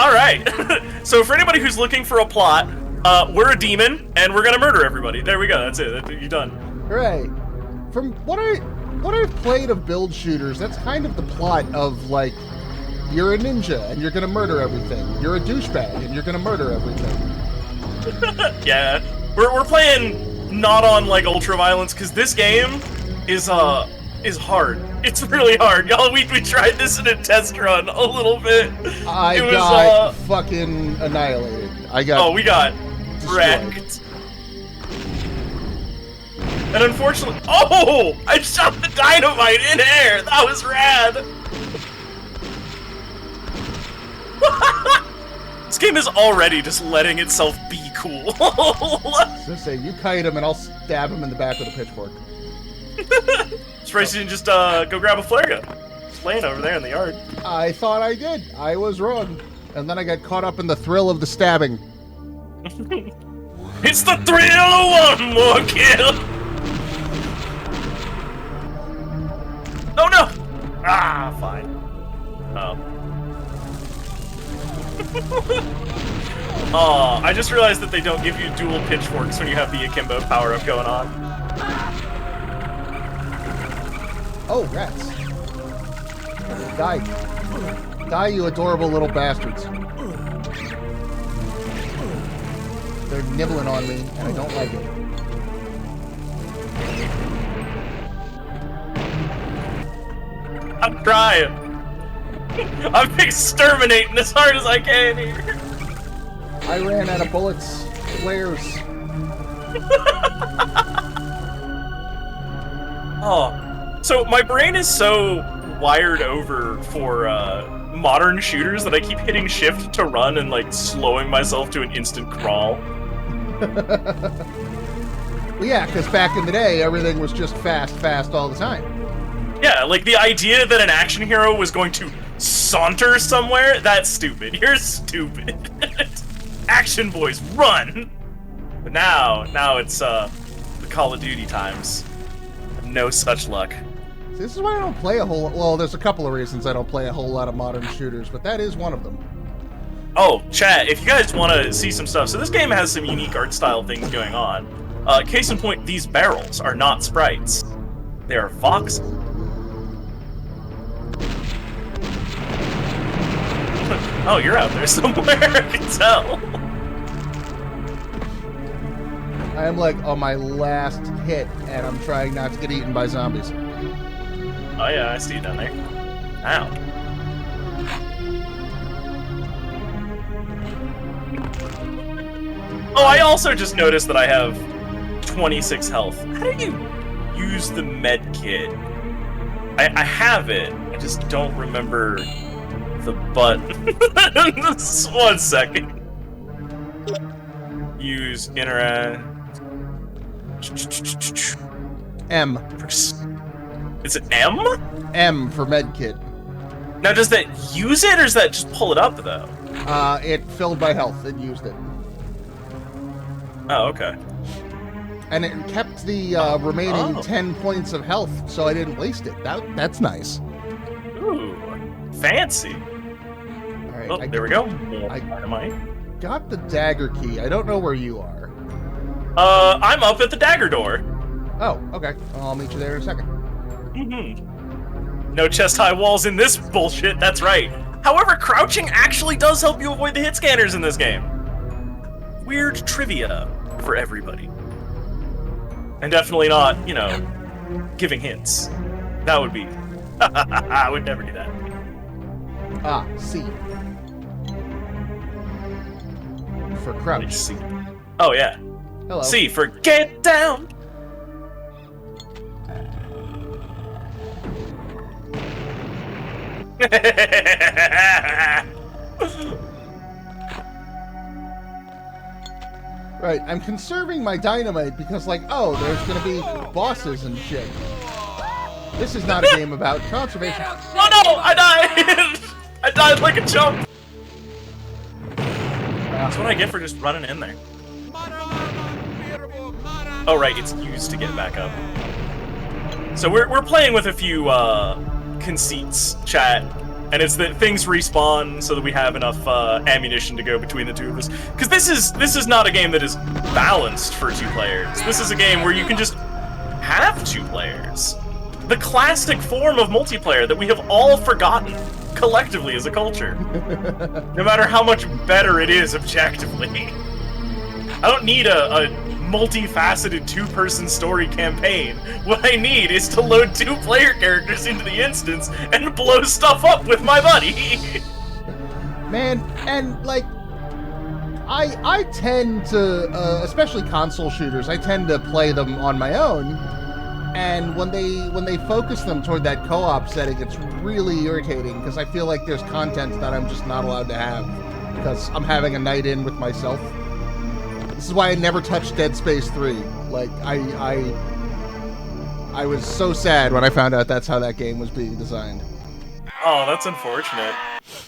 All right. So for anybody who's looking for a plot, we're a demon and we're gonna murder everybody. There we go. That's it. You're done. Hooray! From what I've played of build shooters, that's kind of the plot of like, you're a ninja and you're gonna murder everything. You're a douchebag and you're gonna murder everything. Yeah, we're playing not on like ultra violence because this game is hard. It's really hard, y'all. We tried this in a test run a little bit. I got fucking annihilated. We got destroyed. wrecked. And unfortunately, I shot the dynamite in air. That was rad. This game is already just letting itself be cool. So say you kite him and I'll stab him in the back with a pitchfork. Surprised you didn't just go grab a flare gun. It's laying over there in the yard. I thought I did. I was wrong. And then I got caught up in the thrill of the stabbing. It's the thrill of one more kill! Oh no! Ah, fine. Oh, I just realized that they don't give you dual pitchforks when you have the Akimbo power-up going on. Oh, rats. Die. Die, you adorable little bastards. They're nibbling on me, and I don't like it. I'm trying. I'm exterminating as hard as I can here. I ran out of bullets. Flares. So my brain is so wired over for modern shooters that I keep hitting shift to run and like slowing myself to an instant crawl. Well, yeah, because back in the day, everything was just fast all the time. Yeah, like the idea that an action hero was going to saunter somewhere, that's stupid. You're stupid. Action boys, run! But now it's the Call of Duty times. No such luck. See, this is why I don't play a whole... Well, there's a couple of reasons I don't play a whole lot of modern shooters, but that is one of them. Oh, chat, if you guys want to see some stuff, so this game has some unique art style things going on. Case in point, these barrels are not sprites. They are voxels. Oh, you're out there somewhere, I can tell. I am like on my last hit, and I'm trying not to get eaten by zombies. Oh yeah, I see you down there. Ow. Oh, I also just noticed that I have 26 health. How do you use the med kit? I have it, I just don't remember the button. Just 1 second. Use interact. M. Is it M? M for medkit. Now, does that use it, or does that just pull it up, though? It filled my health. It used it. Oh, okay. And it kept the remaining 10 points of health, so I didn't waste it. That's nice. Ooh, fancy. All right, Oh, there we go. I Dynamite. got the dagger key. I don't know where you are. I'm up at the dagger door. Oh, okay. I'll meet you there in a second. Mm-hmm. No chest-high walls in this bullshit, that's right. However, crouching actually does help you avoid the hit scanners in this game. Weird trivia for everybody. And definitely not, you know, giving hints. That would be... I would never do that. Ah, C. For crouch. C. Oh, yeah. Hello. C for get down! Right, I'm conserving my dynamite because, like, oh, there's gonna be bosses and shit. This is not a game about conservation. Oh no! I died! I died like a chump! That's what I get for just running in there. Oh right, it's used to get back up. So we're playing with a few conceits, chat. And it's that things respawn so that we have enough ammunition to go between the two of us. Because this is not a game that is balanced for 2 players. This is a game where you can just have 2 players. The classic form of multiplayer that we have all forgotten collectively as a culture. No matter how much better it is objectively. I don't need a multifaceted 2-person story campaign. What I need is to load 2 player characters into the instance and blow stuff up with my buddy. Man, and like, I tend to, especially console shooters, I tend to play them on my own. And when they focus them toward that co-op setting, it's really irritating because I feel like there's content that I'm just not allowed to have because I'm having a night in with myself. This is why I never touched Dead Space 3. Like, I was so sad when I found out that's how that game was being designed. Oh, that's unfortunate.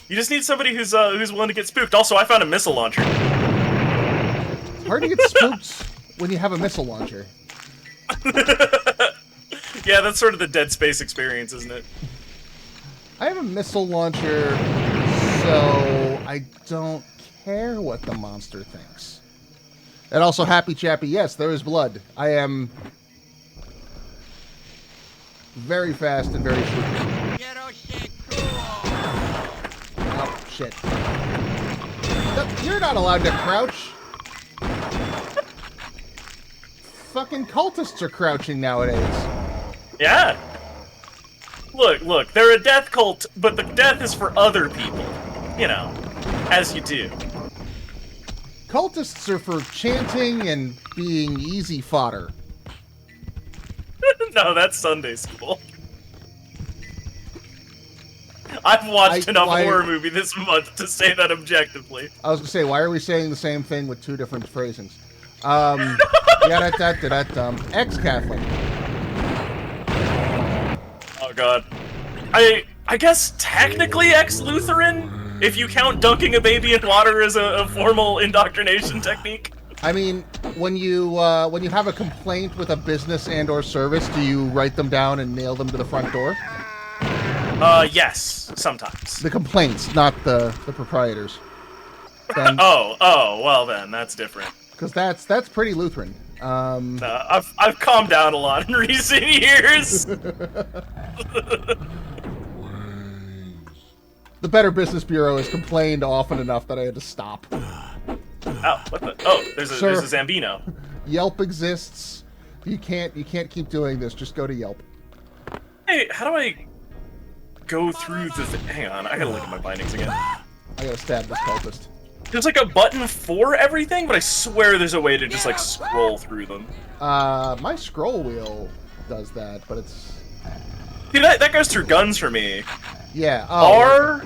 You just need somebody who's willing to get spooked. Also, I found a missile launcher. It's hard to get spooked when you have a missile launcher. Yeah, that's sort of the Dead Space experience, isn't it? I have a missile launcher, so I don't care what the monster thinks. And also, Happy Chappy, yes, there is blood. I am very fast and very shrewd. Oh, shit. You're not allowed to crouch. Fucking cultists are crouching nowadays. Yeah. Look, they're a death cult, but the death is for other people. You know, as you do. Cultists are for chanting and being easy fodder. No, that's Sunday school. I've watched enough horror movie this month to say that objectively. I was gonna say, why are we saying the same thing with 2 different phrasings? Ex-Catholic. Oh god. I guess technically ex-Lutheran? If you count dunking a baby in water as a formal indoctrination technique. I mean, when you have a complaint with a business and/or service, do you write them down and nail them to the front door? Yes, sometimes. The complaints, not the proprietors. Then, well then, that's different. Because that's pretty Lutheran. I've calmed down a lot in recent years. The Better Business Bureau has complained often enough that I had to stop. Oh, what the? Oh, there's a Zambino. Yelp exists. You can't keep doing this. Just go to Yelp. Hey, how do I go through the? Hang on, I gotta look at my bindings again. I gotta stab this cultist. There's like a button for everything, but I swear there's a way to just like scroll through them. My scroll wheel does that, but it's. See, that goes through guns for me. Yeah. R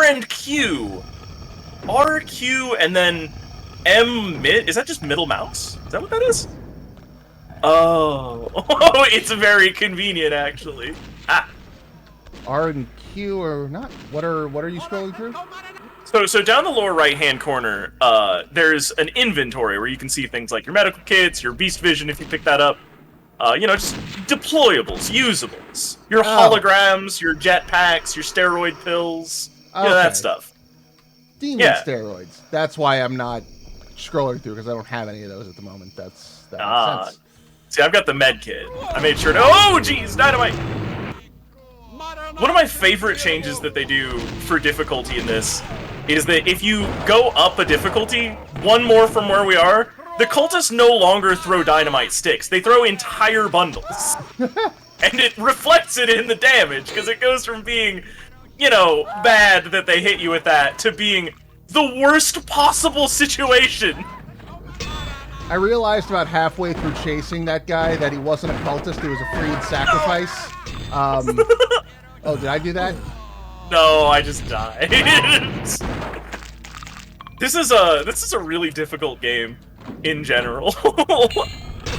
and Q. R, Q, and then M mid. Is that just middle mouse? Is that what that is? Oh, it's very convenient actually. Ah. R and Q are not. What are you scrolling through? So down the lower right-hand corner, there's an inventory where you can see things like your medical kits, your beast vision if you pick that up. Just deployables, usables. Your holograms, your jetpacks, your steroid pills, that stuff. Demon steroids. That's why I'm not scrolling through, because I don't have any of those at the moment. That makes sense. See, I've got the med kit. I made sure to... Oh, jeez, dynamite! One of my favorite changes that they do for difficulty in this is that if you go up a difficulty, one more from where we are, the cultists no longer throw dynamite sticks. They throw entire bundles. And it reflects it in the damage, because it goes from being, bad that they hit you with that, to being the worst possible situation. I realized about halfway through chasing that guy that he wasn't a cultist, he was a freed sacrifice. Oh, did I do that? No, I just died. This is a really difficult game in general.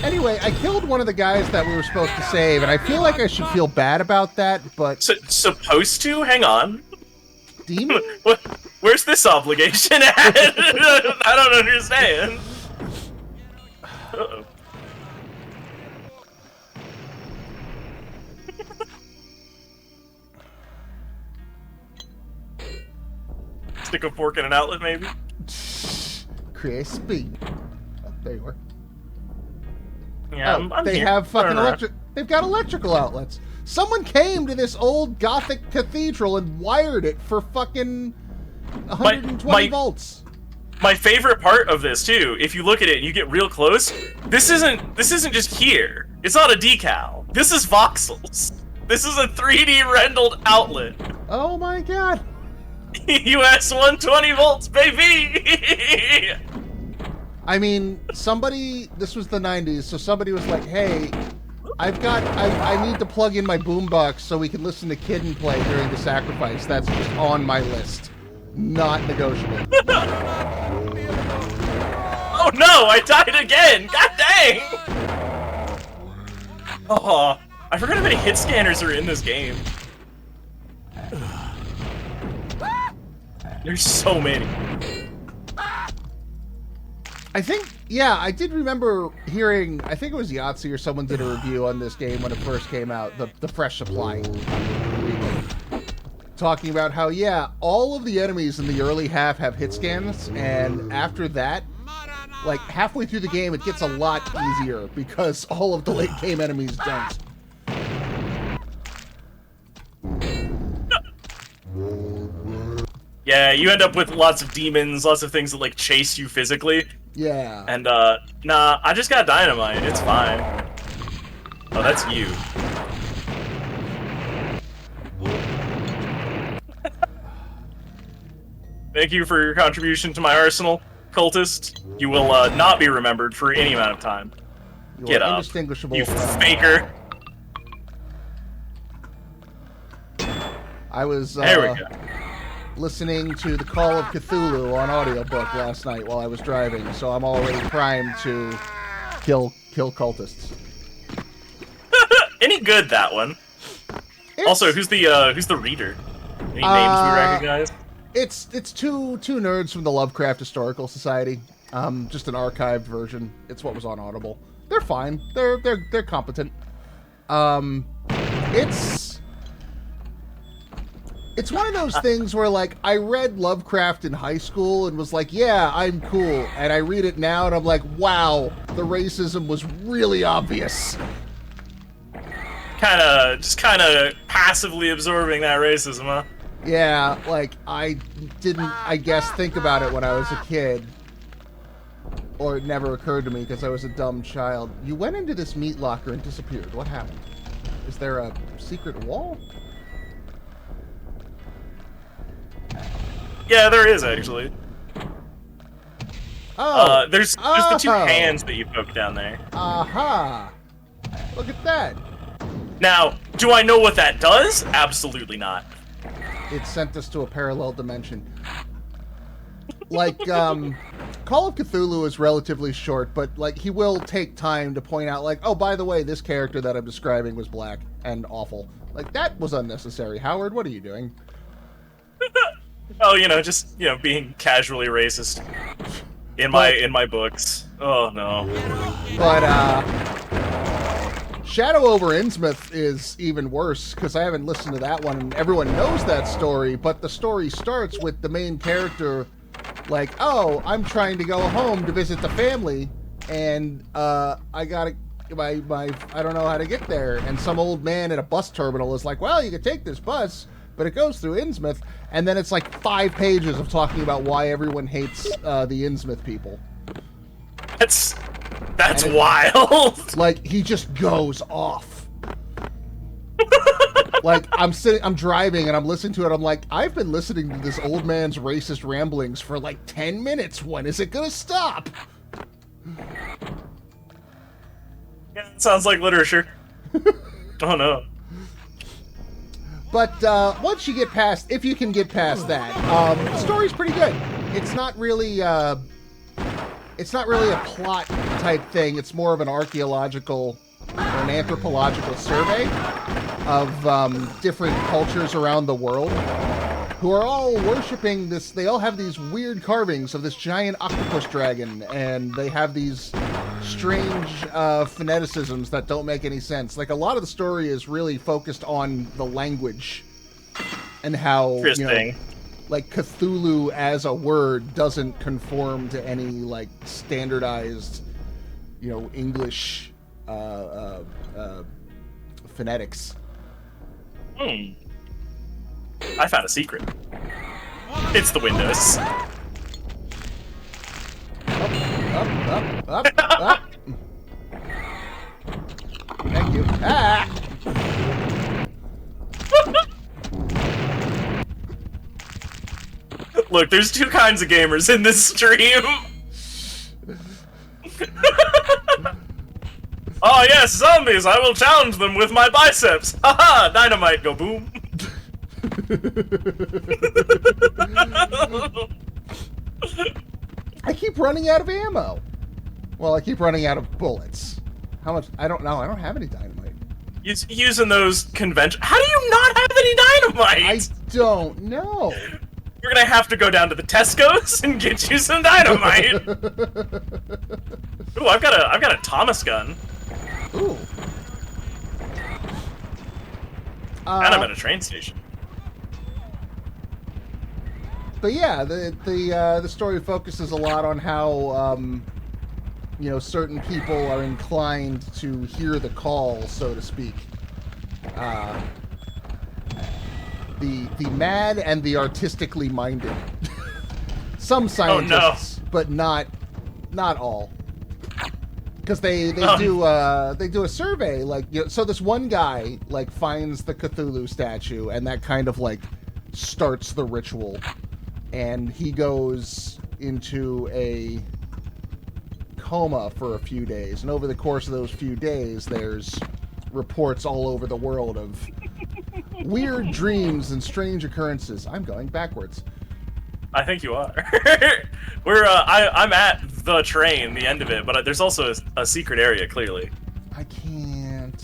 Anyway, I killed one of the guys that we were supposed to save, and I feel like I should feel bad about that, but... Supposed to? Hang on. Demon? Where's this obligation at? I don't understand. Uh-oh. Stick a fork in an outlet, maybe? Crispy. Oh, there you are. Yeah, I'm they here. have fucking electric. They've got electrical outlets. Someone came to this old Gothic cathedral and wired it for fucking 120 volts. My favorite part of this too, if you look at it and you get real close, this isn't just here. It's not a decal. This is voxels. This is a 3D rendered outlet. Oh my god. US 120 volts, baby! I mean, this was the 90s, so somebody was like, hey, I need to plug in my boombox so we can listen to Kidden play during the sacrifice. That's just on my list. Not negotiable. Oh no, I died again! God dang! Oh, I forgot how many hit scanners are in this game. There's so many. I think, yeah, I did remember hearing, I think it was Yahtzee or someone did a review on this game when it first came out, the Fresh Supply. Talking about how, yeah, all of the enemies in the early half have hit scans, and after that, like, halfway through the game, it gets a lot easier, because all of the late game enemies don't. Yeah, you end up with lots of demons, lots of things that, like, chase you physically. Yeah. And, nah, I just got dynamite. It's fine. Oh, that's you. Thank you for your contribution to my arsenal, cultist. You will, not be remembered for any amount of time. Get up, indistinguishable you faker. I was, there we go. Listening to the Call of Cthulhu on audiobook last night while I was driving, so I'm already primed to kill cultists. Any good, that one? Also, who's the reader? Any names we recognize? It's two nerds from the Lovecraft Historical Society. Just an archived version. It's what was on Audible. They're fine. They're competent. It's one of those things where, like, I read Lovecraft in high school and was like, yeah, I'm cool. And I read it now and I'm like, wow, the racism was really obvious. Just kind of passively absorbing that racism, huh? Yeah, like, I didn't, I guess, think about it when I was a kid. Or it never occurred to me because I was a dumb child. You went into this meat locker and disappeared. What happened? Is there a secret wall? Yeah, there is, actually. Oh! There's the two hands that you poke down there. Aha! Look at that! Now, do I know what that does? Absolutely not. It sent us to a parallel dimension. Like, Call of Cthulhu is relatively short, but, like, he will take time to point out, like, oh, by the way, this character that I'm describing was black and awful. Like, that was unnecessary. Howard, what are you doing? Oh, just, being casually racist. In my books. Oh, no. But, Shadow over Innsmouth is even worse, because I haven't listened to that one, and everyone knows that story, but the story starts with the main character, like, oh, I'm trying to go home to visit the family, and, I gotta, I don't know how to get there, and some old man at a bus terminal is like, well, you can take this bus, but it goes through Innsmouth, and then it's like 5 pages of talking about why everyone hates, the Innsmouth people. That's wild. Like, he just goes off. Like, I'm driving and I'm listening to it. I'm like, I've been listening to this old man's racist ramblings for like 10 minutes. When is it gonna stop? Yeah, it sounds like literature. Oh no. But once you get past, if you can get past that, the story's pretty good. It's not really a plot type thing. It's more of an archaeological or an anthropological survey of different cultures around the world who are all worshiping this. They all have these weird carvings of this giant octopus dragon, and they have these strange phoneticisms that don't make any sense. Like, a lot of the story is really focused on the language and how, like Cthulhu as a word doesn't conform to any like standardized, you know, English phonetics. I found a secret. It's the windows. Up. Thank you. Ah! Look, there's two kinds of gamers in this stream. Oh yes, zombies! I will challenge them with my biceps. Haha! Dynamite, go boom. I keep running out of ammo. Well, I keep running out of bullets. How much? I don't know. I don't have any dynamite. Using those convention. How do you not have any dynamite? I don't know. We're gonna have to go down to the Tesco's and get you some dynamite. Ooh, I've got a Thomas gun. Ooh. And I'm at a train station. But yeah, the story focuses a lot on how you know, certain people are inclined to hear the call, so to speak. The mad and the artistically minded. Some scientists, but not all. Because they do a survey, like, you know, so this one guy like finds the Cthulhu statue, and that kind of like starts the ritual, and he goes into a coma for a few days, and over the course of those few days, there's reports all over the world of weird dreams and strange occurrences. I'm going backwards. I think you are. I'm at the train, the end of it, but there's also a secret area, clearly. I can't...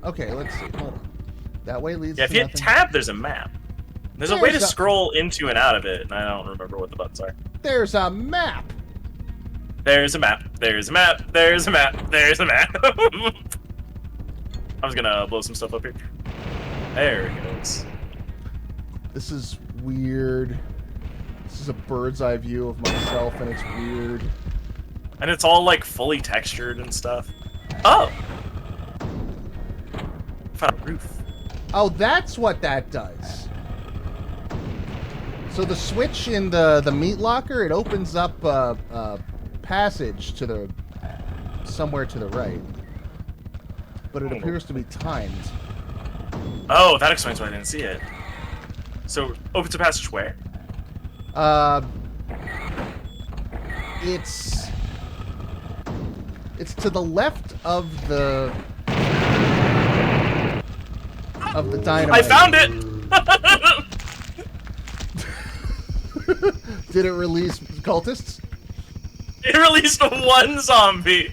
Okay, let's see. Hold on. That way leads to if you hit nothing. tab, there's a map. There's a way to scroll into and out of it, and I don't remember what the buttons are. There's a map! There's a map. There's a map. There's a map. There's a map. I was gonna blow some stuff up here. There it goes. This is weird. This is a bird's eye view of myself, and it's weird. And it's all like fully textured and stuff. Oh! Found a roof. Oh, that's what that does. So the switch in the meat locker, it opens up a passage to the somewhere to the right, but it appears to be timed. Oh, that explains why I didn't see it. So, opens a passage where? It's to the left of the dynamite. I found it! Did it release cultists? It released one zombie.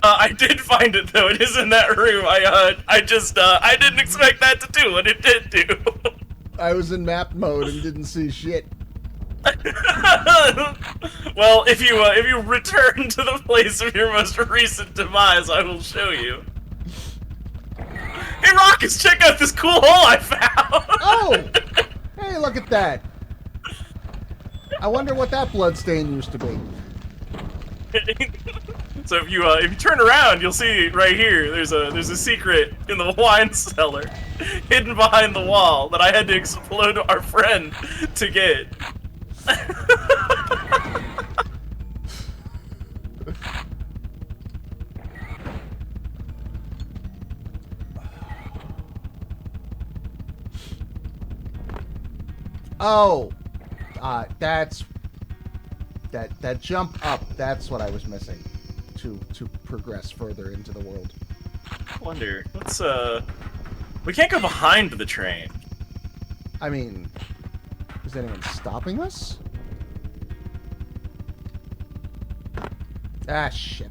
I did find it though. It is in that room. I didn't expect that to do what it did do. I was in map mode and didn't see shit. Well, if you return to the place of your most recent demise, I will show you. Hey, Raqus, check out this cool hole I found! Oh! Hey, look at that. I wonder what that bloodstain used to be. So if you turn around, you'll see right here. There's a secret in the wine cellar, hidden behind the wall that I had to explode our friend to get. Oh, that's that jump up. That's what I was missing to progress further into the world. I wonder. Let's we can't go behind the train. I mean, is anyone stopping us? Ah, shit.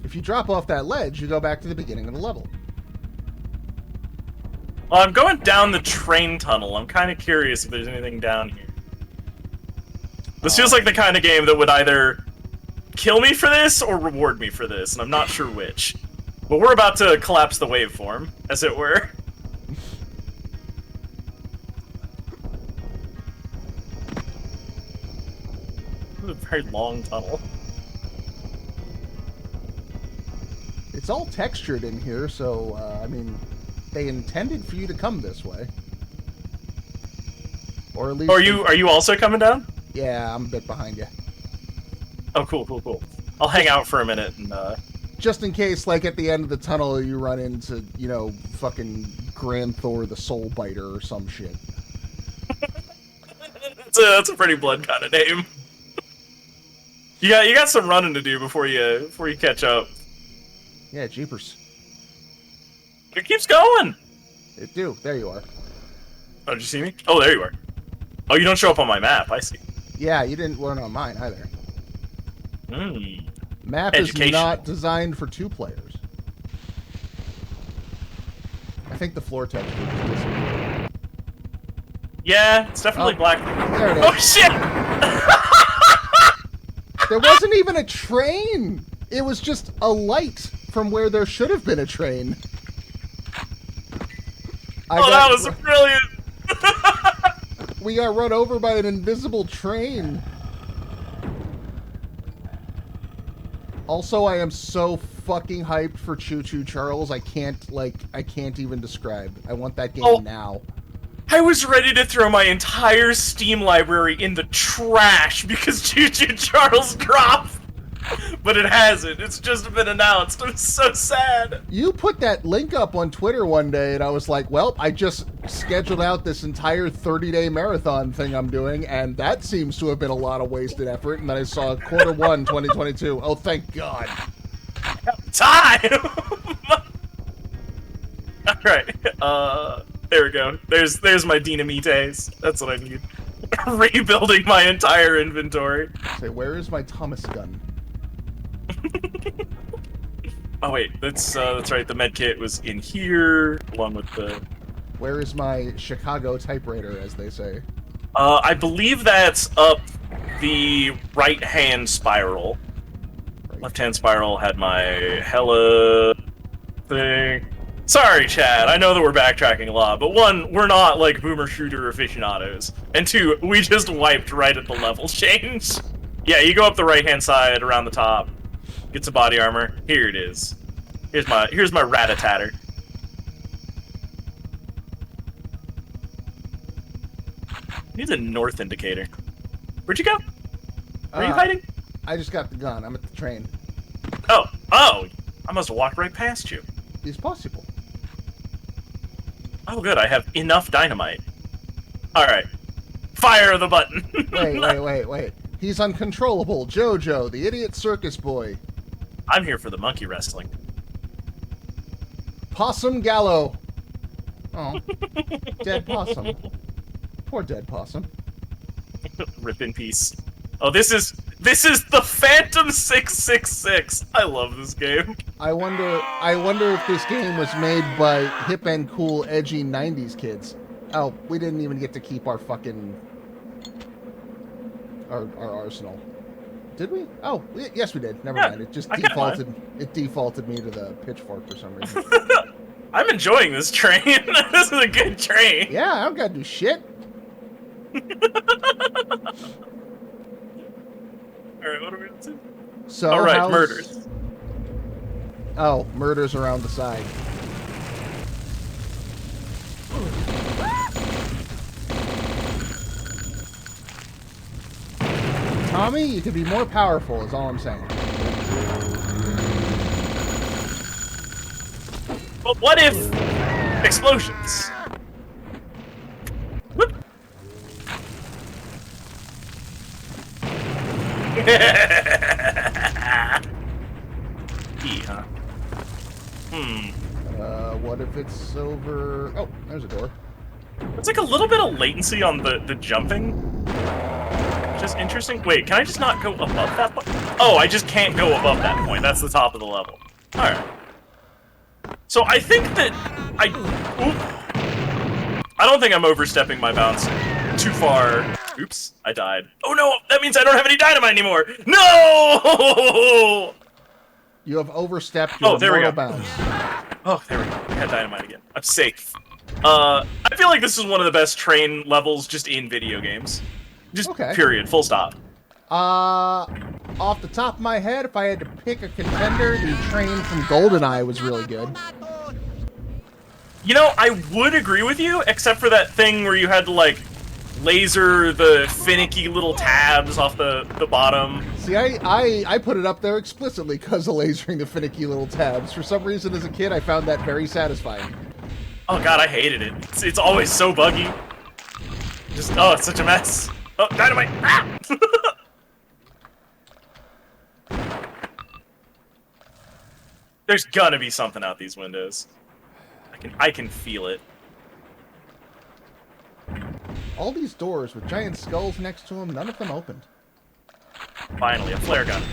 If you drop off that ledge, you go back to the beginning of the level. Well, I'm going down the train tunnel. I'm kind of curious if there's anything down here. This feels like the kind of game that would either kill me for this or reward me for this, and I'm not sure which. But we're about to collapse the waveform, as it were. This is a very long tunnel. It's all textured in here, so, I mean, they intended for you to come this way. Or at least... Are you also coming down? Yeah, I'm a bit behind you. Oh, cool, cool, cool. I'll hang out for a minute and, Just in case, like, at the end of the tunnel, you run into, you know, fucking Grand Thor the Soul Biter or some shit. That's a pretty blood kind of name. You got some running to do before you catch up. Yeah, jeepers. It keeps going! It do. There you are. Oh, did you see me? Oh, there you are. Oh, you don't show up on my map, I see. Yeah, you didn't run on mine either. Hmm. Map is not designed for 2 players. I think the floor texture is disappearing. Yeah, it's definitely black. There it is. Oh, shit! There wasn't even a train! It was just a light from where there should have been a train. That was brilliant! We got run over by an invisible train. Also, I am so fucking hyped for Choo Choo Charles. I can't even describe. I want that game now. I was ready to throw my entire Steam library in the trash because Choo Choo Charles dropped. But it hasn't. It's just been announced. I'm so sad. You put that link up on Twitter one day, and I was like, well, I just scheduled out this entire 30-day marathon thing I'm doing, and that seems to have been a lot of wasted effort. And then I saw Q1 2022. Oh, thank God. Time! Alright. There we go. There's my Dinamites. That's what I need. Rebuilding my entire inventory. Say, where is my Thomas gun? Oh wait, that's right. The med kit was in here, along with the. Where is my Chicago typewriter, as they say? I believe that's up the right-hand spiral. Right. Left-hand spiral had my hella thing. Sorry, Chad. I know that we're backtracking a lot, but 1, we're not like boomer shooter aficionados, and 2, we just wiped right at the level change. Yeah, you go up the right-hand side around the top. Get some body armor. Here it is. Here's my rat-a-tatter. He's a north indicator. Where'd you go? Where are you hiding? I just got the gun. I'm at the train. Oh! I must have walked right past you. It's possible. Oh, good. I have enough dynamite. Alright. Fire the button! Wait. He's uncontrollable. Jojo, the idiot circus boy. I'm here for the monkey wrestling. Possum Gallo. Oh. Dead possum. Poor dead possum. Rip in peace. Oh, this is the Phantom 666. I love this game. I wonder if this game was made by hip and cool, edgy 90s kids. Oh, we didn't even get to keep our fucking our arsenal. Did we? Oh, yes, we did. Never mind. It just defaulted. It defaulted me to the pitchfork for some reason. I'm enjoying this train. This is a good train. Yeah, I don't gotta do shit. Alright, what are we up to? So, alright, murders. Oh, murders around the side. Tommy, you could be more powerful, is all I'm saying. But what if explosions? Whoop. E, huh? What if it's over... Oh, there's a door. It's like a little bit of latency on the jumping. Which is interesting. Wait, can I just not go above that point? Oh, I just can't go above that point. That's the top of the level. Alright. So I think that I don't think I'm overstepping my bounds too far. Oops, I died. Oh no, that means I don't have any dynamite anymore. No! You have overstepped your moral bounds. Oh, there we go. I got dynamite again. I'm safe. I feel like this is one of the best train levels just in video games. Just period. Full stop. Off the top of my head, if I had to pick a contender, the train from GoldenEye was really good. You know, I would agree with you, except for that thing where you had to, like, laser the finicky little tabs off the bottom. See, I put it up there explicitly because of lasering the finicky little tabs. For some reason, as a kid, I found that very satisfying. Oh god, I hated it. It's always so buggy. Just, oh, it's such a mess. Oh, dynamite! Ah! There's gonna be something out these windows. I can feel it. All these doors with giant skulls next to them, none of them opened. Finally, a flare gun.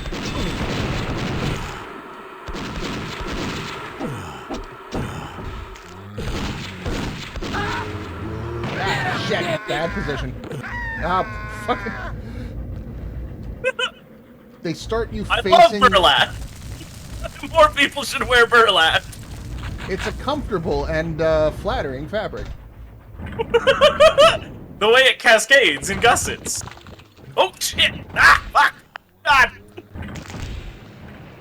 Ah, shit, bad position. Ah, fucking. They start you facing. I love burlap. More people should wear burlap. It's a comfortable and flattering fabric. The way it cascades in gussets. Oh shit! Ah, fuck! God!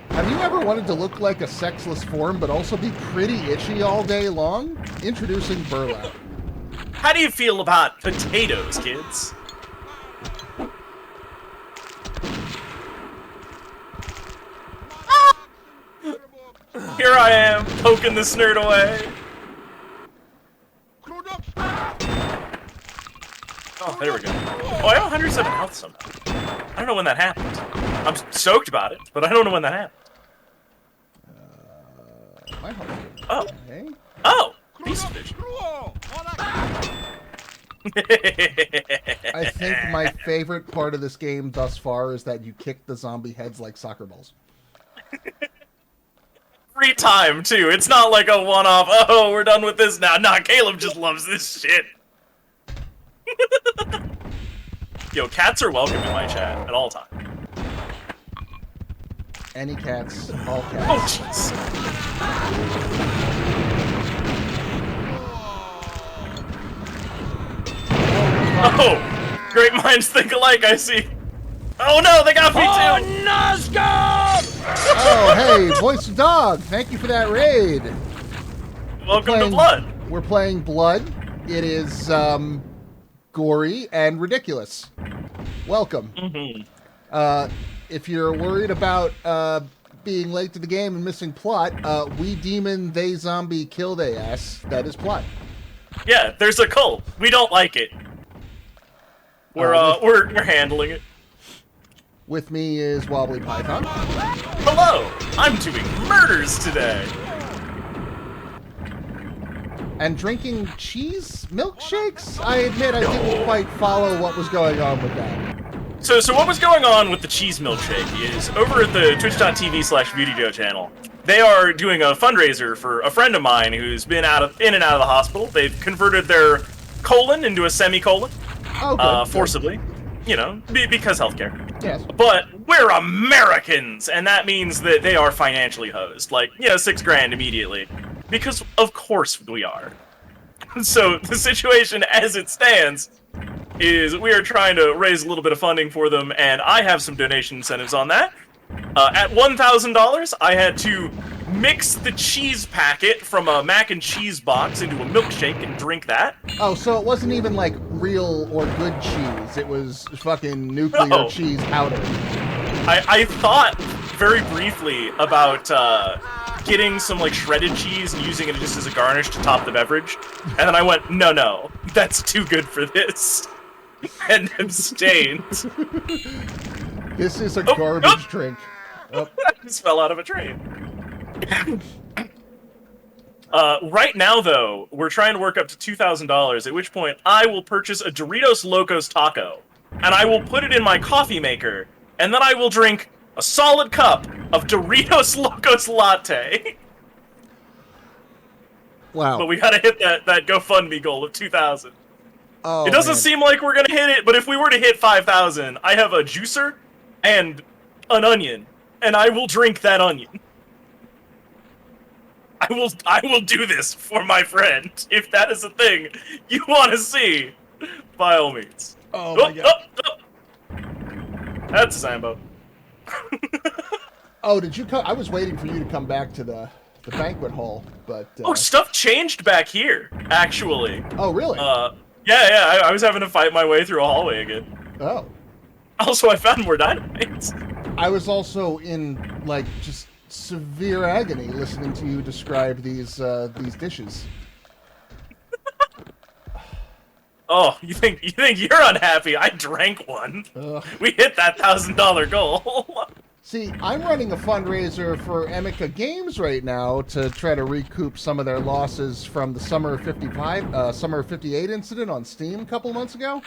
Have you ever wanted to look like a sexless form, but also be pretty itchy all day long? Introducing burlap. How do you feel about potatoes, kids? Here I am, poking this nerd away. Oh, there we go. Oh, I have 107 health somehow. I don't know when that happened. I'm stoked about it, but I don't know when that happened. My health. Oh. Okay. Oh! Piece of fish. I think my favorite part of this game thus far is that you kick the zombie heads like soccer balls. Free time, too. It's not like a one-off, oh, we're done with this now. Nah, Caleb just loves this shit. Yo, cats are welcome in my chat at all times. Any cats, all cats. Oh, jeez. Oh, great minds think alike, I see. Oh no, they got me too! Oh, hey, Voice of Dog, thank you for that raid. Welcome to Blood. We're playing Blood. It is, gory and ridiculous. Welcome. If you're worried about being late to the game and missing plot, we demon, they zombie, kill they ass. That is plot. Yeah, there's a cult. We don't like it. We're handling it. With me is Wobbly Python. Hello, I'm doing murders today. And drinking cheese milkshakes? I admit I didn't quite follow what was going on with that. So what was going on with the cheese milkshake is over at the twitch.tv/BeautyJoe channel, they are doing a fundraiser for a friend of mine who's been in and out of the hospital. They've converted their colon into a semicolon, forcibly, you know, because healthcare. Yes. But we're Americans, and that means that they are financially hosed. Like, you know, $6,000 immediately. Because of course we are. So the situation as it stands is we are trying to raise a little bit of funding for them, and I have some donation incentives on that. At $1,000, I had to mix the cheese packet from a mac and cheese box into a milkshake and drink that. Oh, so it wasn't even like real or good cheese. It was fucking nuclear cheese powder. I thought very briefly about getting some like shredded cheese and using it just as a garnish to top the beverage. And then I went, no, that's too good for this. And abstained. This is a garbage drink. Oh. I just fell out of a train. Right now, though, we're trying to work up to $2,000, at which point I will purchase a Doritos Locos Taco, and I will put it in my coffee maker, and then I will drink a solid cup of Doritos Locos Latte. Wow. But we gotta hit that GoFundMe goal of 2,000. Oh, it doesn't seem like we're gonna hit it, but if we were to hit 5,000, I have a juicer and an onion, and I will drink that onion. I will do this for my friend. If that is a thing you want to see, by all means. Oh my god. That's a Sambo. Oh, did you come? I was waiting for you to come back to the banquet hall, but... Oh, stuff changed back here, actually. Oh, really? Yeah, I was having to fight my way through a hallway again. Oh. Also, I found more dynamite. I was also in, like, just severe agony listening to you describe these dishes. Oh, you think you're unhappy? I drank one. Ugh. We hit that $1,000 goal. See, I'm running a fundraiser for Emeka Games right now to try to recoup some of their losses from the Summer of 58 incident on Steam a couple months ago.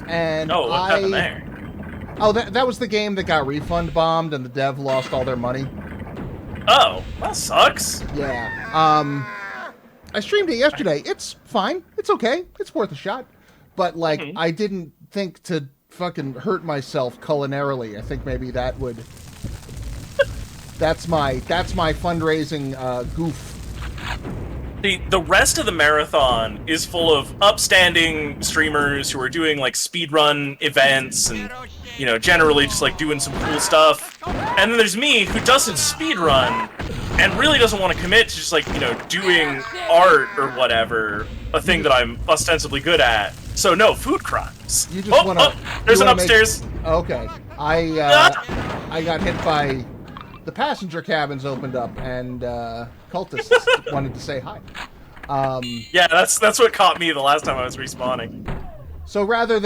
And what happened there? Oh, that was the game that got refund bombed and the dev lost all their money. Oh, that sucks. Yeah. I streamed it yesterday. It's fine. It's okay. It's worth a shot. But, like, I didn't think to fucking hurt myself culinarily. I think maybe that would... That's my fundraising goof. The rest of the marathon is full of upstanding streamers who are doing, like, speedrun events and, you know, generally just, like, doing some cool stuff. And then there's me, who doesn't speedrun and really doesn't want to commit to just, like, you know, doing art or whatever, a thing that I'm ostensibly good at. So, no, food crimes. You just wanna... There's an upstairs. Okay. I got hit by... The passenger cabins opened up, and cultists wanted to say hi. Yeah, that's what caught me the last time I was respawning. So rather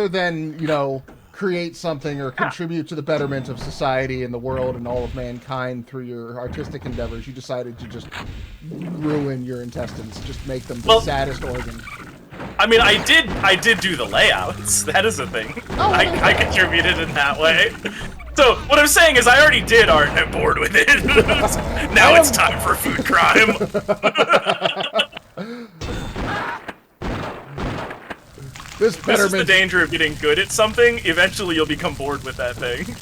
than, you know, create something or contribute to the betterment of society and the world and all of mankind through your artistic endeavors, you decided to just ruin your intestines, just make them the saddest organ. I mean, I did do the layouts. That is a thing. Oh, I contributed in that way. So, what I'm saying is I already did art and I'm bored with it. Now it's time for food crime. This is the danger of getting good at something. Eventually you'll become bored with that thing.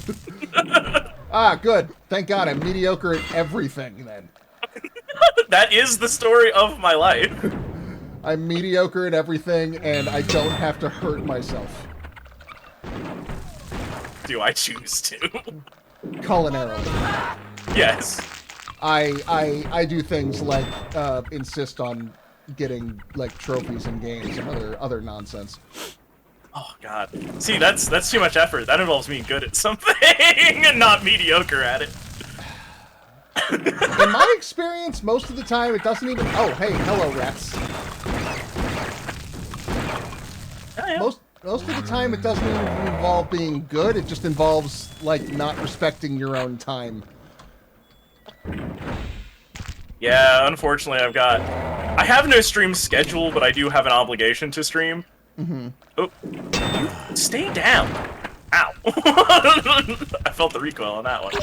Ah, good. Thank God I'm mediocre at everything, then. That is the story of my life. I'm mediocre at everything, and I don't have to hurt myself. Do I choose to? Culinarily. Yes. I do things like insist on getting like trophies in games and other nonsense. Oh god. See, that's too much effort. That involves being good at something and not mediocre at it. In my experience, most of the time it doesn't even... Oh, hey, hello, rats. Oh, yeah. Most of the time it doesn't even involve being good, it just involves, like, not respecting your own time. Yeah, unfortunately I have no stream schedule, but I do have an obligation to stream. Mm-hmm. Oh, stay down. Ow. I felt the recoil on that one.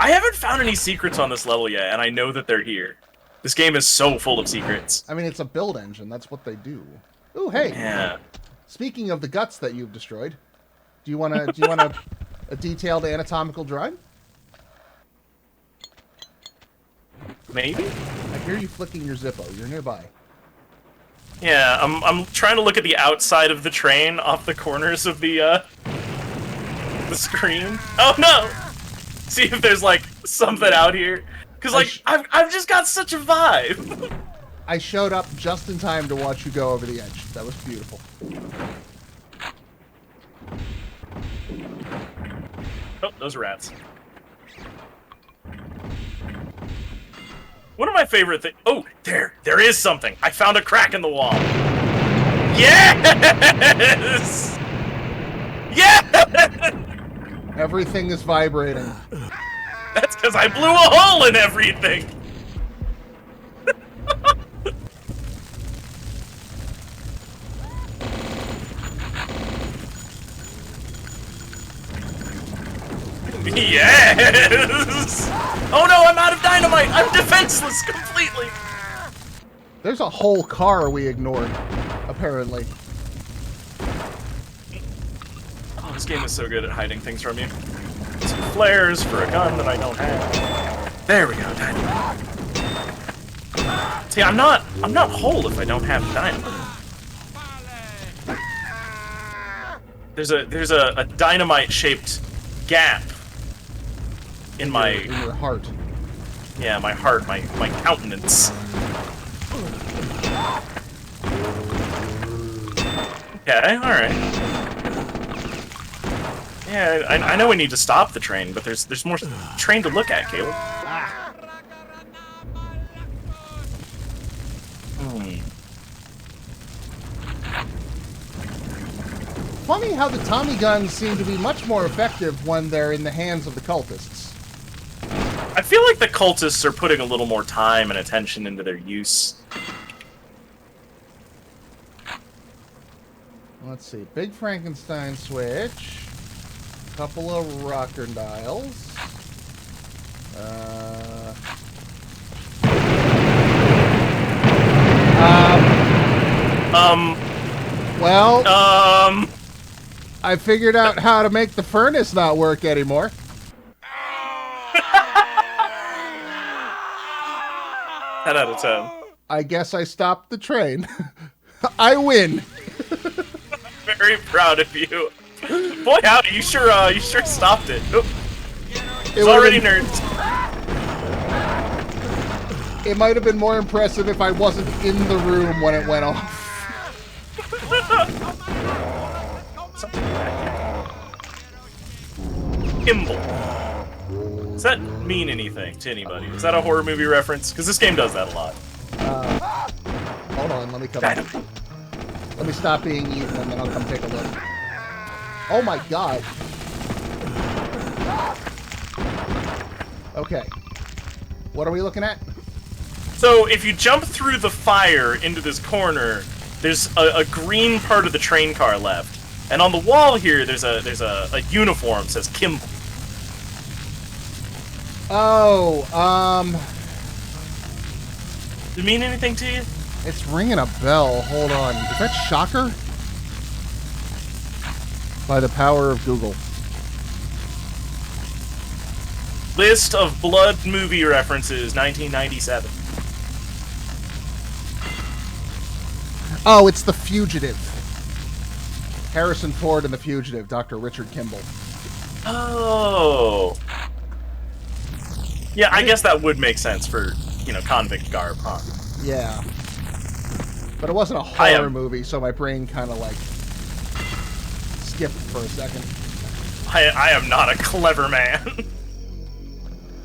I haven't found any secrets on this level yet, and I know that they're here. This game is so full of secrets. I mean, it's a build engine. That's what they do. Ooh, hey. Yeah. Speaking of the guts that you've destroyed, do you want a detailed anatomical drawing? Maybe. I hear you flicking your Zippo. You're nearby. Yeah, I'm trying to look at the outside of the train off the corners of the screen. Oh no! See if there's like something out here, cause like I've just got such a vibe. I showed up just in time to watch you go over the edge. That was beautiful. Oh, those are rats. One of my favorite things. Oh, there is something. I found a crack in the wall. Yes! Yes! Everything is vibrating. That's because I blew a hole in everything. Yes! Oh no, I'm out of dynamite! I'm defenseless completely! There's a whole car we ignored, apparently. Oh, this game is so good at hiding things from you. Some flares for a gun that I don't have. There we go, dynamite. See, I'm not whole if I don't have dynamite. There's a dynamite-shaped gap in your heart. Yeah, my heart, my countenance. Okay, alright. Yeah, I know we need to stop the train, but there's more train to look at, Caleb. Funny how the Tommy guns seem to be much more effective when they're in the hands of the cultists. I feel like the cultists are putting a little more time and attention into their use. Let's see. Big Frankenstein switch. Couple of rocker dials. Well, I figured out how to make the furnace not work anymore. 10 out of 10. I guess I stopped the train. I win. Very proud of you. Boy, howdy, you sure stopped it. Oop. It's already nerds. It might have been more impressive if I wasn't in the room when it went off. Kimball. Does that mean anything to anybody? Is that a horror movie reference? Because this game does that a lot. Hold on, let me come back. Let me stop being eaten and then I'll come take a look. Oh my god. Okay. What are we looking at? So, if you jump through the fire into this corner, there's a green part of the train car left. And on the wall here, there's a uniform that says Kimball. Oh, Does it mean anything to you? it's ringing a bell. Hold on. Is that Shocker? By the power of Google. List of blood movie references, 1997. Oh, it's The Fugitive. Harrison Ford and The Fugitive, Dr. Richard Kimball. Oh. Yeah, I guess that would make sense for, convict garb, huh? Yeah. But it wasn't a horror movie, so my brain kind of, skipped for a second. I am not a clever man.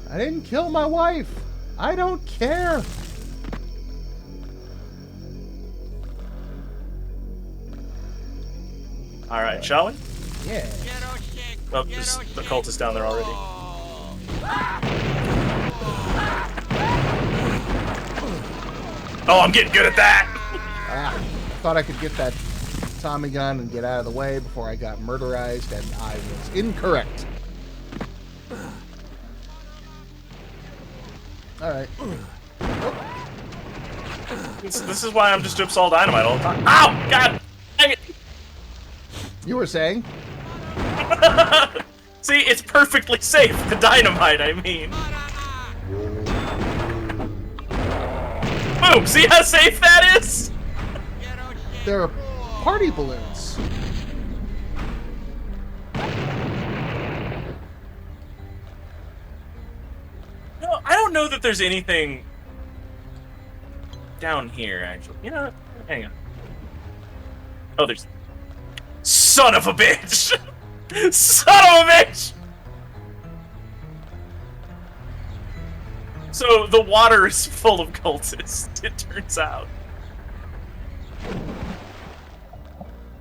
I didn't kill my wife. I don't care. Alright, shall we? Yeah. Oh, there's the cultist down there already. Oh, I'm getting good at that! I thought I could get that Tommy gun and get out of the way before I got murderized, and I was incorrect. Alright. This is why I'm just Upsal Dynamite all the time. Ow! God! Dang it! You were saying? See, it's perfectly safe. The dynamite, I mean. Boom! See how safe that is? There are party balloons. No, I don't know that there's anything down here, actually. Hang on. Oh, there's... Son of a bitch! Son of a bitch! So, the water is full of cultists, it turns out.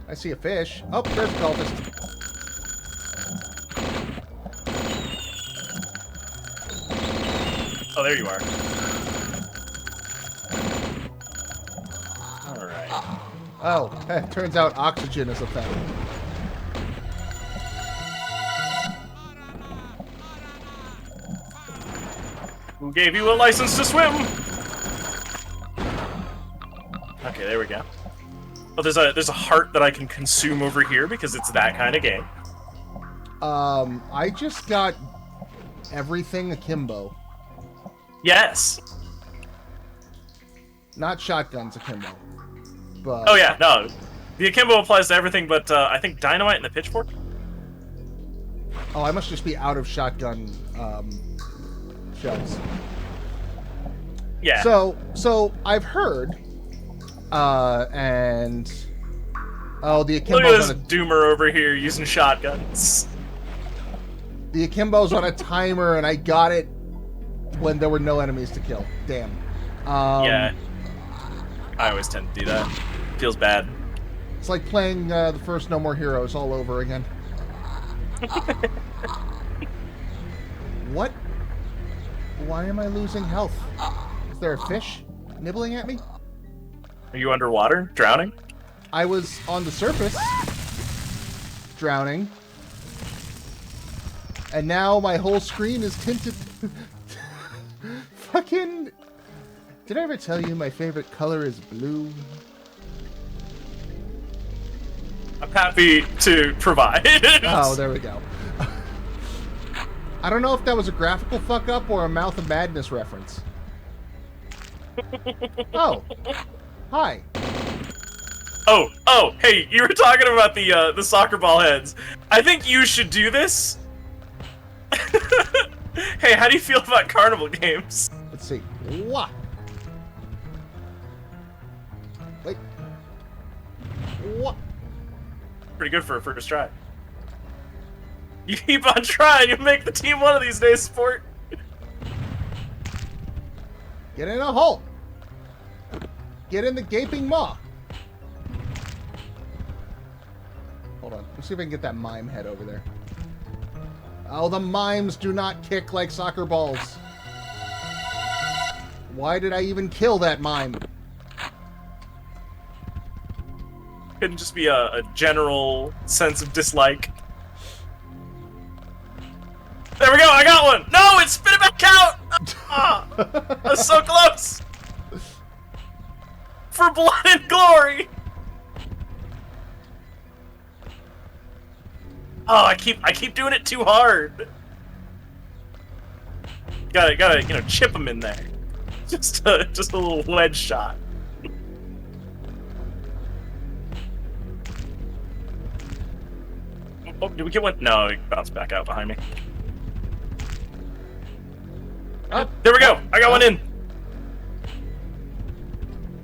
I see a fish. Oh, there's a cultist. Oh, there you are. Alright. Oh, turns out oxygen is a thing. Who gave you a license to swim? Okay, there we go. Oh, there's a heart that I can consume over here because it's that kind of game. I just got everything akimbo. Yes. Not shotguns akimbo. But... Oh yeah, no. The akimbo applies to everything, but I think dynamite and the pitchfork. Oh, I must just be out of shotgun shells. Yeah. So I've heard, and oh, the Look at akimbo's this on doomer over here using shotguns. the akimbo's on a timer, and I got it when there were no enemies to kill. Damn. Yeah. I always tend to do that. Feels bad. It's like playing the first No More Heroes all over again. What? Why am I losing health? Is there a fish nibbling at me? Are you underwater? Drowning? I was on the surface, drowning, and now my whole screen is tinted. Fucking... Did I ever tell you my favorite color is blue? I'm happy to provide. Oh, there we go. I don't know if that was a graphical fuck up or a Mouth of Madness reference. Oh. Hi. Oh, hey, you were talking about the soccer ball heads. I think you should do this. Hey, how do you feel about carnival games? Let's see. What? Wait. What? Pretty good for a first try. You keep on trying, you'll make the team one of these days, sport. Get in a hole. Get in the gaping maw. Hold on. Let's see if I can get that mime head over there. Oh, the mimes do not kick like soccer balls. Why did I even kill that mime? Couldn't just be a general sense of dislike. There we go, I got one! No, it spit it back out! Ah, that's so close! For blood and glory! Oh, I keep doing it too hard. Gotta, you know, chip him in there. Just a little wedge shot. Oh, did we get one? No, he bounced back out behind me. Oh, there we go. I got one in.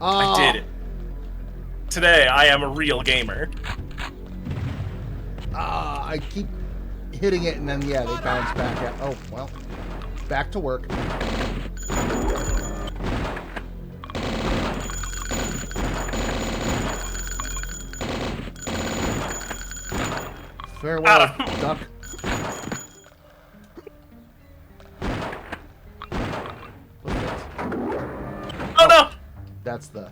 oh. I did it. Today, I am a real gamer. I keep hitting it, and then, yeah, they bounce back out. Oh, well. Back to work. Farewell, duck. What's this? Oh no! That's the...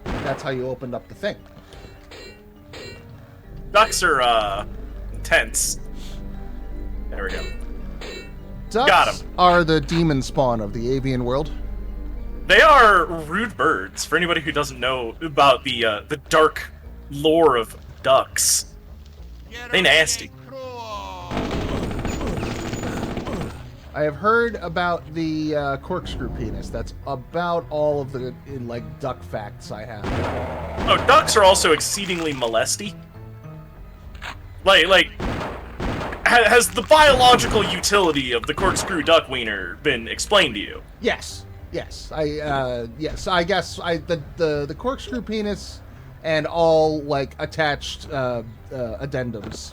That's how you opened up the thing. Ducks are, intense. There we go. Ducks Got 'em. are the demon spawn of the avian world. They are rude birds. For anybody who doesn't know about the dark lore of ducks, they nasty. I have heard about the corkscrew penis. That's about all of the duck facts I have. Oh, ducks are also exceedingly molesty. Like, has the biological utility of the corkscrew duck wiener been explained to you? Yes. I guess the corkscrew penis and all attached addendums.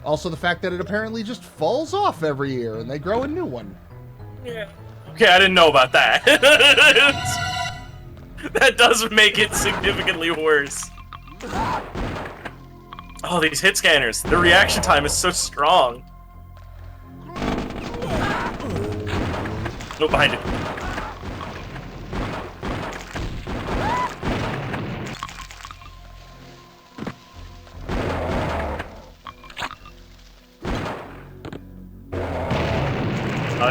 Also, the fact that it apparently just falls off every year and they grow a new one. Yeah. Okay, I didn't know about that. That does make it significantly worse. Oh, these hit scanners. The reaction time is so strong. No, behind it.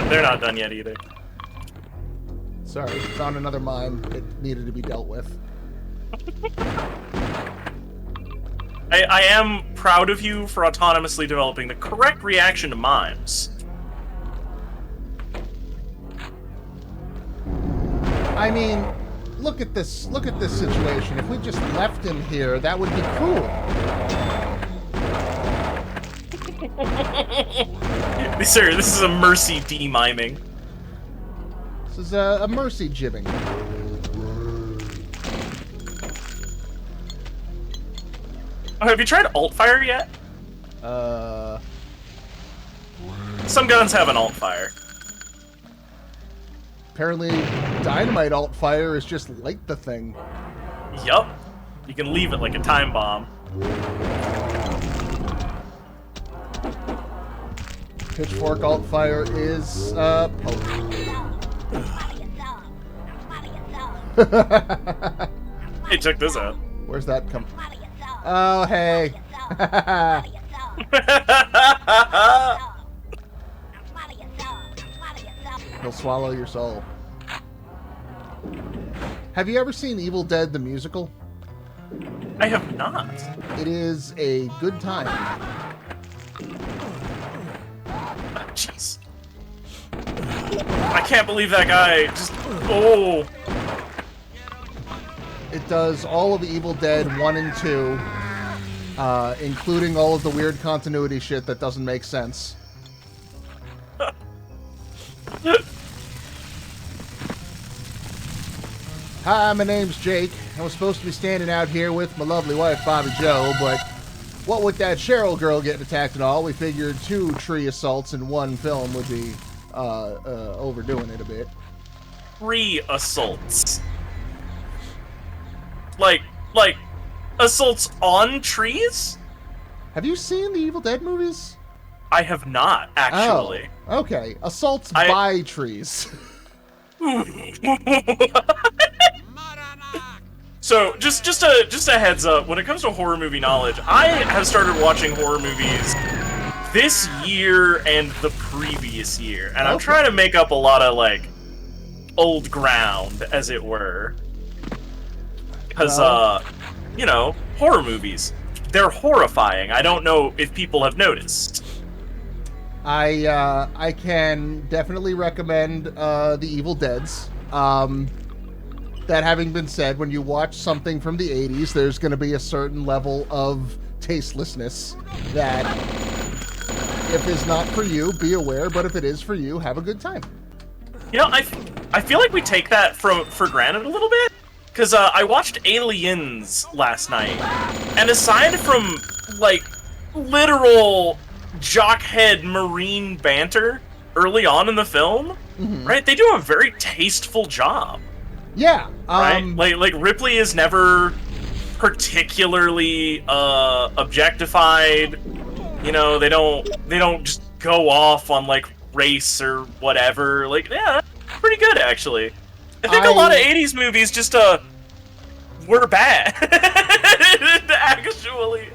They're not done yet either. Sorry, found another mime. It needed to be dealt with. I am proud of you for autonomously developing the correct reaction to mimes. I mean, look at this situation. If we just left him here, that would be cruel. Sir, this is a mercy demiming. This is a mercy jibbing. Oh, have you tried alt fire yet? Some guns have an alt fire. Apparently, dynamite alt fire is just light the thing. Yup. You can leave it like a time bomb. Pitchfork alt fire is poke. Hey, check this out. Where's that come? Oh, hey. He'll swallow your soul. Have you ever seen Evil Dead the musical? I have not. It is a good time. Jeez. I can't believe that guy just... Oh. It does all of the Evil Dead 1 and 2, including all of the weird continuity shit that doesn't make sense. Hi, my name's Jake. I was supposed to be standing out here with my lovely wife, Bobby Joe, but what with that Cheryl girl getting attacked and all, we figured 2 tree assaults in one film would be overdoing it a bit. 3 assaults. Like assaults on trees? Have you seen the Evil Dead movies? I have not, actually. Oh, okay. Assaults by trees. So, just a heads up, when it comes to horror movie knowledge, I have started watching horror movies this year and the previous year, and I'm trying to make up a lot of, like, old ground, as it were. Because, you know, horror movies, they're horrifying. I don't know if people have noticed. I can definitely recommend the Evil Deads. That having been said, when you watch something from the 80s, there's going to be a certain level of tastelessness that, if it's not for you, be aware, but if it is for you, have a good time. You know, I feel like we take that for granted a little bit, because I watched Aliens last night, and aside from, like, literal jockhead marine banter early on in the film, right, they do a very tasteful job. Yeah. Right? Like Ripley is never particularly objectified. You know, they don't just go off on like race or whatever. Like, yeah, pretty good actually. I think a lot of 80s movies just were bad. Actually.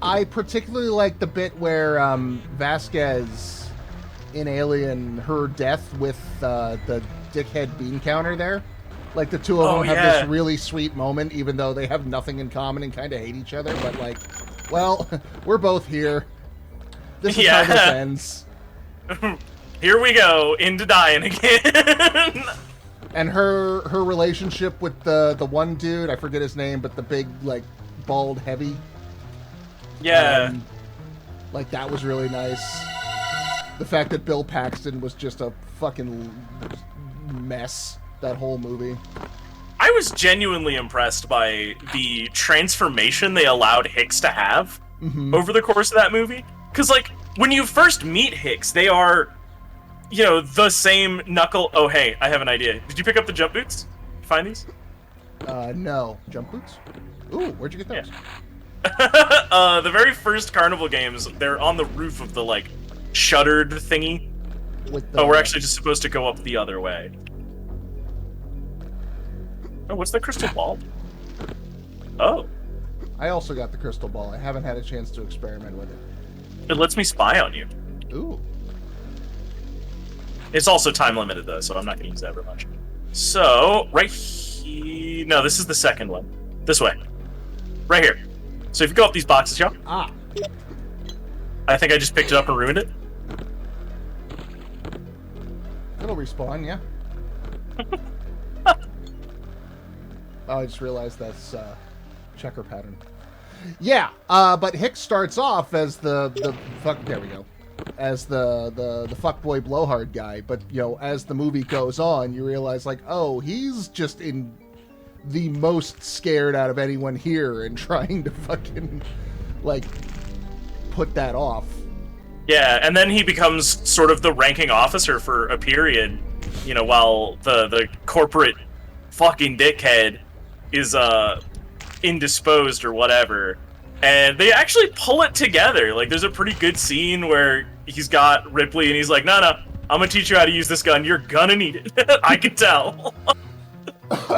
I particularly like the bit where Vasquez in Alien, her death with the dickhead bean counter there. Like, the two of them have this really sweet moment, even though they have nothing in common and kind of hate each other, but like, well, we're both here. This is how this ends. Here we go, into dying again. And her relationship with the one dude, I forget his name, but the big, like, bald heavy. Yeah. Like, that was really nice. The fact that Bill Paxton was just a fucking mess that whole movie. I was genuinely impressed by the transformation they allowed Hicks to have over the course of that movie. Because, like, when you first meet Hicks, they are, you know, the same knuckle... Oh, hey, I have an idea. Did you pick up the jump boots? Find these? No. Jump boots? Ooh, where'd you get those? Yeah. The very first Carnival games, they're on the roof of the, like, shuttered thingy. Oh, we're actually just supposed to go up the other way. Oh, what's the crystal ball? Oh. I also got the crystal ball. I haven't had a chance to experiment with it. It lets me spy on you. Ooh. It's also time limited, though, so I'm not going to use that very much. So, right here... No, this is the second one. This way. Right here. So if you go up these boxes, y'all. Ah. I think I just picked it up and ruined it. It'll respawn, yeah. Oh, I just realized that's checker pattern. Yeah, but Hicks starts off as the fuck. There we go. As the fuckboy blowhard guy, but you know, as the movie goes on, you realize like, oh, he's just in the most scared out of anyone here and trying to fucking like put that off. Yeah, and then he becomes sort of the ranking officer for a period, you know, while the corporate fucking dickhead is indisposed or whatever. And they actually pull it together. Like, there's a pretty good scene where he's got Ripley and he's like, no, I'm gonna teach you how to use this gun. You're gonna need it. I can tell.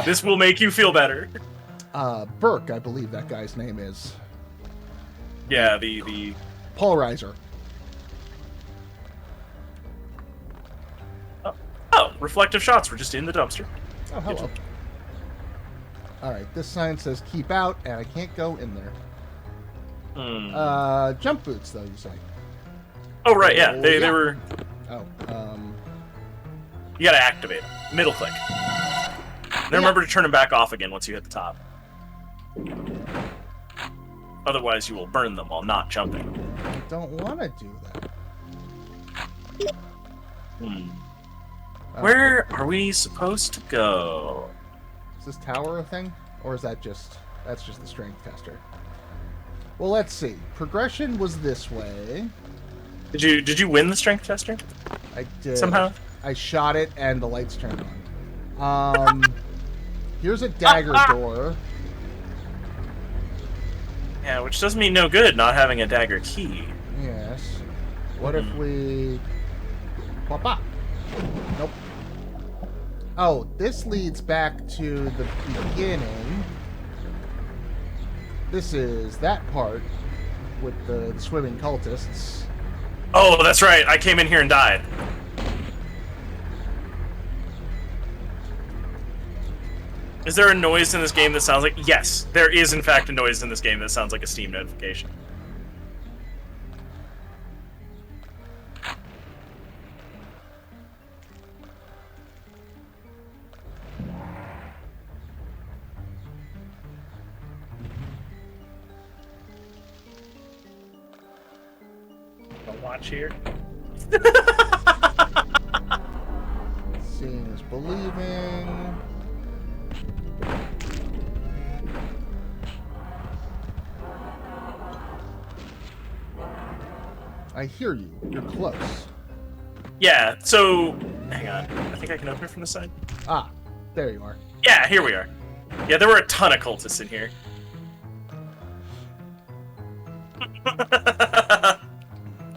This will make you feel better. Burke, I believe that guy's name is. Yeah, the Paul Reiser. Oh, reflective shots were just in the dumpster. Oh, hello. Alright, this sign says keep out, and I can't go in there. Jump boots, though, you say? Oh, right, yeah. They were... Oh, You gotta activate them. Middle click. Then remember to turn them back off again once you hit the top. Otherwise, you will burn them while not jumping. I don't want to do that. Where are we supposed to go? Is this tower a thing? Or is that just... That's just the strength tester. Well, let's see. Progression was this way. Did you win the strength tester? I did. Somehow? I shot it and the lights turned on. Here's a dagger door. Yeah, which does me no good not having a dagger key. Yes. What if we... Pop. Nope. Oh, this leads back to the beginning. This is that part with the swimming cultists. Oh, that's right. I came in here and died. Is there a noise in this game that sounds like... Yes, there is in fact a noise in this game that sounds like a Steam notification. Don't watch here. Seeing is believing. I hear you. You're close. Yeah, so... Hang on. I think I can open it from the side. Ah, there you are. Yeah, here we are. Yeah, there were a ton of cultists in here.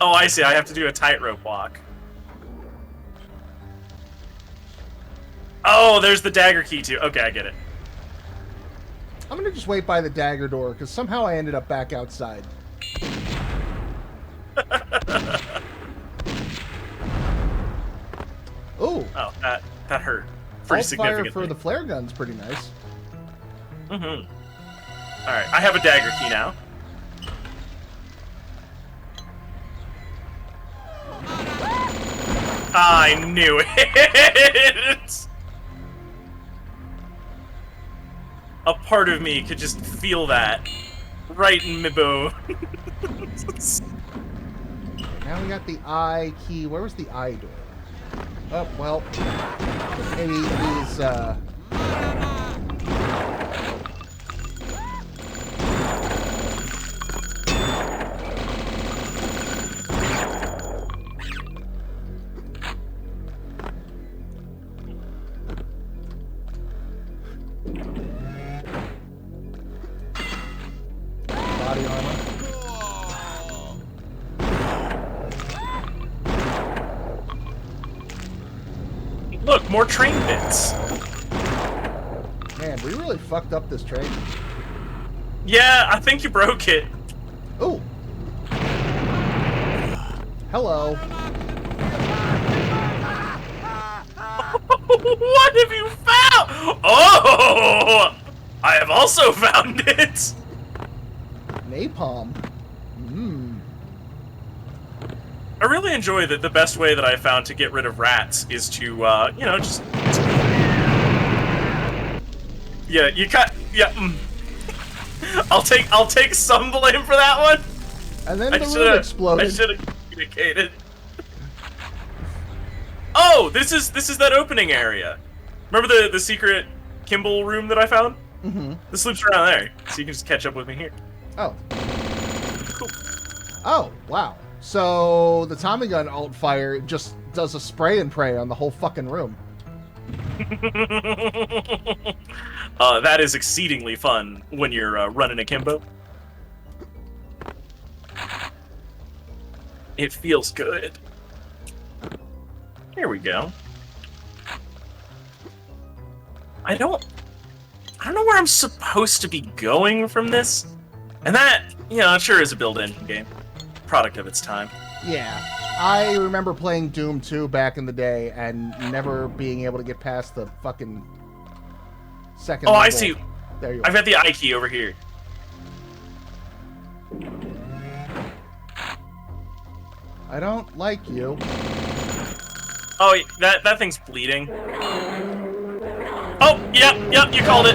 Oh, I see. I have to do a tightrope walk. Oh, there's the dagger key, too. Okay, I get it. I'm gonna just wait by the dagger door, because somehow I ended up back outside. Ooh. Oh, that hurt. Pretty significantly. Fire for the flare gun's pretty nice. Mm-hmm. Alright, I have a dagger key now. I knew it! A part of me could just feel that right in my bone. Now we got the I key. Where was the I door? Oh, well. Maybe these, body armor. Look, more train bits. Man, we really fucked up this train. Yeah, I think you broke it. Ooh. Hello. What have you found? Oh! I have also found it! Napalm. Mmm. I really enjoy that the best way that I found to get rid of rats is to, you know, just... Yeah, you cut. Yeah. I'll take some blame for that one. And then the room exploded. I should have communicated. Oh, this is that opening area. Remember the secret Kimball room that I found? Mm-hmm. This loops around there, so you can just catch up with me here. Oh. Cool. Oh, wow. So the Tommy gun alt fire just does a spray and pray on the whole fucking room. That is exceedingly fun when you're running akimbo. It feels good. Here we go. I don't know where I'm supposed to be going from this. And that, it sure is a build engine game. Product of its time. Yeah. I remember playing Doom 2 back in the day and never being able to get past the fucking second level. I see. There you are. I've got the I key over here. I don't like you. Oh, that thing's bleeding. Oh, yep, you called it.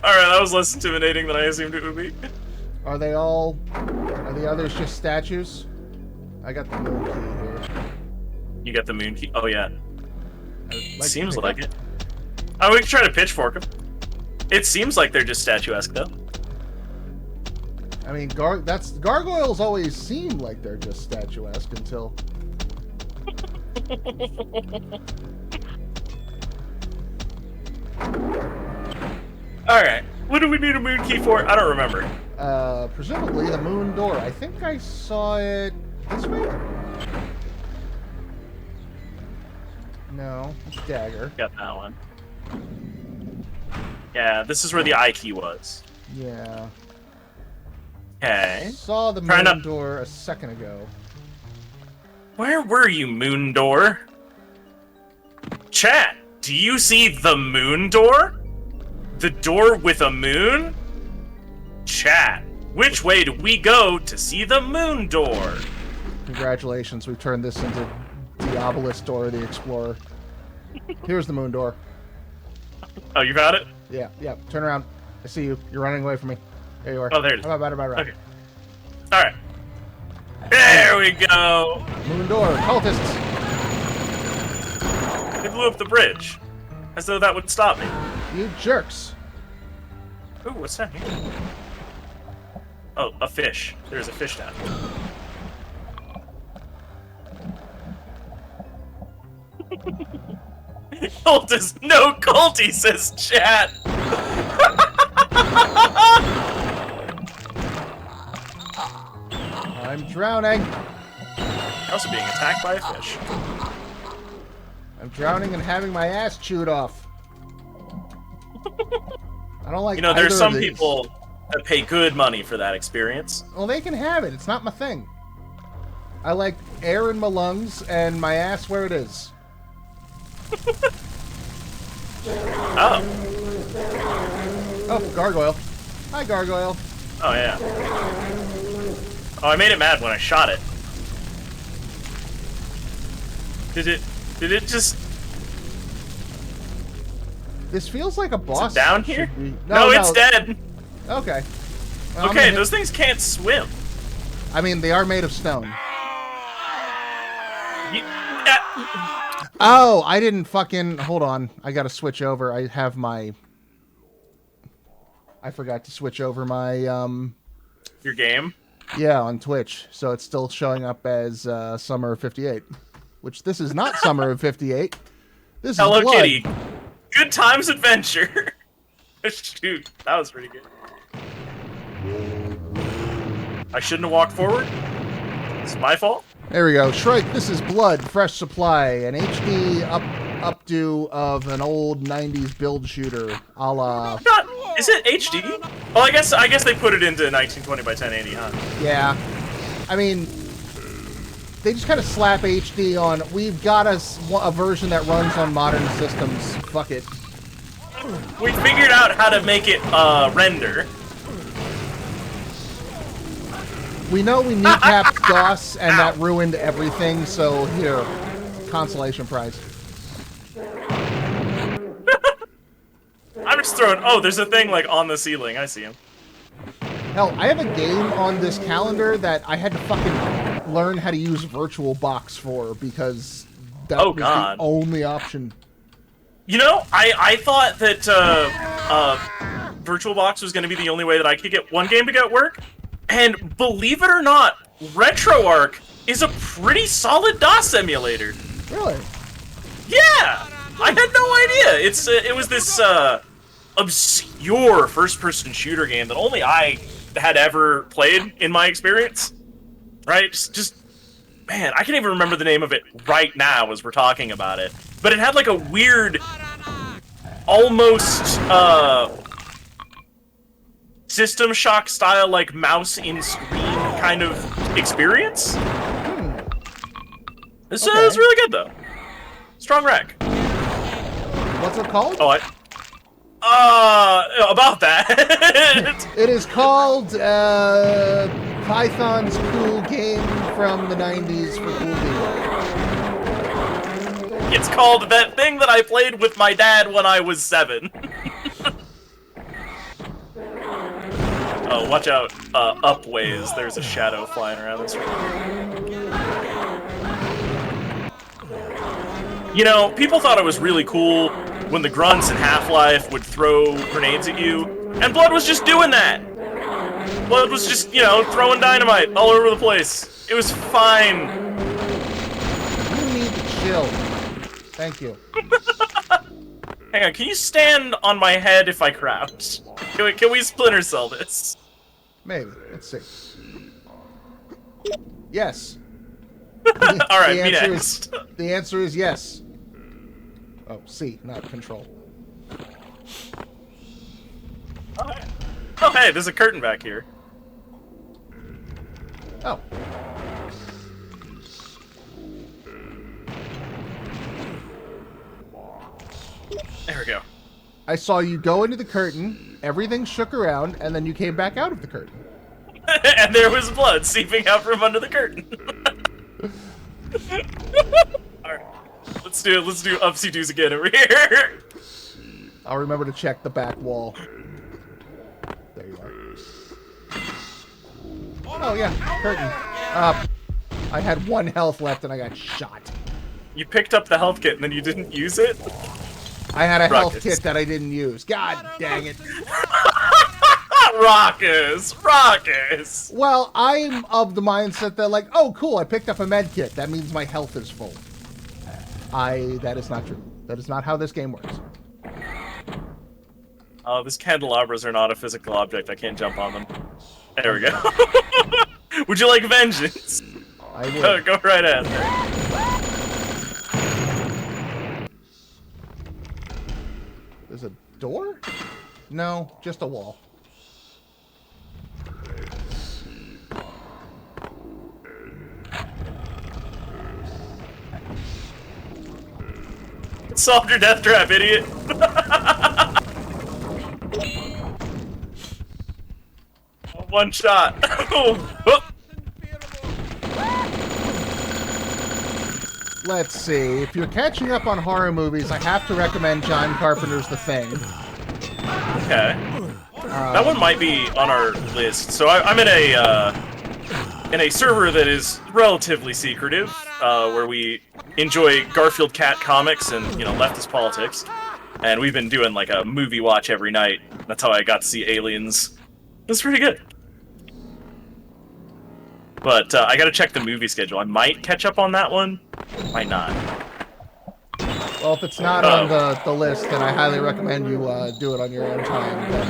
Alright, that was less intimidating than I assumed it would be. Are the others just statues? I got the moon key here. You got the moon key? Oh, yeah. Seems like it. Oh, we can try to pitchfork them. It seems like they're just statuesque, though. I mean, gargoyles always seem like they're just statuesque until... Alright, what do we need a moon key for? I don't remember. Presumably the moon door. I think I saw it this way? No, it's dagger. Got that one. Yeah, this is where the I key was. Yeah. Okay. Saw the moon door a second ago. Where were you, moon door? Chat, do you see the moon door? The door with a moon? Chat, which way do we go to see the moon door? Congratulations, we've turned this into Diabolus Door the Explorer. Here's the moon door. Oh, you found it? Yeah, turn around. I see you. You're running away from me. There you are. Oh, there it is. About. Okay. Alright. There we go! Moon door, cultists! They blew up the bridge. As though that would stop me. You jerks. Ooh, what's that here? Oh, a fish. There's a fish down here. Cultist, no culty, says chat. I'm drowning. You're also being attacked by a fish. I'm drowning and having my ass chewed off. I don't like there's some either of these. people that pay good money for that experience. Well, they can have it. It's not my thing. I like air in my lungs and my ass where it is. Oh. Oh, gargoyle. Hi, gargoyle. Oh, yeah. Oh, I made it mad when I shot it. Did it just... This feels like a boss. Is it down here? No, it's dead. Okay. Well, Okay, those things can't swim. I mean, they are made of stone. Oh, I didn't fucking... Hold on. I gotta switch over. I have my... I forgot to switch over my, Your game? Yeah, on Twitch. So it's still showing up as Summer of 58. Which this is not Summer of 58. This Hello is Blood. Kitty. Good times adventure. Shoot, that was pretty good. I shouldn't have walked forward. It's my fault. There we go. Shrike, this is Blood, Fresh Supply, an HD updo of an old 90s build shooter, a la... Is it HD? Well, I guess they put it into 1920 by 1080, huh? Yeah. I mean, they just kind of slap HD on, we've got a version that runs on modern systems. Fuck it. We figured out how to make it render. We know we kneecapped DOS, and that ruined everything, so here. consolation prize. I'm just throwing... Oh, there's a thing, like, on the ceiling. I see him. Hell, I have a game on this calendar that I had to fucking learn how to use VirtualBox for because that was the only option. You know, I thought that VirtualBox was going to be the only way that I could get one game to get work. And believe it or not, RetroArch is a pretty solid DOS emulator. Really? Yeah! I had no idea. It was this obscure first-person shooter game that only I had ever played in my experience. Right? Just man, I can't even remember the name of it right now as we're talking about it. But it had like a weird, almost System Shock style, like mouse in screen kind of experience. It's really good though. Strong rec. What's it called? Oh, about that. It is called Python's cool game from the 90s for cool people. It's called that thing that I played with my dad when I was 7. Oh, watch out, upways. There's a shadow flying around this room. You know, people thought it was really cool when the grunts in Half-Life would throw grenades at you, and Blood was just doing that. Blood was just, you know, throwing dynamite all over the place. It was fine. You need to chill. Thank you. Hang on, can you stand on my head if I crouch? Can we Splinter Cell this? Maybe. Let's see. Yes. Alright, me next. The answer is yes. Oh, C, not control. Oh, hey, there's a curtain back here. Oh. There we go. I saw you go into the curtain, everything shook around, and then you came back out of the curtain. And there was blood seeping out from under the curtain. Alright. Let's do upsy-doos again over here. I'll remember to check the back wall. There you are. Oh yeah, curtain. I had 1 health left and I got shot. You picked up the health kit and then you didn't use it? I had a health Raqus. kit that I didn't use. God dang it. Raqus! Well, I'm of the mindset that like, oh cool, I picked up a med kit. That means my health is full. That is not true. That is not how this game works. Oh, these candelabras are not a physical object. I can't jump on them. There we go. Would you like vengeance? I would. Go right ahead. There's a door? No, just a wall. Solved your death trap, idiot. One shot. Let's see. If you're catching up on horror movies, I have to recommend John Carpenter's The Thing. Okay. That one might be on our list. So I'm in a server that is relatively secretive, where we enjoy Garfield Cat comics and, you know, leftist politics. And we've been doing like a movie watch every night. That's how I got to see Aliens. It's pretty good. But I gotta check the movie schedule. I might catch up on that one. Might not. Well, if it's not on the list, then I highly recommend you do it on your own time. That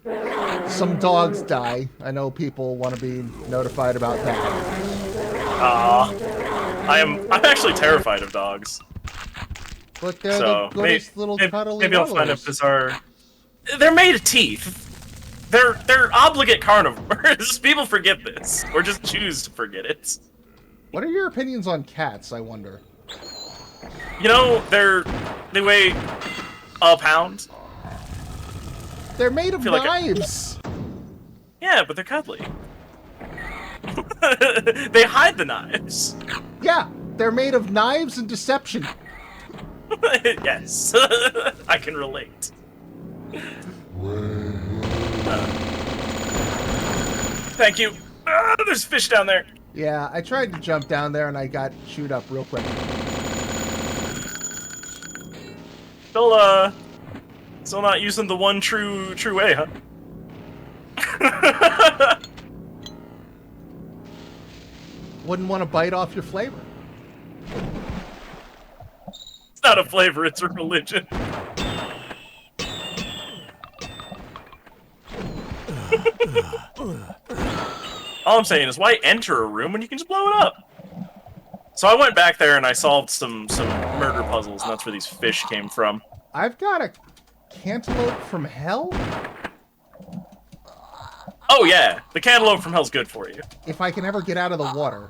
movie is... Some dogs die. I know people want to be notified about that. I'm actually terrified of dogs. But they're the goodest little cuddly maybe I'll find a bizarre... They're made of teeth. They're obligate carnivores. People forget this, or just choose to forget it. What are your opinions on cats, I wonder? You know, they weigh a pound. They're made of knives. Yeah, but they're cuddly. They hide the knives. Yeah, they're made of knives and deception. Yes, I can relate. Thank you. There's fish down there. Yeah, I tried to jump down there and I got chewed up real quick. Still not using the one true way, huh? Wouldn't want to bite off your flavor. It's not a flavor, it's a religion. All I'm saying is, why enter a room when you can just blow it up? So I went back there and I solved some murder puzzles, and that's where these fish came from. I've got a cantaloupe from hell? Oh yeah, the cantaloupe from hell's good for you. If I can ever get out of the water.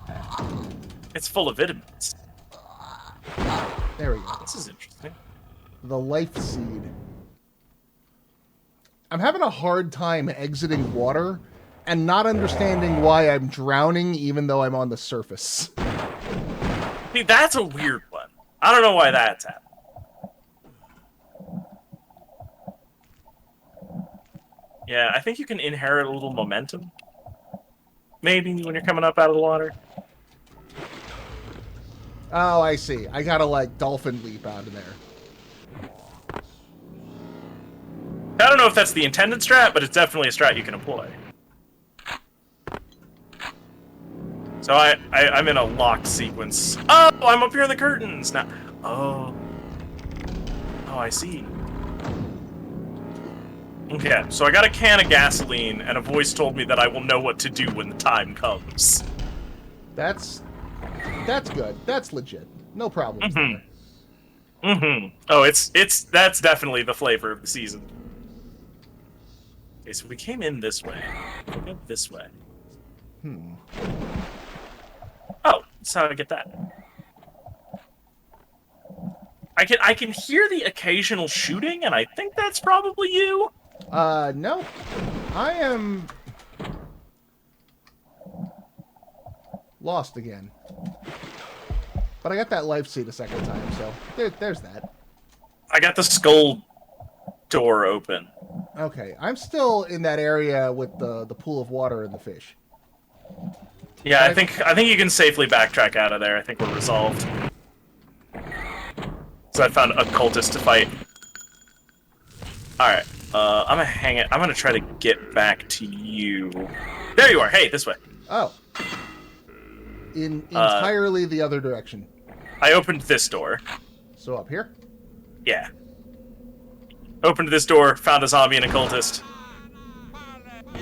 It's full of vitamins. There we go. This is interesting. The life seed. I'm having a hard time exiting water and not understanding why I'm drowning even though I'm on the surface. See, that's a weird one. I don't know why that's happening. Yeah, I think you can inherit a little momentum. Maybe when you're coming up out of the water. Oh, I see. I gotta, like, dolphin leap out of there. I don't know if that's the intended strat, but it's definitely a strat you can employ. So I'm in a locked sequence. Oh, I'm up here in the curtains now. Oh, I see. Okay, so I got a can of gasoline, and a voice told me that I will know what to do when the time comes. That's good. That's legit. No problem. Oh, that's definitely the flavor of the season. Okay, so we came in this way. We'll go this way. Oh, that's how I get that. I can hear the occasional shooting, and I think that's probably you. No. I am lost again. But I got that life seed a second time, so there's that. I got the skull door open. Okay, I'm still in that area with the pool of water and the fish. Yeah, I think you can safely backtrack out of there. I think we're resolved. So I found a cultist to fight. Alright, I'm gonna hang it. I'm gonna try to get back to you. There you are. Hey, this way. Oh. In entirely the other direction. I opened this door. So up here? Yeah. Opened this door, found a zombie and a cultist.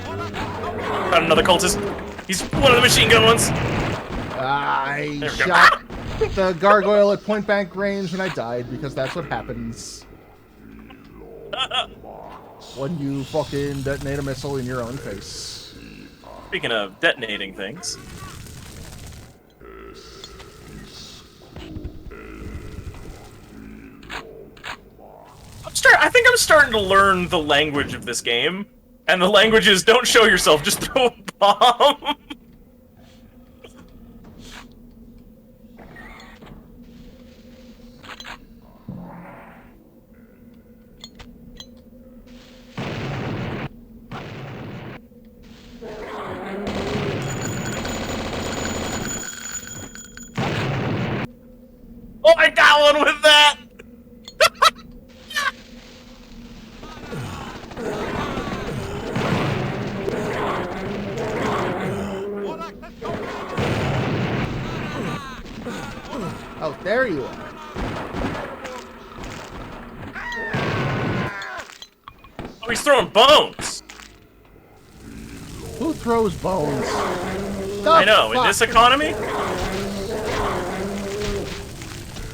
Found another cultist. He's one of the machine gun ones. I shot the gargoyle at point blank range and I died because that's what happens when you fucking detonate a missile in your own face. Speaking of detonating things. I think I'm starting to learn the language of this game. And the language is, don't show yourself, just throw a bomb. Oh, I got one with that! Oh, there you are. Oh, he's throwing bones! Who throws bones? I know, in this economy?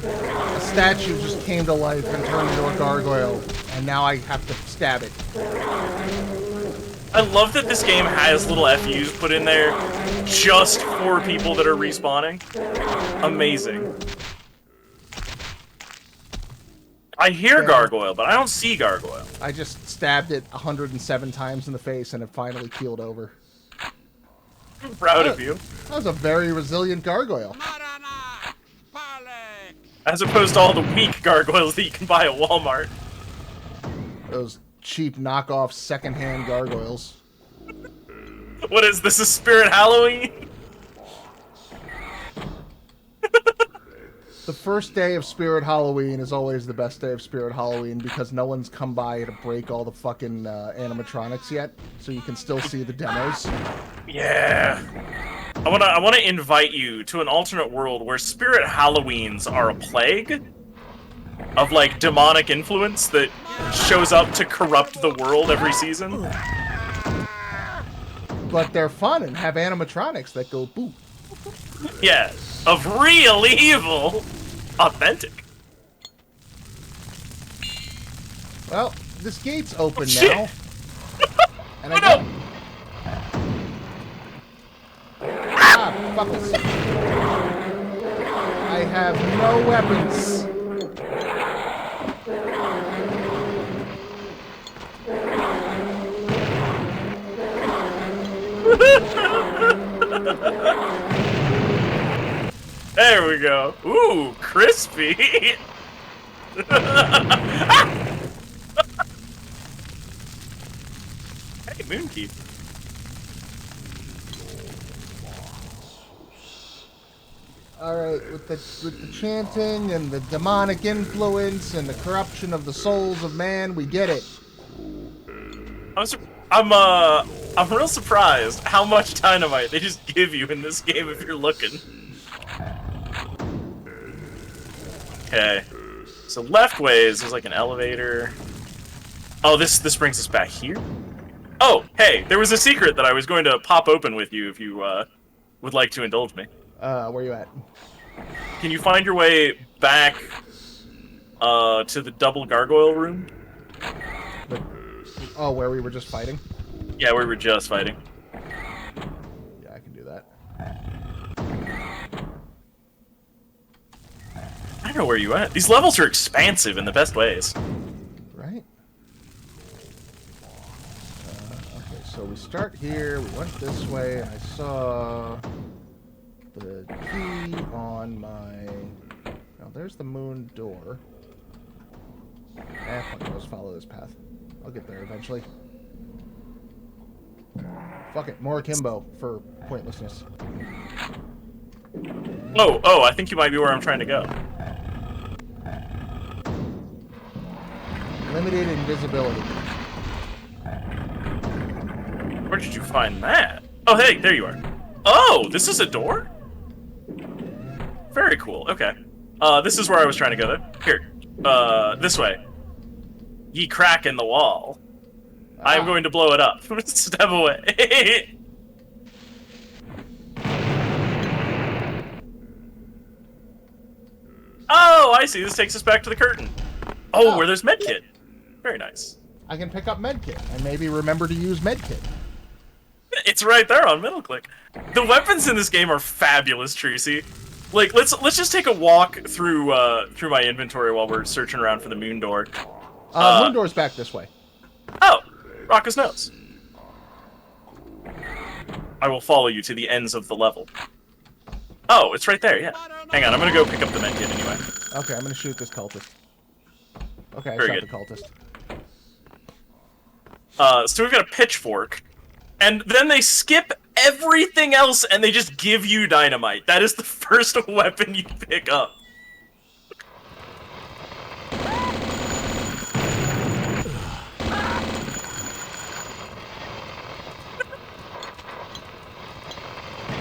A statue just came to life and turned into a gargoyle, and now I have to stab it. I love that this game has little FUs put in there just for people that are respawning. Amazing. I hear gargoyle, but I don't see gargoyle. I just stabbed it 107 times in the face and it finally keeled over. I'm proud of you. That was a very resilient gargoyle. As opposed to all the weak gargoyles that you can buy at Walmart. Those cheap knockoff secondhand gargoyles. What is this? A Spirit Halloween? The first day of Spirit Halloween is always the best day of Spirit Halloween because no one's come by to break all the fucking animatronics yet, so you can still see the demos. Yeah. I wanna invite you to an alternate world where Spirit Halloweens are a plague of like demonic influence that shows up to corrupt the world every season. But they're fun and have animatronics that go boop. Yeah, of real evil. Authentic. Well, this gate's open shit. now. And Oh, no. Ah, fuck this. I have no weapons. There we go. Ooh, crispy. Hey, Moonkeep. Alright, with the chanting and the demonic influence and the corruption of the souls of man, we get it. I'm real surprised how much dynamite they just give you in this game if you're looking. Okay. So left ways, there's like an elevator. Oh, this brings us back here? Oh, hey, there was a secret that I was going to pop open with you if you would like to indulge me. Where you at? Can you find your way back to the double gargoyle room? Oh, where we were just fighting? Yeah, we were just fighting. Yeah, I can do that. I don't know where you at. These levels are expansive in the best ways. Right? Okay, so we start here, we went this way, and I saw the key on my... Oh, there's the moon door. Fuck, I'll just follow this path. I'll get there eventually. Fuck it, more akimbo for pointlessness. Oh, I think you might be where I'm trying to go. Limited invisibility. Where did you find that? Oh, hey, there you are. Oh, this is a door? Very cool, okay. This is where I was trying to go, though. Here, this way. Ye crack in the wall. I am going to blow it up. Step away. Oh, I see. This takes us back to the curtain. Oh, where there's medkit. Very nice. I can pick up medkit and maybe remember to use medkit. It's right there on middle click. The weapons in this game are fabulous, Tracy. Like, let's just take a walk through my inventory while we're searching around for the moon door. Moon door's back this way. Oh, Raqus knows. I will follow you to the ends of the level. Oh, it's right there, yeah. Hang on, I'm gonna go pick up the medkit anyway. Okay, I'm gonna shoot this cultist. Okay, I Very shot good. the cultist. So we've got a pitchfork, and then they skip everything else and they just give you dynamite. That is the first weapon you pick up.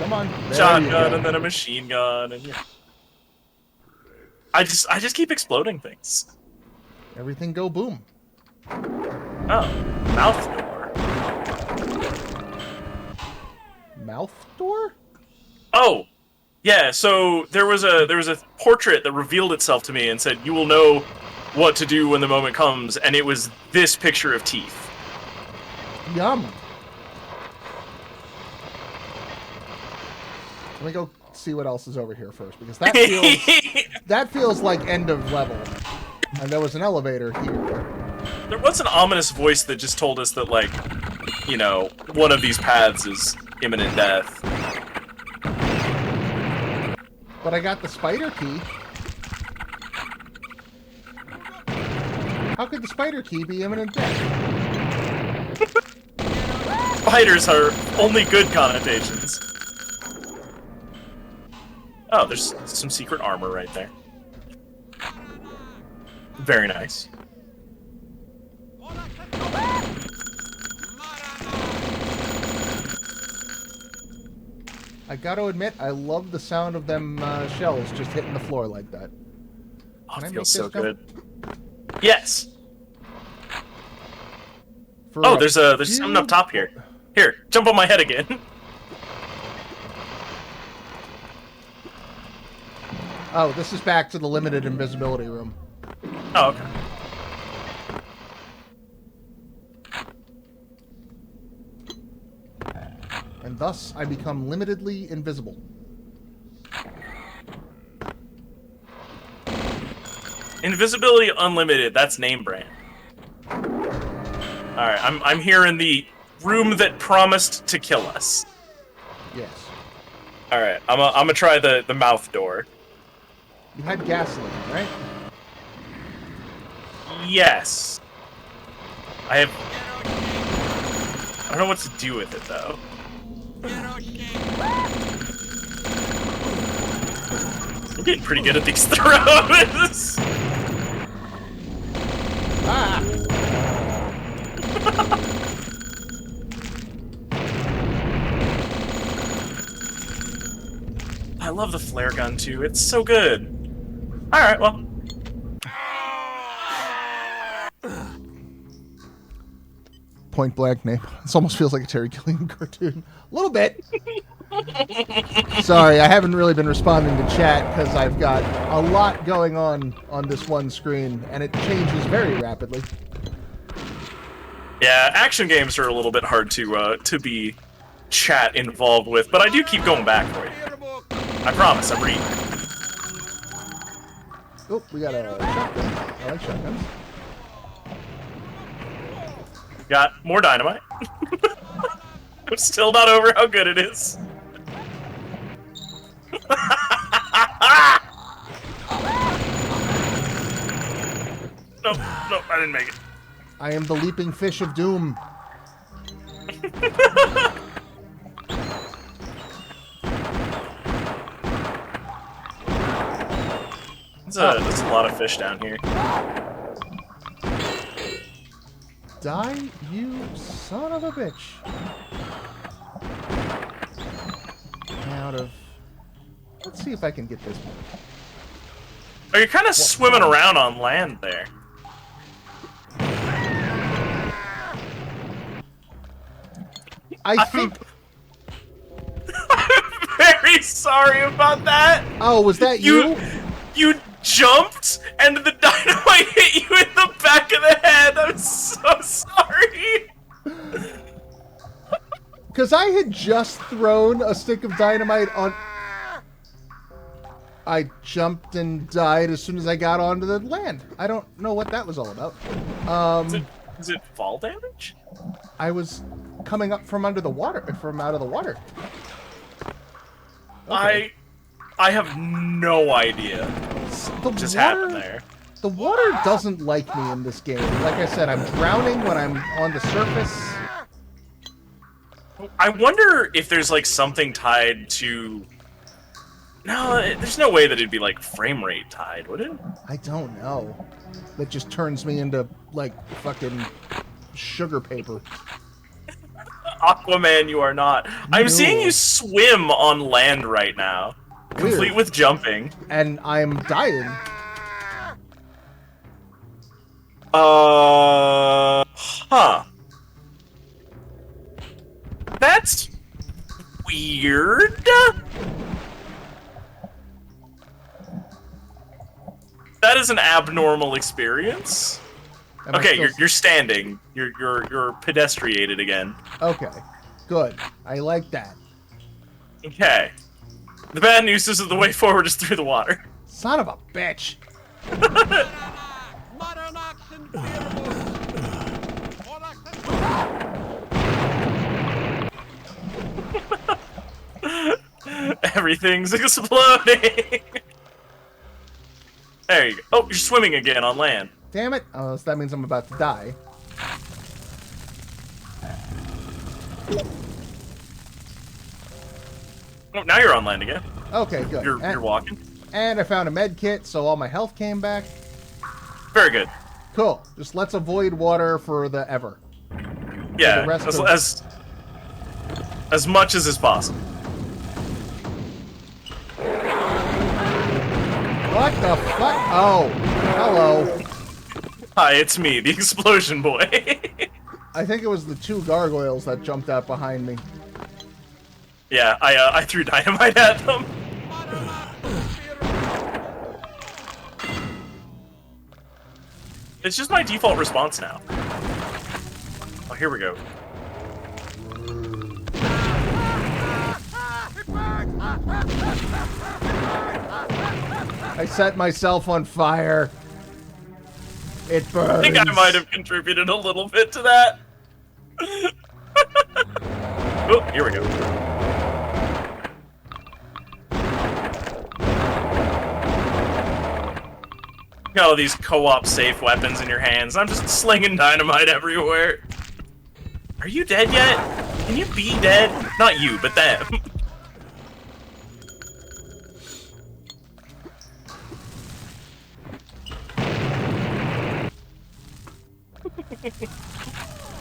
Come on. There Shotgun and then a machine gun and yeah. I just keep exploding things. Everything go boom. Oh, mouth door. Mouth door? Oh, yeah. So there was a portrait that revealed itself to me and said, "You will know what to do when the moment comes," and it was this picture of teeth. Yum. Let me go see what else is over here first, because that feels like end of level. And there was an elevator here. There was an ominous voice that just told us that, like, you know, one of these paths is imminent death. But I got the spider key. How could the spider key be imminent death? Spiders are only good connotations. Oh, there's some secret armor right there. Very nice. I gotta admit, I love the sound of them shells just hitting the floor like that. Oh, Can I it make feels so this jump? good. Yes. For Oh, a there's something up top here. Here, jump on my head again. Oh, this is back to the limited invisibility room. Oh, okay. And thus, I become limitedly invisible. Invisibility unlimited. That's name brand. All right, I'm here in the room that promised to kill us. Yes. All right, I'm gonna try the mouth door. You had gasoline, right? Yes. I don't know what to do with it though. I'm getting pretty good at these throws. Ah! I love the flare gun too. It's so good. All right, well. Point blank name. This almost feels like a Terry Gilliam cartoon. A little bit. Sorry, I haven't really been responding to chat because I've got a lot going on this one screen, and it changes very rapidly. Yeah, action games are a little bit hard to be chat involved with, but I do keep going back for you. I promise, I'm reading. Oh, we got a shotgun. I like shotguns. Got more dynamite. I'm still not over how good it is. Nope, nope, I didn't make it. I am the leaping fish of doom. There's a lot of fish down here. Die, you son of a bitch. Out of... Let's see if I can get this one. Oh, you're kind of swimming around on land there. I think... I'm very sorry about that. Oh, was that you? You jumped, and the dynamite hit you in the back of the head. I'm so sorry. Because I had just thrown a stick of dynamite on... I jumped and died as soon as I got onto the land. I don't know what that was all about. Is it fall damage? I was coming up from under the water, from out of the water. Okay. I have no idea what just happened there. The water doesn't like me in this game. Like I said, I'm drowning when I'm on the surface. I wonder if there's like something tied to... No, there's no way that it'd be like frame rate tied, would it? I don't know. That just turns me into like fucking sugar paper. Aquaman, you are not. I'm seeing you swim on land right now. Weird. Complete with jumping. And I'm dying. Huh. That's weird. That is an abnormal experience. Okay, you're standing. You're pedestriated again. Okay, good. I like that. Okay. The bad news is that the way forward is through the water. Son of a bitch. Everything's exploding. There you go. Oh, you're swimming again on land. Damn it. Oh, so that means I'm about to die. Oh, now you're on land again. Okay, good. You're walking. And I found a med kit, so all my health came back. Very good. Cool. Just let's avoid water for the ever. Yeah, the as much as is possible. What the fuck? Oh, hello. Hi, it's me, the explosion boy. I think it was the 2 gargoyles that jumped out behind me. Yeah, I threw dynamite at them. It's just my default response now. Oh, here we go. I set myself on fire. It burns. I think I might have contributed a little bit to that. Oh, here we go. Got all these co-op safe weapons in your hands. I'm just slinging dynamite everywhere. Are you dead yet? Can you be dead? Not you, but them.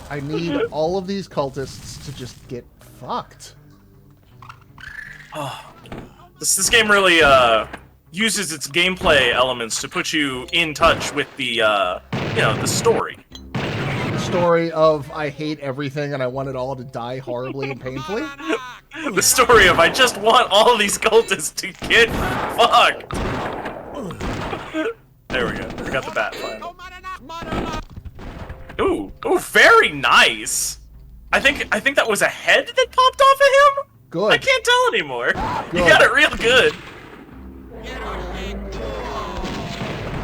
I need all of these cultists to just get fucked. Oh, this game really uses its gameplay elements to put you in touch with the the story. The story of I hate everything and I want it all to die horribly and painfully. The story of I just want all of these cultists to get fucked. There we go. I got the bat finally. Ooh, very nice. I think that was a head that popped off of him. Good. I can't tell anymore. Good. You got it real good.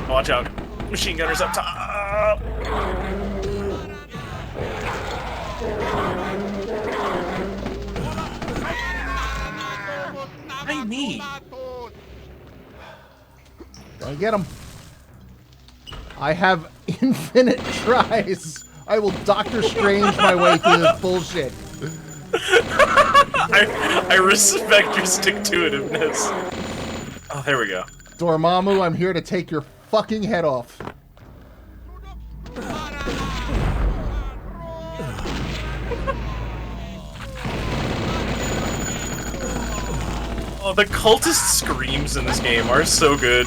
Watch out. Machine gunners up top. I need. Gotta get him. I have infinite tries. I will Doctor Strange my way through this bullshit. I respect your stick-to-itiveness. Oh, there we go. Dormammu, I'm here to take your fucking head off. Oh, the cultist screams in this game are so good.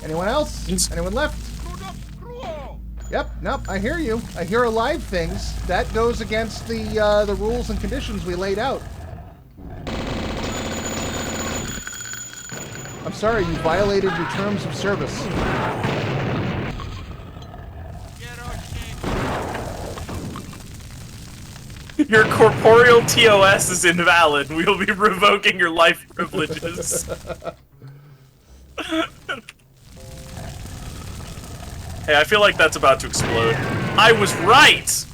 Anyone else? Anyone left? Yep, nope, I hear you. I hear alive things. That goes against the rules and conditions we laid out. I'm sorry, you violated your terms of service. Your corporeal TOS is invalid. We'll be revoking your life privileges. Hey, I feel like that's about to explode. I was right!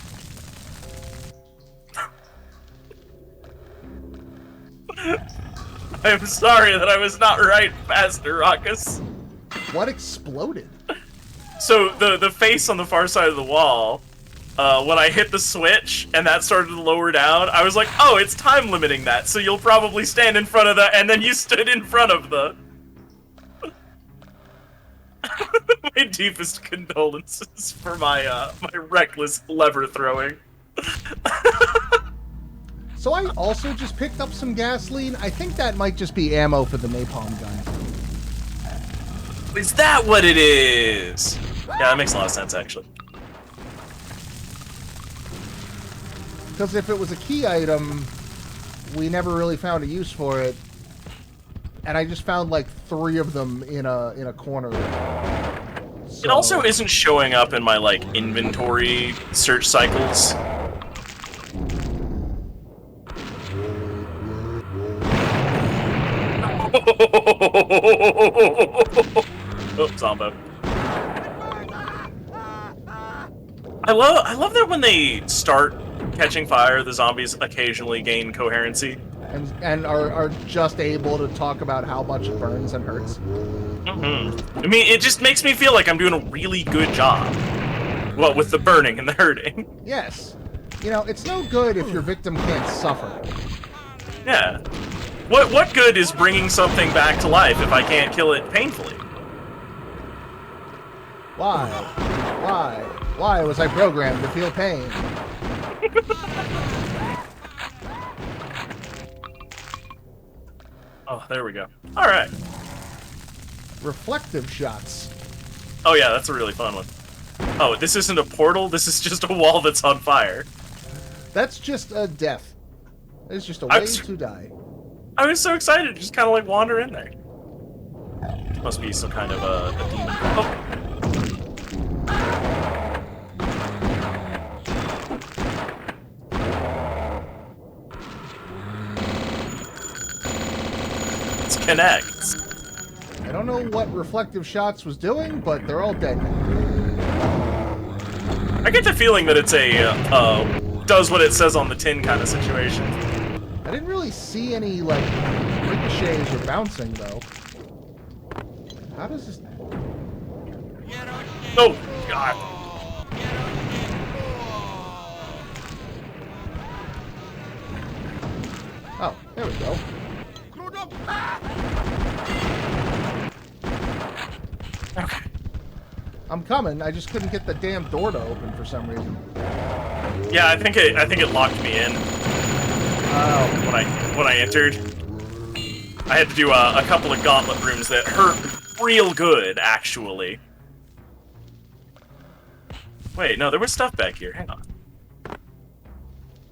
I'm sorry that I was not right, Master Raqus. What exploded? So, the face on the far side of the wall, when I hit the switch and that started to lower down, I was like, oh, it's time limiting that, so you'll probably stand in front of the, and then you stood in front of the... My deepest condolences for my my reckless lever throwing. So I also just picked up some gasoline. I think that might just be ammo for the napalm gun. Is that what it is? Yeah, that makes a lot of sense, actually. Because if it was a key item, we never really found a use for it. And I just found like 3 of them in a corner. So... It also isn't showing up in my like inventory search cycles. Oh, Zombo. I love that when they start catching fire, the zombies occasionally gain coherency. And are just able to talk about how much it burns and hurts. Mm-hmm. I mean, it just makes me feel like I'm doing a really good job. Well, with the burning and the hurting. Yes. You know, it's no good if your victim can't suffer. Yeah. What good is bringing something back to life if I can't kill it painfully? Why? Why was I programmed to feel pain? Oh, there we go. All right. Reflective shots. Oh yeah, that's a really fun one. Oh, this isn't a portal, this is just a wall that's on fire. That's just a death. It's just a way to die. I was so excited to just kind of like wander in there. Must be some kind of a demon. Oh. Let's connect. I don't know what reflective shots was doing, but they're all dead. I get the feeling that it's a does what it says on the tin kind of situation. I didn't really see any, like, ricochets or bouncing, though. How does this... Oh, God. Oh, there we go. Okay. I'm coming, I just couldn't get the damn door to open for some reason. Yeah, I think it locked me in. When I entered, I had to do a couple of gauntlet rooms that hurt real good, actually. Wait, no, there was stuff back here. Hang on.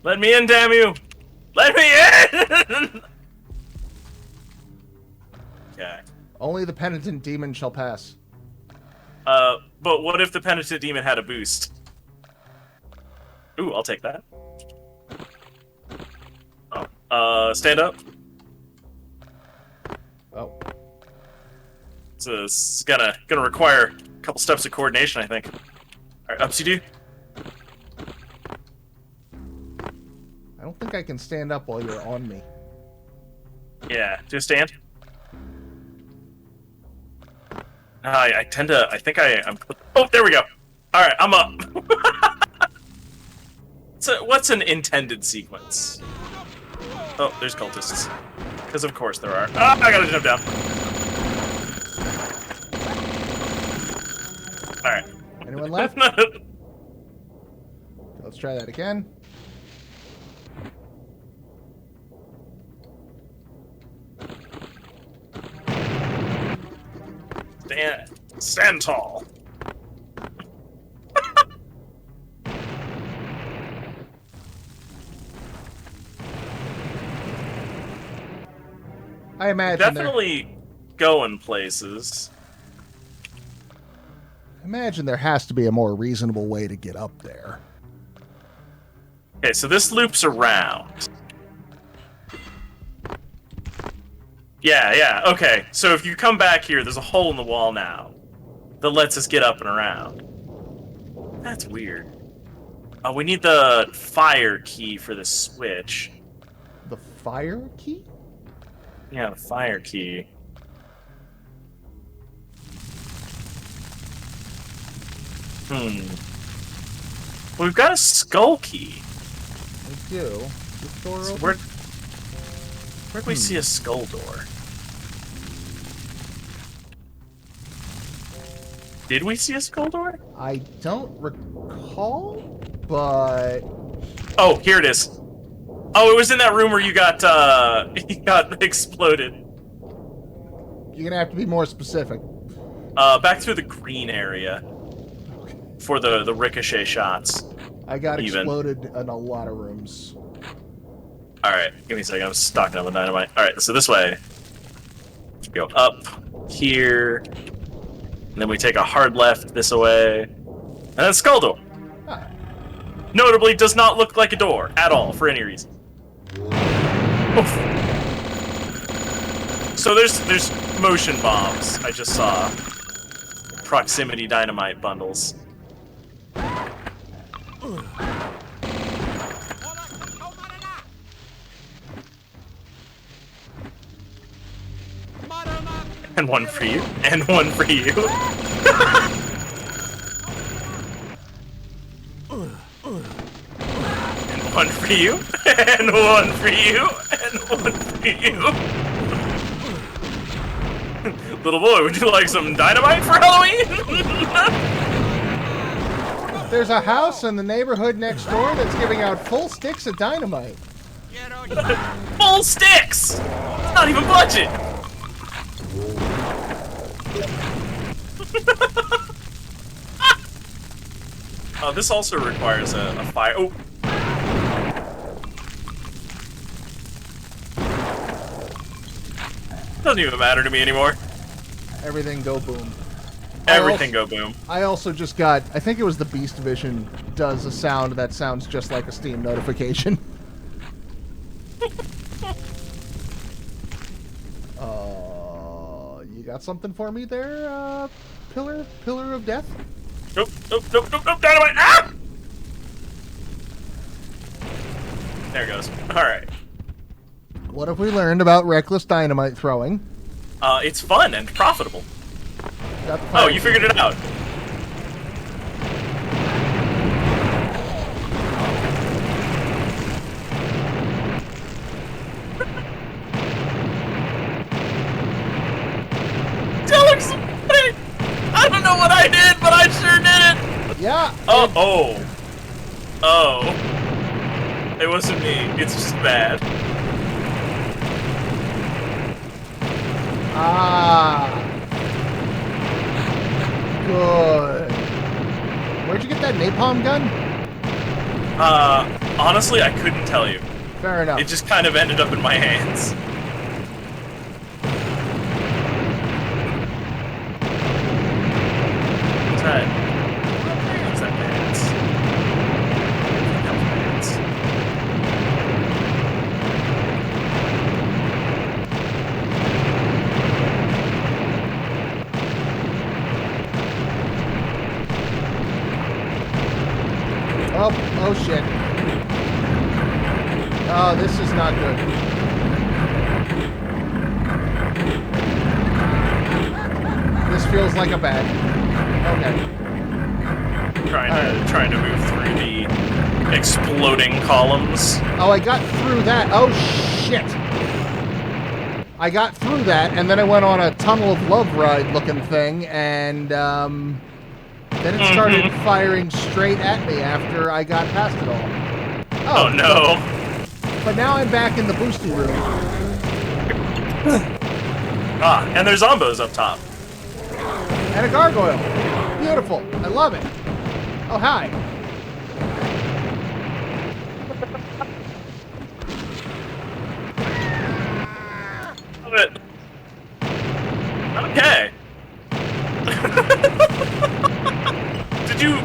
Let me in, damn you! Let me in! Okay. Only the penitent demon shall pass. But what if the penitent demon had a boost? Ooh, I'll take that. Oh, stand up. Oh. So this is gonna require a couple steps of coordination, I think. Alright, upsy-do. I don't think I can stand up while you're on me. Yeah, do a stand. I tend to, I think I'm, oh, there we go. Alright, I'm up. So, what's an intended sequence? Oh, there's cultists. Because of course there are. Ah, I gotta jump down. Alright. Anyone left? Let's try that again. Stand tall. I imagine definitely going places. Imagine there has to be a more reasonable way to get up there. Okay, so this loops around. Yeah, okay. So if you come back here, there's a hole in the wall now that lets us get up and around. That's weird. Oh, we need the fire key for the switch. The fire key? Yeah, the fire key. Well, we've got a skull key. We do. This door So open? where'd we see a skull door? Did we see a skull door? I don't recall, but... Oh, here it is. Oh, it was in that room where you got you got exploded. You're gonna have to be more specific. Back through the green area for the ricochet shots. I got exploded in a lot of rooms. All right, give me a second. I'm stocking up on dynamite. All right, so this way. Go up here, and then we take a hard left this way, and then skull door. Ah. Notably, does not look like a door at all for any reason. Oof. So there's motion bombs. I just saw proximity dynamite bundles. And one for you. And one for you. And one for you. And one for you. And one for you. Little boy, would you like some dynamite for Halloween? There's a house in the neighborhood next door that's giving out full sticks of dynamite. Full sticks! It's not even budget! This also requires a fire. Oh! Doesn't even matter to me anymore. Everything go boom. Everything go boom. I also just got, I think it was the Beast Division does a sound that sounds just like a Steam notification. You got something for me there, Pillar of Death? Nope, dynamite! Ah! There it goes. Alright. What have we learned about reckless dynamite throwing? It's fun and profitable. Got the Oh, fire you figured it out. Tell somebody! I don't know what I did, but I sure did it! Yeah. Oh. It wasn't me. It's just bad. Good. Where'd you get that napalm gun? Honestly, I couldn't tell you. Fair enough. It just kind of ended up in my hands. What's that? What's that pants? That was pants. Oh shit. Oh, this is not good. This feels like a bag. Okay. Trying to move through the exploding columns. Oh, I got through that. Oh shit. I got through that, and then I went on a Tunnel of Love ride looking thing, and then it started firing straight at me after I got past it all. Oh no. But now I'm back in the boosty room. And there's zombos up top. And a gargoyle. Beautiful. I love it. Oh, hi. Love it. Okay.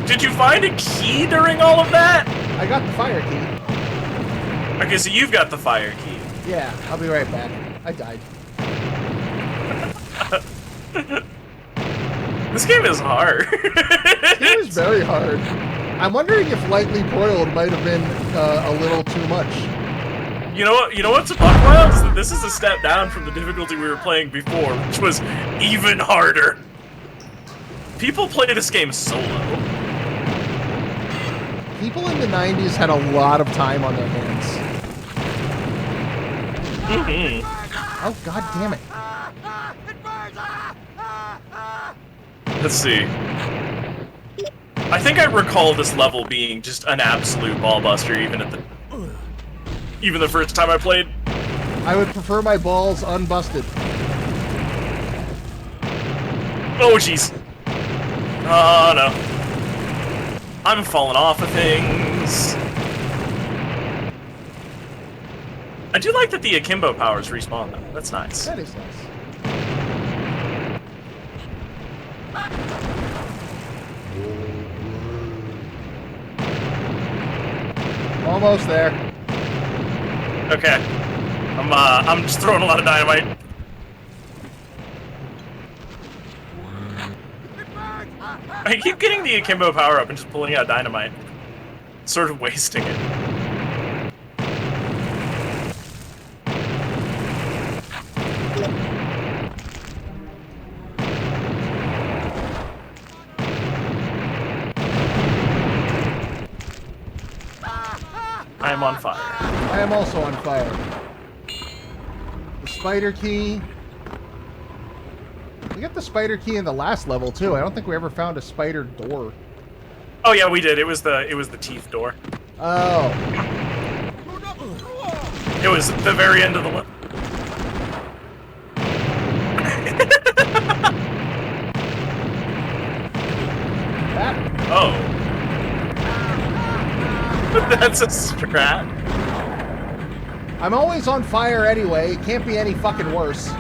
Did you find a key during all of that? I got the fire key. Okay, so you've got the fire key. Yeah, I'll be right back. I died. This game is hard. This game is very hard. I'm wondering if lightly broiled might have been a little too much. You know what? You know what's buck wild is that this is a step down from the difficulty we were playing before, which was even harder. People play this game solo. People in the 90s had a lot of time on their hands. Oh, god damn it. Let's see. I think I recall this level being just an absolute ballbuster even the first time I played. I would prefer my balls unbusted. Oh jeez. Oh no. I'm falling off of things. I do like that the akimbo powers respawn though. That's nice. That is nice. Almost there. Okay. I'm just throwing a lot of dynamite. I keep getting the akimbo power up and just pulling out dynamite. Sort of wasting it. on fire. I am also on fire. The spider key. We got the spider key in the last level too. I don't think we ever found a spider door. Oh yeah, we did. It was the teeth door. Oh. It was the very end of the level. Oh. That's a strat. I'm always on fire anyway. It can't be any fucking worse.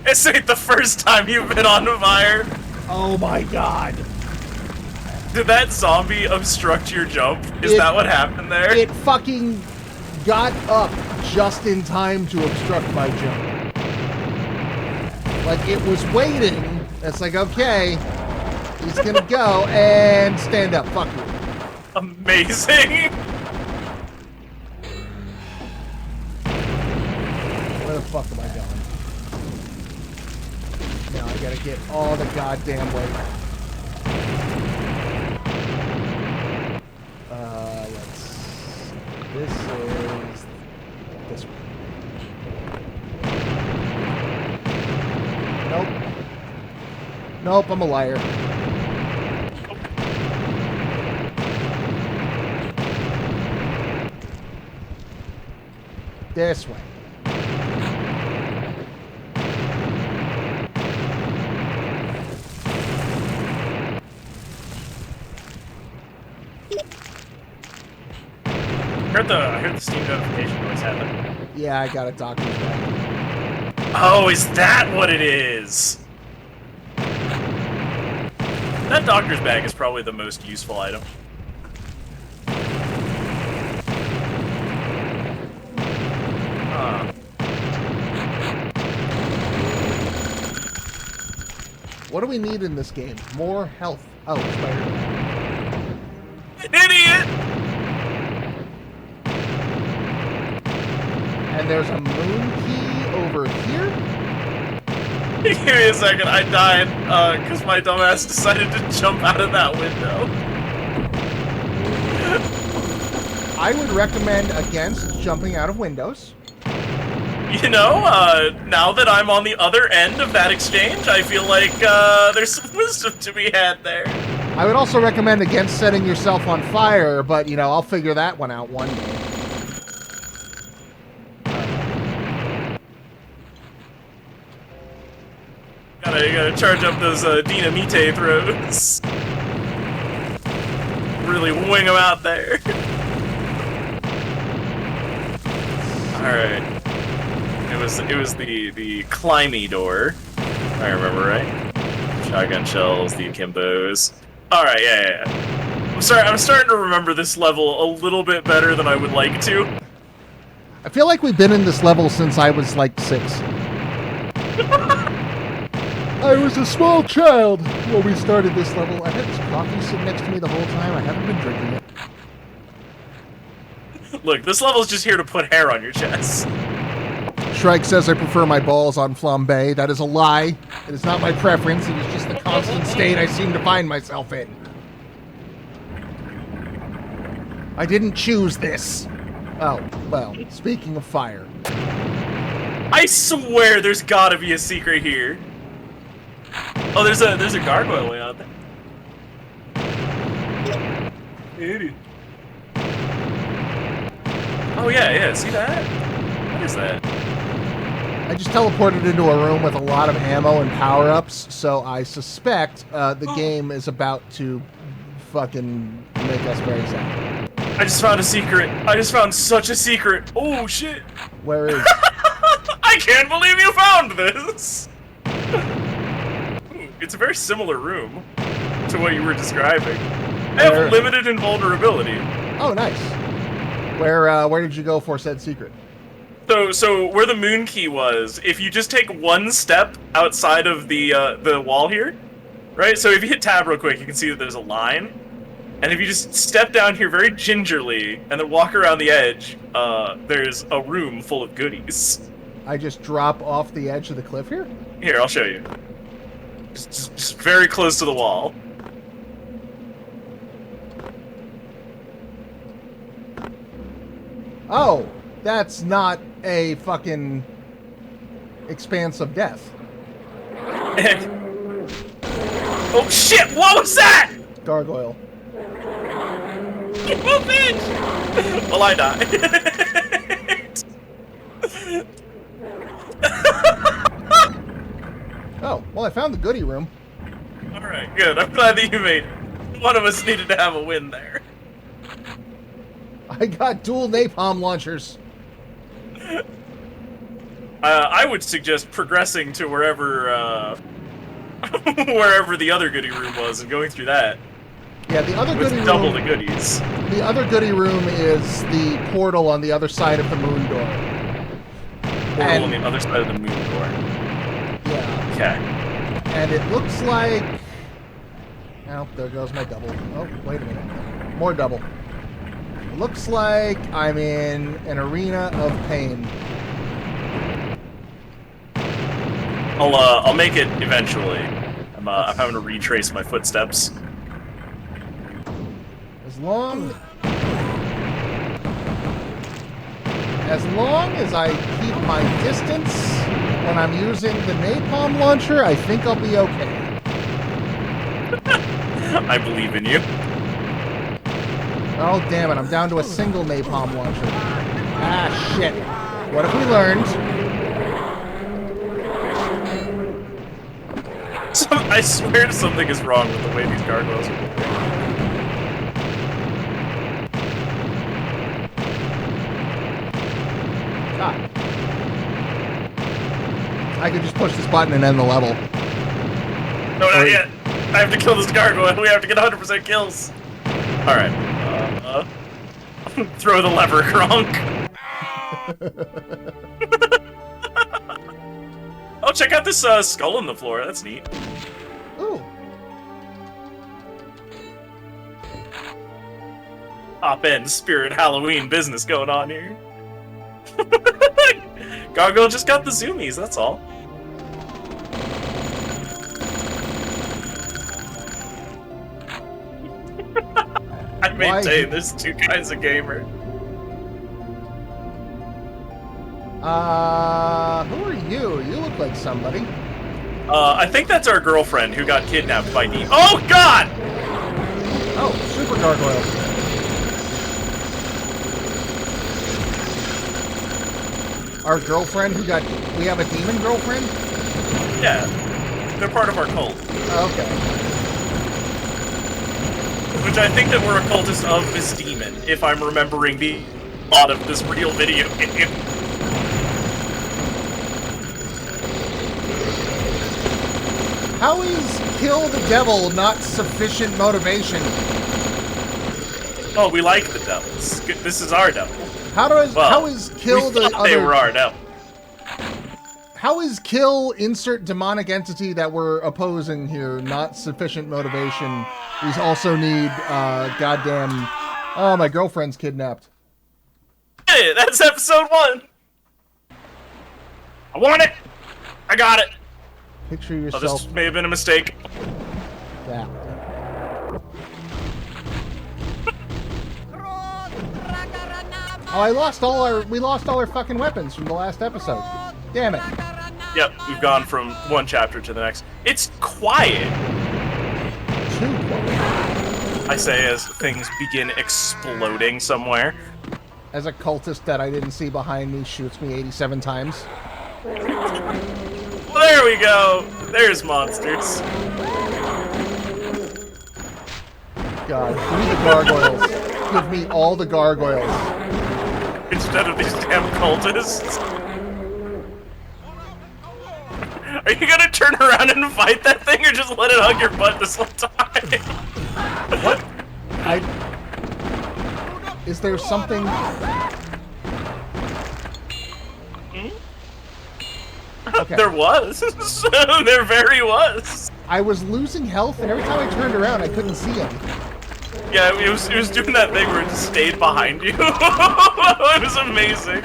This ain't the first time you've been on fire. Oh my god. Did that zombie obstruct your jump? Is that what happened there? It fucking got up just in time to obstruct my jump. Like, it was waiting. It's like, okay, he's gonna go and stand up. Fuck you. Amazing. Where the fuck am I going? Now I gotta get all the goddamn way. This is this one. Nope. Nope, I'm a liar. This way. I heard the Steam notification noise happen. Yeah, I got a doctor's bag. Oh, is that what it is? That doctor's bag is probably the most useful item. What do we need in this game? More health. Oh, Spider-Man. Idiot! And there's a moon key over here? Give me a second, I died, because my dumbass decided to jump out of that window. I would recommend against jumping out of windows. You know, now that I'm on the other end of that exchange, I feel like, there's some wisdom to be had there. I would also recommend against setting yourself on fire, but, you know, I'll figure that one out one day. You gotta charge up those dynamite throws. Really wing them out there. Alright. It was the climby door. If I remember right. Shotgun shells, the akimbos. Alright, yeah. I'm starting to remember this level a little bit better than I would like to. I feel like we've been in this level since I was like 6. I was a small child when we started this level. I had this coffee sitting next to me the whole time. I haven't been drinking it. Look, this level's just here to put hair on your chest. Shrike says I prefer my balls on flambe. That is a lie. It is not my preference. It is just the constant state I seem to find myself in. I didn't choose this. Oh, well, speaking of fire. I swear there's gotta be a secret here. Oh, there's a gargoyle way out there. Idiot. Oh yeah, see that? What is that? I just teleported into a room with a lot of ammo and power-ups, so I suspect the game is about to fucking make us very sad. I just found a secret. I just found such a secret. Oh shit. Where is? I can't believe you found this. It's a very similar room to what you were describing. I have limited invulnerability. Oh, nice. Where did you go for said secret? So where the moon key was, if you just take one step outside of the wall here, right? So if you hit tab real quick, you can see that there's a line. And if you just step down here very gingerly and then walk around the edge, there's a room full of goodies. I just drop off the edge of the cliff here? Here, I'll show you. Just very close to the wall. Oh, that's not a fucking expanse of death. Oh shit! What was that? Gargoyle. You bitch! Well, I died. Oh, well, I found the goodie room. Alright, good. I'm glad that you made it. One of us needed to have a win there. I got dual napalm launchers. I would suggest progressing to wherever, wherever the other goodie room was and going through that. Yeah, the other With goodie room... double the goodies. The other goodie room is the portal on the other side of the moon door. Portal on the other side of the moon door. Yeah. Okay. And it looks like... Oh, there goes my double. Oh, wait a minute. More double. It looks like I'm in an arena of pain. I'll make it eventually. I'm having to retrace my footsteps. As long as I keep my distance when I'm using the napalm launcher, I think I'll be okay. I believe in you. Oh, damn it. I'm down to a single napalm launcher. Ah, shit. What have we learned? I swear something is wrong with the way these gargoyles are moving. Ah. I could just push this button and end the level. No, not yet. I have to kill this gargoyle. We have to get 100% kills. Alright. Throw the lever, Kronk. Oh, check out this skull on the floor. That's neat. Ooh. Top-end Spirit Halloween business going on here. Gargoyle just got the zoomies, that's all. I maintain there's two kinds of gamer. Who are you? You look like somebody. I think that's our girlfriend who got kidnapped by Dean. Oh, God! Oh, Super Gargoyle. Our girlfriend who got... We have a demon girlfriend? Yeah. They're part of our cult. Okay. Which I think that we're a cultist of this demon, if I'm remembering the plot of this real video game. How is kill the devil not sufficient motivation? Oh, we like the devils. This is our devil. How is kill we the thought they were our devil. How is kill insert demonic entity that we're opposing here not sufficient motivation? We also need goddamn... Oh, my girlfriend's kidnapped. Hey, that's episode 1. I want it. I got it. Picture yourself... Oh, this may have been a mistake. Yeah. Oh, we lost all our fucking weapons from the last episode. Damn it. Yep, we've gone from one chapter to the next. It's quiet. Too quiet. I say as things begin exploding somewhere. As a cultist that I didn't see behind me shoots me 87 times. Well, there we go. There's monsters. God, give me the gargoyles. Give me all the gargoyles. Instead of these damn cultists. Are you gonna turn around and fight that thing, or just let it hug your butt this whole time? What? Is there something... Okay. There was. There very was. I was losing health, and every time I turned around, I couldn't see anything. Yeah, it was doing that thing where it just stayed behind you. It was amazing.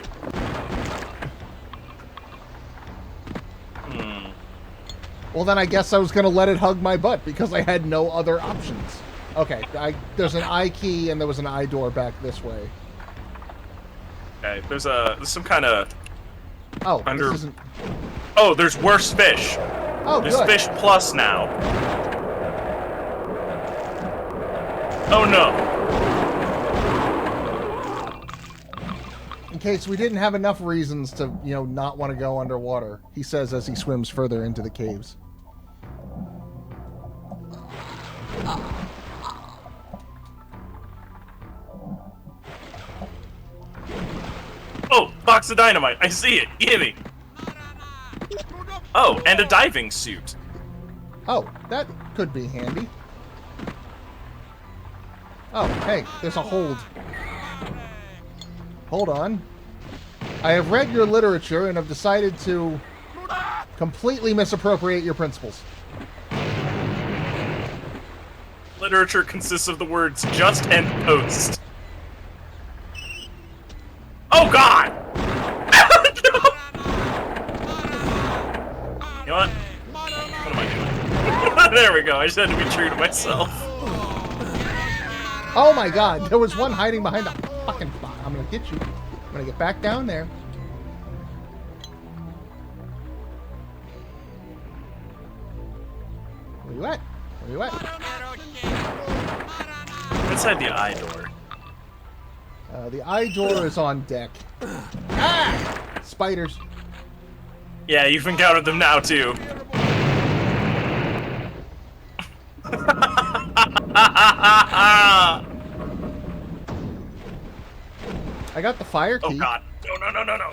Well, then I guess I was going to let it hug my butt, because I had no other options. Okay, there's an I key, and there was an I door back this way. Okay, there's some kind of Oh, under. this isn't... Oh, there's worse fish. Oh, There's good. fish plus now. Oh no. In case we didn't have enough reasons to, you know, not want to go underwater, he says as he swims further into the caves. Oh, box of dynamite. I see it. Gimme. Oh, and a diving suit. Oh, that could be handy. Oh, hey, there's a hold. Hold on. I have read your literature and have decided to completely misappropriate your principles. Literature consists of the words just and post. Oh god! You know what? What am I doing? There we go. I just had to be true to myself. Oh my god, there was one hiding behind a fucking spot. I'm gonna get you. I'm gonna get back down there. Where you at? Where you at? Inside the eye door. The eye door is on deck. Ah! Spiders. Yeah, you've encountered them now too. I got the fire key. Oh god. No, no, no, no, no.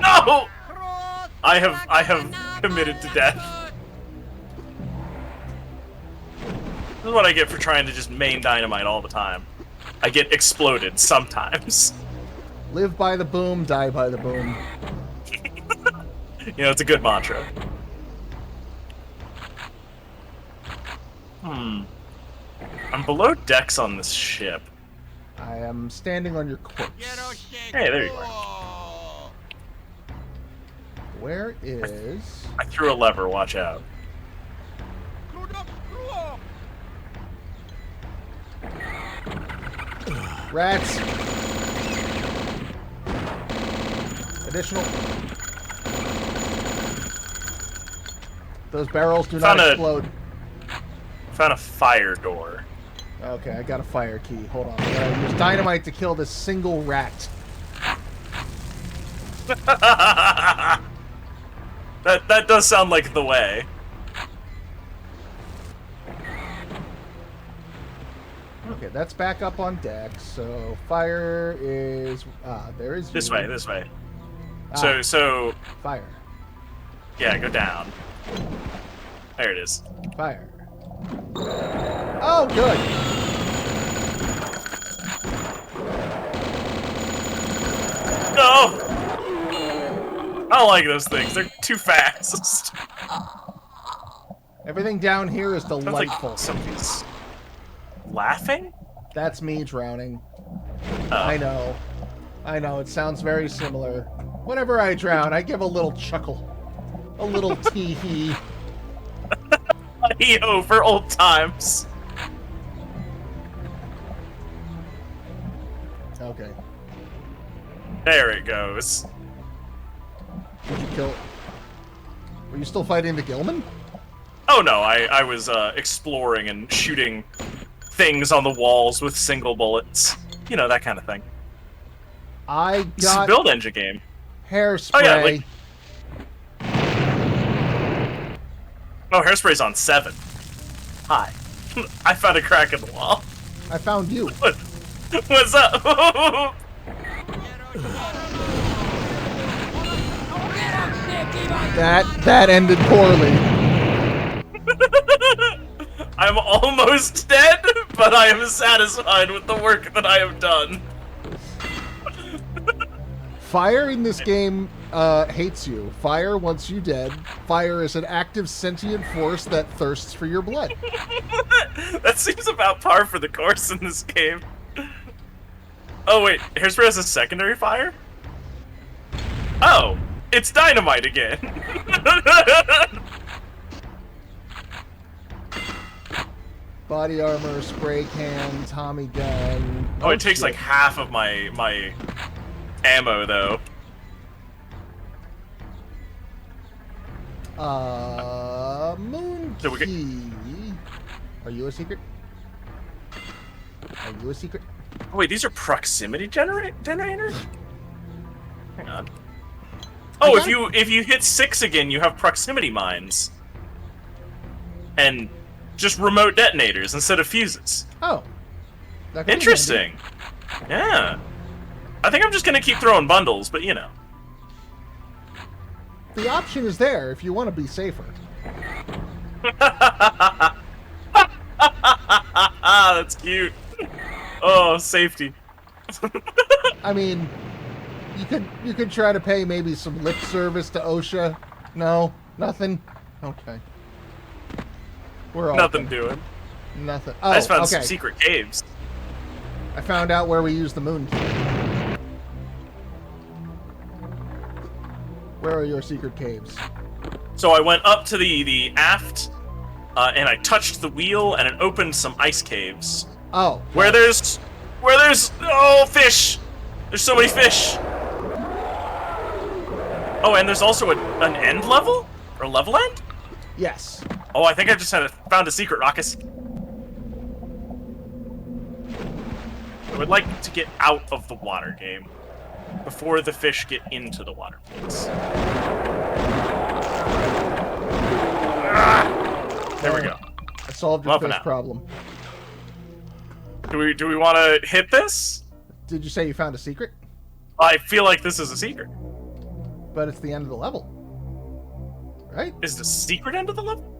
No! I have committed to death. This is what I get for trying to just main dynamite all the time. I get exploded sometimes. Live by the boom, die by the boom. You know, it's a good mantra. I'm below decks on this ship. I am standing on your corpse. Hey, there you are. Where is... I threw a lever, watch out. Rats. Additional. Those barrels do not explode. Found a fire door. Okay, I got a fire key. Hold on. I gotta use dynamite to kill this single rat. That does sound like the way. Okay, that's back up on deck. So fire is there is This you. way, this way. Ah, So fire. yeah, go down. There it is. Fire. Oh, good. No! I don't like those things. They're too fast. Everything down here is Sounds delightful. like somebody's laughing? That's me drowning. Oh. I know. I know, it sounds very similar. Whenever I drown, I give a little chuckle. A little tee-hee. Yo, for old times. Okay. There it goes. Did you kill... Were you still fighting the Gilman? Oh no, I was exploring and shooting things on the walls with single bullets. You know, that kind of thing. I This is a got build engine game. hairspray. Oh yeah, like... Oh, hairspray's on 7. Hi. I found a crack in the wall. I found you. What's up? That ended poorly. I'm almost dead, but I am satisfied with the work that I have done. Fire in this game hates you. Fire wants you dead. Fire is an active sentient force that thirsts for your blood. That seems about par for the course in this game. Oh wait, hairspray has a secondary fire? Oh, it's dynamite again. Body armor, spray can, Tommy gun. Oh, it takes like half of my ammo though. Moon So we key. Are you a secret? Are you a secret? Oh, wait, these are proximity generators? Hang on. Oh, if you hit 6 again, you have proximity mines. And just remote detonators instead of fuses. Oh. Interesting. Yeah. I think I'm just gonna keep throwing bundles, but you know. The option is there if you want to be safer. That's cute. Oh, safety. I mean, you could try to pay maybe some lip service to OSHA. No, nothing. Okay. We're all Nothing doing. Nothing. Oh, I just found okay. some secret caves. I found out where we use the moon key. Where are your secret caves? So I went up to the aft, and I touched the wheel, and it opened some ice caves. Oh. Where there's fish. There's so many fish. Oh, and there's also an end level or level end. Yes. Oh, I think I just found a secret, Raqus. I would like to get out of the water game before the fish get into the water, please. There we go. I solved your fish problem. Do we want to hit this? Did you say you found a secret? I feel like this is a secret. But it's the end of the level. Right? Is the secret end of the level?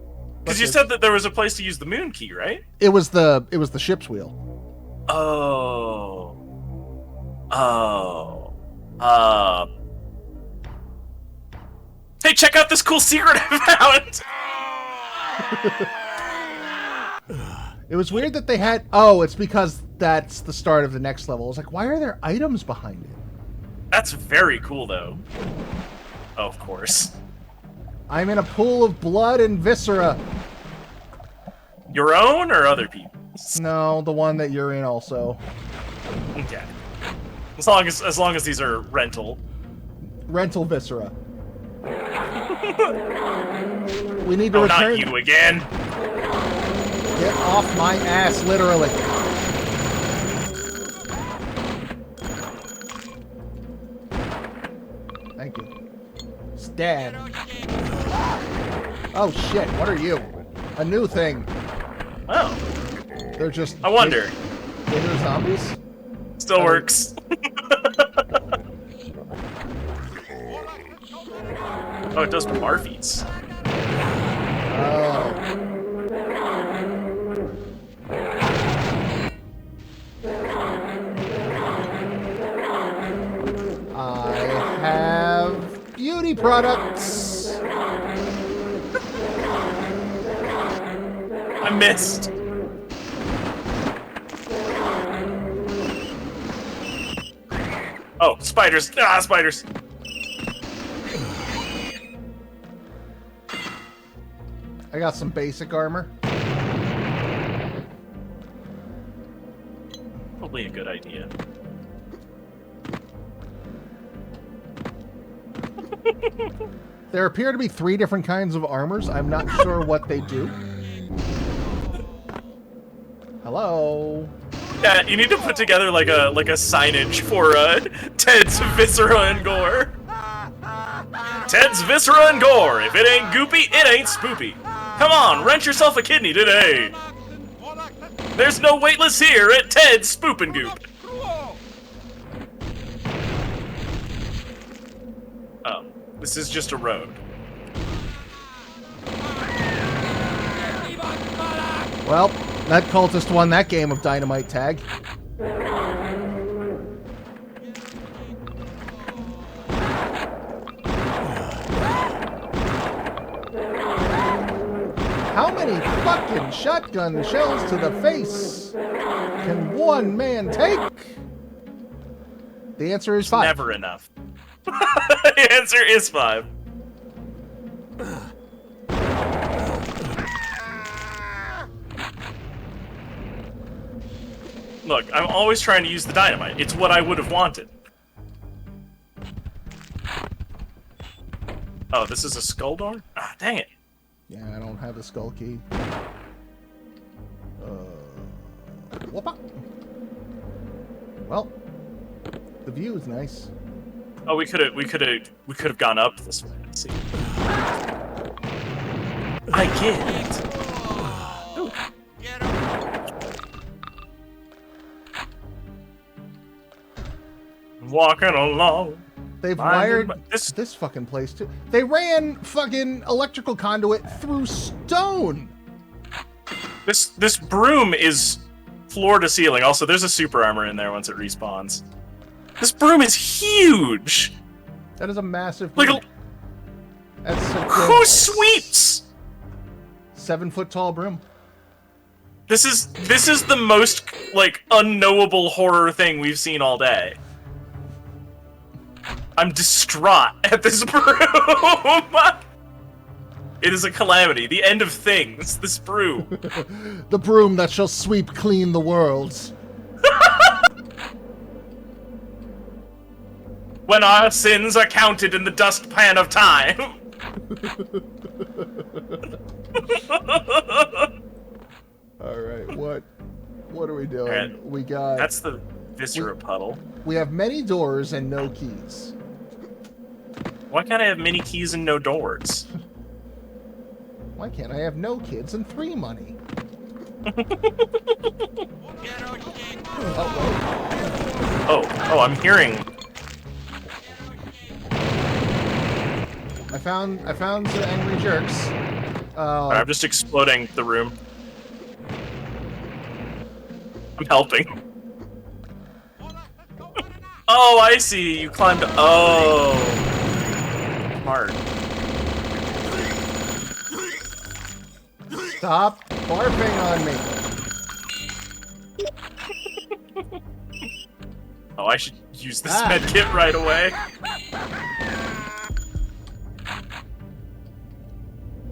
Because you said that there was a place to use the moon key, right? It was the ship's wheel. Oh. Hey, check out this cool secret I found! It was weird that they had... Oh, it's because that's the start of the next level. I was like, why are there items behind it? That's very cool, though. Oh, of course. I'm in a pool of blood and viscera. Your own or other people's? No, the one that you're in also. Okay. As long as these are rental. Rental viscera. We need to return... not you again. Get off my ass, literally. Thank you. Stab. Oh shit, what are you? A new thing. Oh. They're just... I wonder. Bigger zombies? Still works. Oh, it does Marfies. Oh. I have beauty products. I missed. Oh, spiders. Ah, spiders. I got some basic armor. Probably a good idea. There appear to be 3 different kinds of armors. I'm not sure what they do. Hello? Yeah, you need to put together like a signage for Ted's Viscera and Gore. Ted's Viscera and Gore. If it ain't goopy, it ain't spoopy. Come on, rent yourself a kidney today. There's no waitlist here at Ted's Spoop and Goop. Oh, this is just a road. Well, that cultist won that game of dynamite tag. How many fucking shotgun shells to the face can one man take? The answer is 5. Never enough. The answer is 5. Look, I'm always trying to use the dynamite. It's what I would have wanted. Oh, this is a skull door? Ah, dang it. Yeah, I don't have the skull key. Whoop-a. Well, the view is nice. Oh, we could have gone up this way. Let's see. I get it. Ooh. Walking along. They've wired this fucking place too. They ran fucking electrical conduit through stone. This broom is floor to ceiling. Also, there's a super armor in there once it respawns. This broom is huge. That is a massive broom. Like, who sweeps? 7 foot tall broom. This is the most like unknowable horror thing we've seen all day. I'm distraught at this broom. It is a calamity. The end of things. This broom. The broom that shall sweep clean the world. When our sins are counted in the dustpan of time. All right, what are we doing? Right. We got. That's the Visceral Puddle. We have many doors and no keys. Why can't I have many keys and no doors? Why can't I have no kids and 3 money? Oh, I'm hearing. I found some angry jerks. I'm just exploding the room. I'm helping. Oh, I see. You climbed. Oh, smart. Stop barfing on me. Oh, I should use this med kit right away.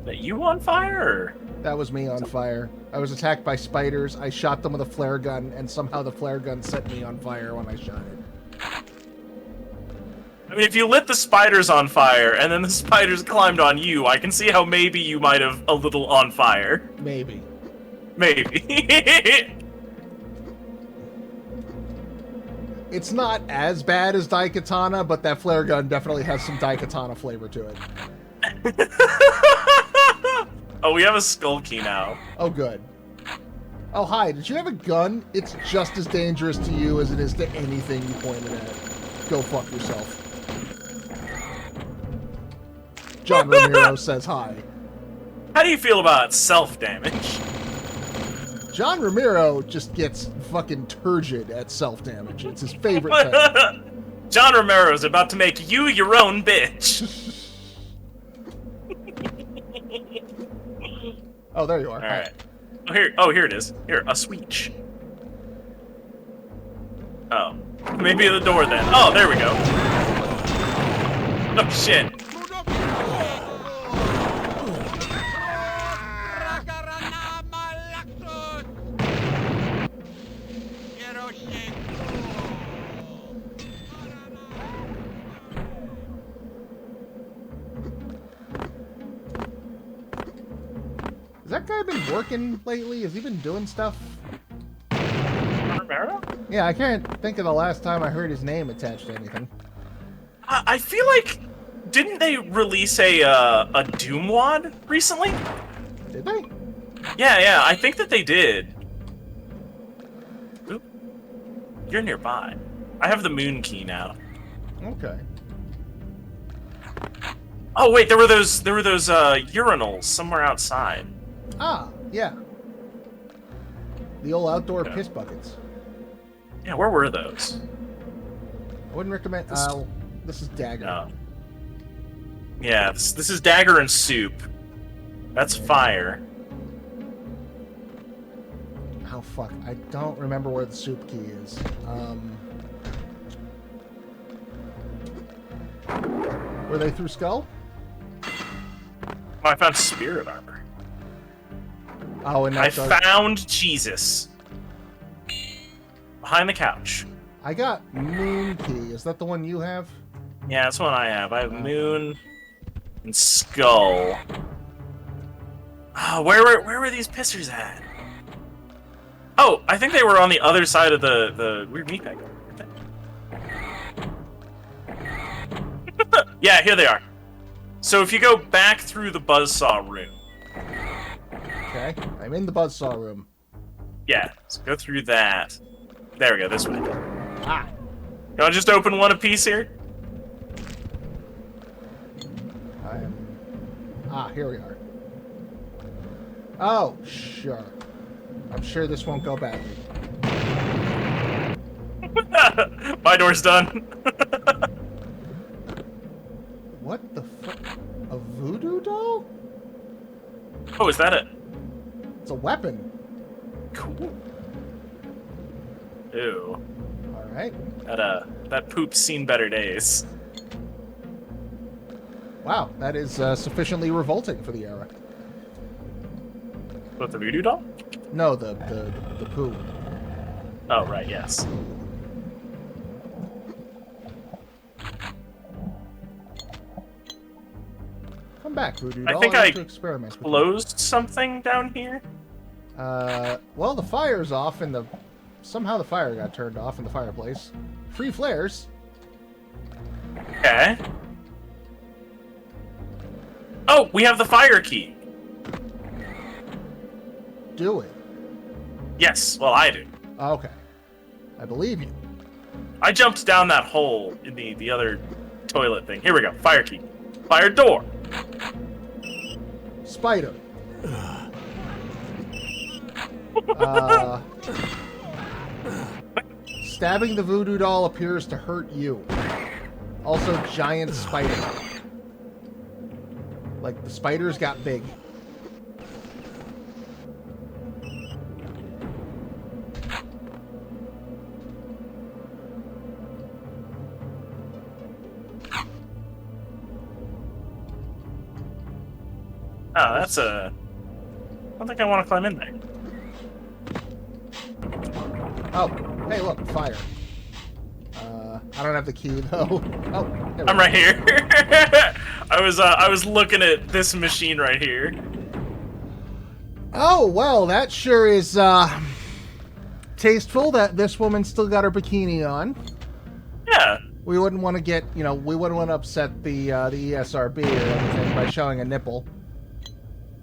That you on fire? That was me on fire. I was attacked by spiders. I shot them with a flare gun, and somehow the flare gun set me on fire when I shot it. I mean, if you lit the spiders on fire and then the spiders climbed on you, I can see how maybe you might have a little on fire. Maybe. Maybe. It's not as bad as Daikatana, but that flare gun definitely has some Daikatana flavor to it. Oh, we have a skull key now. Oh, good. Oh, hi. Did you have a gun? It's just as dangerous to you as it is to anything you pointed at. Go fuck yourself. John Ramiro says hi. How do you feel about self-damage? John Ramiro just gets fucking turgid at self-damage. It's his favorite thing. John Romero's about to make you your own bitch. Oh, there you are. All right. Oh, here it is. Here, a switch. Oh, maybe the door then. Oh, there we go. Oh shit. Has that guy been working lately? Has he been doing stuff? Romero? Yeah, I can't think of the last time I heard his name attached to anything. I feel like, didn't they release a Doom wad recently? Did they? Yeah, I think that they did. Oop. You're nearby. I have the moon key now. Okay. Oh wait, there were those urinals somewhere outside. Ah, yeah. The old outdoor piss buckets. Yeah, where were those? I wouldn't recommend. This is Dagger. Oh. Yeah, this is Dagger and Soup. That's fire. Oh fuck! I don't remember where the soup key is. Were they through Skull? Oh, I found spirit armor. Oh, and I found Jesus. behind the couch. I got Moon Key. Is that the one you have? Yeah, that's one I have. I have Moon and Skull. Where were these pissers at? Oh, I think they were on the other side of the weird meat bag. Yeah, here they are. So if you go back through the buzzsaw room. Okay, I'm in the buzzsaw room. Yeah, so go through that. There we go, this way. Ah. You want to just open one apiece here? Here we are. Oh, sure. I'm sure this won't go badly. My door's done. What the fuck? A voodoo doll? Oh, is that it? It's a weapon. Cool. Ew. Alright. That poop's seen better days. Wow, that is sufficiently revolting for the era. What, the voodoo doll? No, the poo. Oh, right, yes. Come back, voodoo doll. I think like to experiment with you. closed something down here. Well, the fire's off, and somehow the fire got turned off in the fireplace. Free flares. Okay. Oh, we have the fire key. Do it. Yes, well, I do. Okay. I believe you. I jumped down that hole in the other toilet thing. Here we go. Fire key. Fire door. Spider. Stabbing the voodoo doll appears to hurt you. Also, giant spider. Like, the spiders got big. Oh, that's I don't think I want to climb in there. Oh, hey, look, fire. I don't have the key though. Oh, there we I'm go. right here. I was looking at this machine right here. Oh, well, that sure is tasteful that this woman still got her bikini on. Yeah. We wouldn't want to get, we wouldn't want to upset the ESRB or anything by showing a nipple.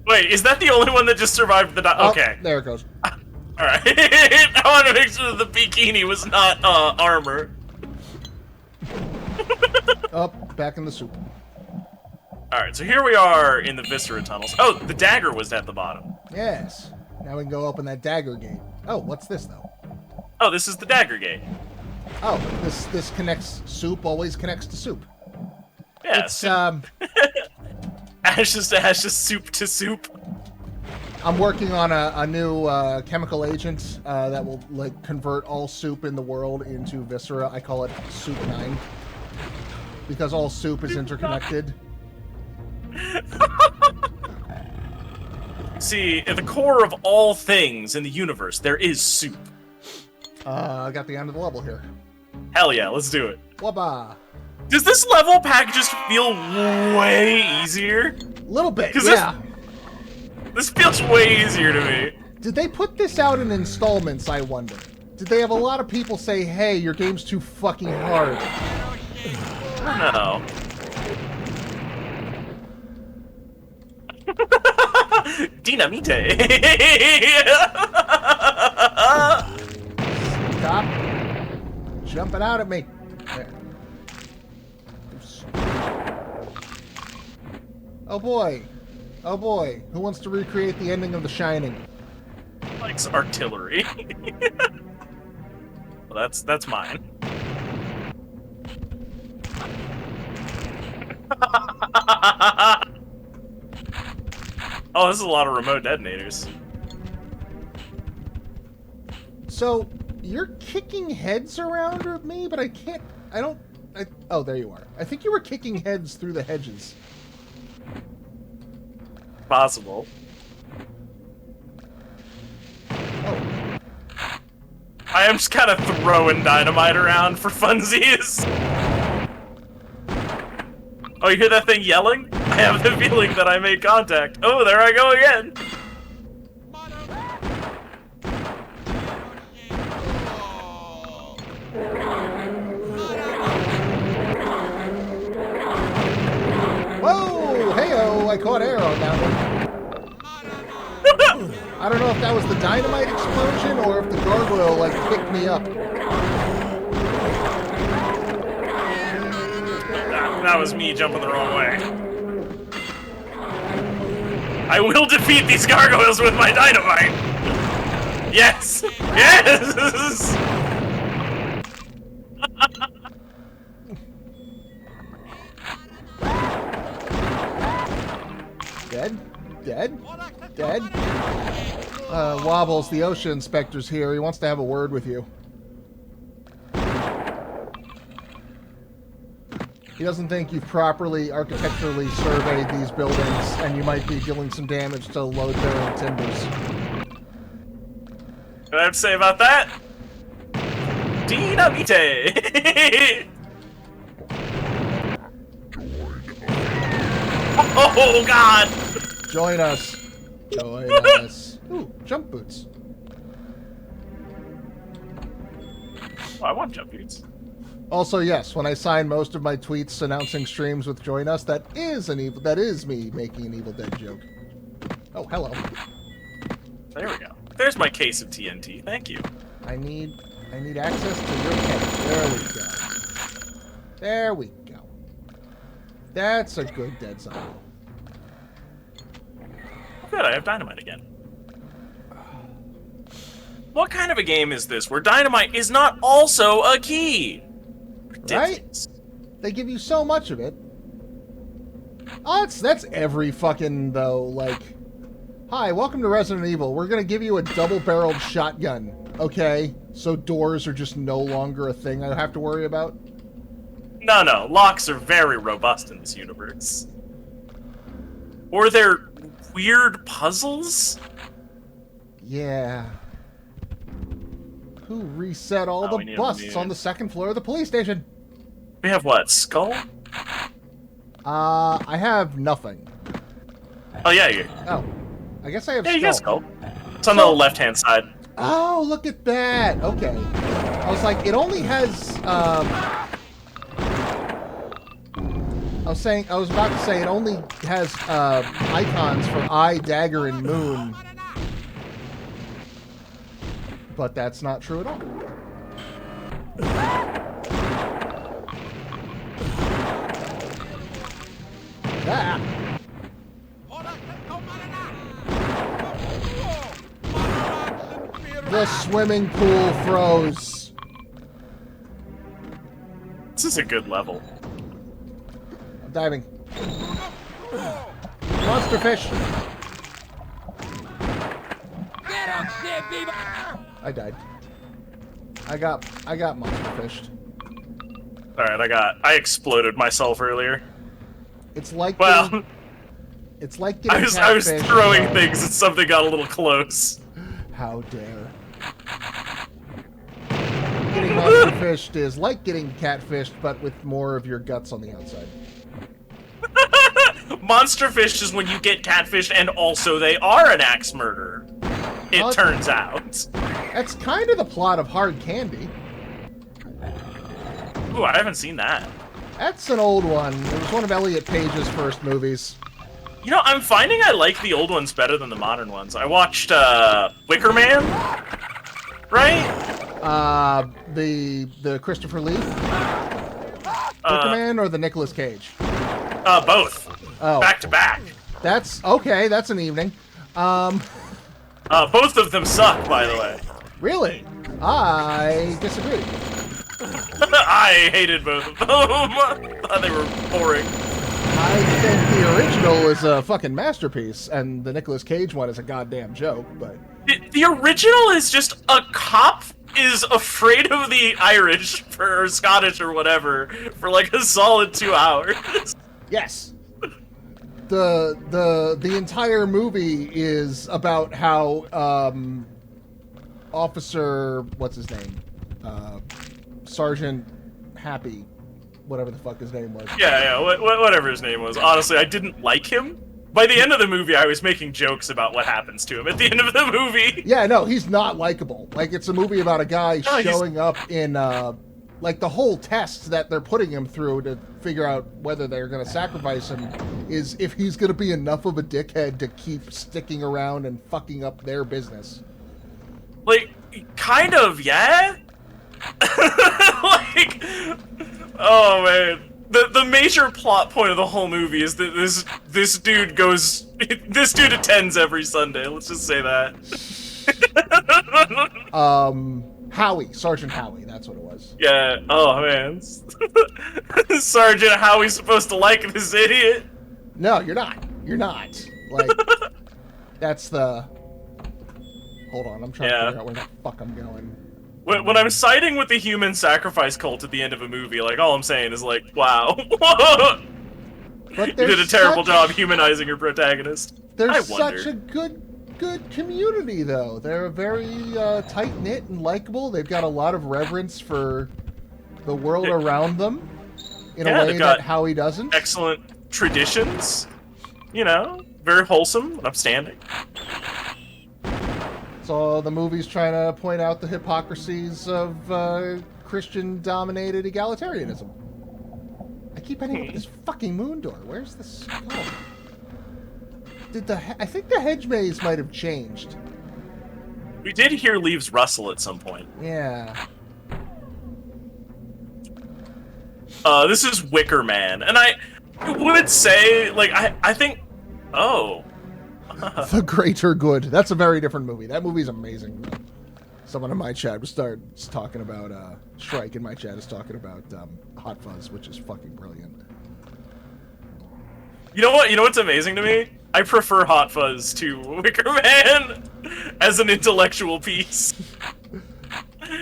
Wait, is that the only one that just survived the Okay. Oh, there it goes. All right. I want to make sure that the bikini was not armor. Oh, back in the soup. Alright, so here we are in the Visceral Tunnels. Oh, the dagger was at the bottom. Yes. Now we can go open that dagger gate. Oh, what's this though? Oh, this is the dagger gate. Oh, this connects. Soup always connects to soup. Yeah, It's ashes to ashes, soup to soup. I'm working on a new chemical agent that will like convert all soup in the world into viscera. I call it Soup 9 because all soup is interconnected. See, at the core of all things in the universe, there is soup. I got the end of the level here. Hell yeah, let's do it. Wabba. Does this level pack just feel way easier? Little bit, 'Cause yeah. This feels way easier to me. Did they put this out in installments, I wonder? Did they have a lot of people say, hey, your game's too fucking hard? I don't know. Dynamite! Stop jumping out at me. There. Oh boy. Oh boy. Who wants to recreate the ending of The Shining? Likes artillery. Well, that's mine. Oh, this is a lot of remote detonators. So, you're kicking heads around with me, but oh, there you are. I think you were kicking heads through the hedges. Possible. Oh. I am just kind of throwing dynamite around for funsies. Oh, you hear that thing yelling? I have the feeling that I made contact. Oh, there I go again. Whoa! Hey-oh! I caught air on that one. I don't know if that was the dynamite explosion or if the gargoyle, like, picked me up. That was me jumping the wrong way. I will defeat these gargoyles with my dynamite! Yes! Yes! Dead? Dead? Dead? Wobbles, the ocean inspector's here. He wants to have a word with you. He doesn't think you've properly architecturally surveyed these buildings, and you might be dealing some damage to load-bearing timbers. What do I have to say about that? Dynamite! Oh, God! Join us. Join us. Ooh, jump boots. Oh, I want jump boots. Also, yes, when I sign most of my tweets announcing streams with Join Us, that is me making an Evil Dead joke. Oh, hello. There we go. There's my case of TNT. Thank you. I need access to your cage. There we go. There we go. That's a good dead zombie. Good, I have dynamite again. What kind of a game is this where dynamite is not also a key? Ridiculous. Right? They give you so much of it. Oh, that's every fucking, though, like... Hi, welcome to Resident Evil. We're gonna give you a double-barreled shotgun, okay? So doors are just no longer a thing I have to worry about? No, locks are very robust in this universe. Or they're weird puzzles? Yeah. Who reset all the busts on the second floor of the police station? We have what, Skull? I have nothing. Oh, yeah, you... Oh. I guess I have Yeah, Skull. you got Skull. It's on the left-hand side. Oh, look at that! Okay. I was like, it only has, I was about to say it only has, icons for eye, dagger, and moon. But that's not true at all. That. The swimming pool froze. This is a good level. I'm diving. Monster fish. I died. I got monster fished. Alright, I exploded myself earlier. It's like well, it's like getting I was throwing things and something got a little close. How dare. Getting monster fished is like getting catfished, but with more of your guts on the outside. Monster fish is when you get catfished and also they are an axe murderer. It turns out. That's kind of the plot of Hard Candy. Ooh, I haven't seen that. That's an old one. It was one of Elliot Page's first movies. You know, I'm finding I like the old ones better than the modern ones. I watched, Wicker Man, right? The Christopher Lee? Wicker Man or the Nicolas Cage? Both. Oh. Back to back. That's, okay, that's an evening. Both of them suck, by the way. Really? I disagree. I hated both of them. Thought they were boring. I think the original is a fucking masterpiece, and the Nicolas Cage one is a goddamn joke, but... The original is just a cop is afraid of the Irish, or Scottish, or whatever, for like a solid 2 hours. Yes. The entire movie is about how, Officer, what's his name? Sergeant Happy, whatever the fuck his name was. Yeah, whatever his name was. Honestly, I didn't like him. By the end of the movie, I was making jokes about what happens to him at the end of the movie. Yeah, no, he's not likable. Like, it's a movie about a guy showing up in, like, the whole test that they're putting him through to figure out whether they're going to sacrifice him is if he's going to be enough of a dickhead to keep sticking around and fucking up their business. Like, kind of, yeah? Like, oh, man. The major plot point of the whole movie is that this dude attends every Sunday. Let's just say that. Howie, Sergeant Howie, that's what it was. Yeah. Oh man, Sergeant Howie's supposed to like this idiot. No, you're not. You're not. Like, that's the. Hold on, I'm trying to figure out where the fuck I'm going. When I'm siding with the human sacrifice cult at the end of a movie, like, all I'm saying is, like, wow. You did a terrible job humanizing your protagonist. They're such a good community, though. They're very tight-knit and likable. They've got a lot of reverence for the world around them in a way that Howie doesn't. Excellent traditions. You know, very wholesome and upstanding. So the movie's trying to point out the hypocrisies of Christian-dominated egalitarianism. I keep ending up with this fucking moon door. Where's the skull? I think the hedge maze might have changed. We did hear leaves rustle at some point. Yeah. This is Wicker Man, and I would say, like, I think... Oh. The Greater Good. That's a very different movie. That movie's amazing. Someone in my chat was talking about, Shrike in my chat is talking about Hot Fuzz, which is fucking brilliant. You know what? You know what's amazing to me? I prefer Hot Fuzz to Wicker Man as an intellectual piece.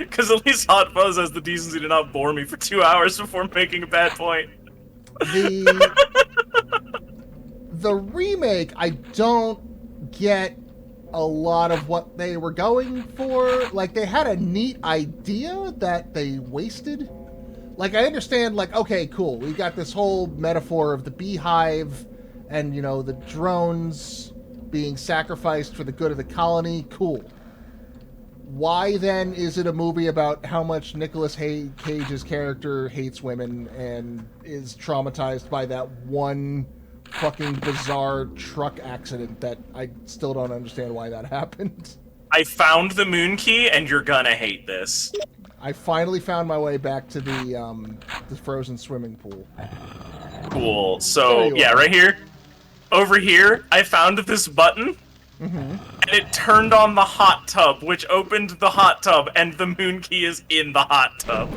Because at least Hot Fuzz has the decency to not bore me for 2 hours before making a bad point. The remake, I don't get a lot of what they were going for. Like, they had a neat idea that they wasted. Like, I understand, like, okay, cool, we got this whole metaphor of the beehive and, you know, the drones being sacrificed for the good of the colony. Cool. Why, then, is it a movie about how much Nicolas Cage's character hates women and is traumatized by that one fucking bizarre truck accident that I still don't understand why that happened? I found the moon key, and you're gonna hate this. I finally found my way back to the frozen swimming pool. Cool. So, yeah, right here. Over here, I found this button, and it turned on the hot tub, which opened the hot tub, and the moon key is in the hot tub.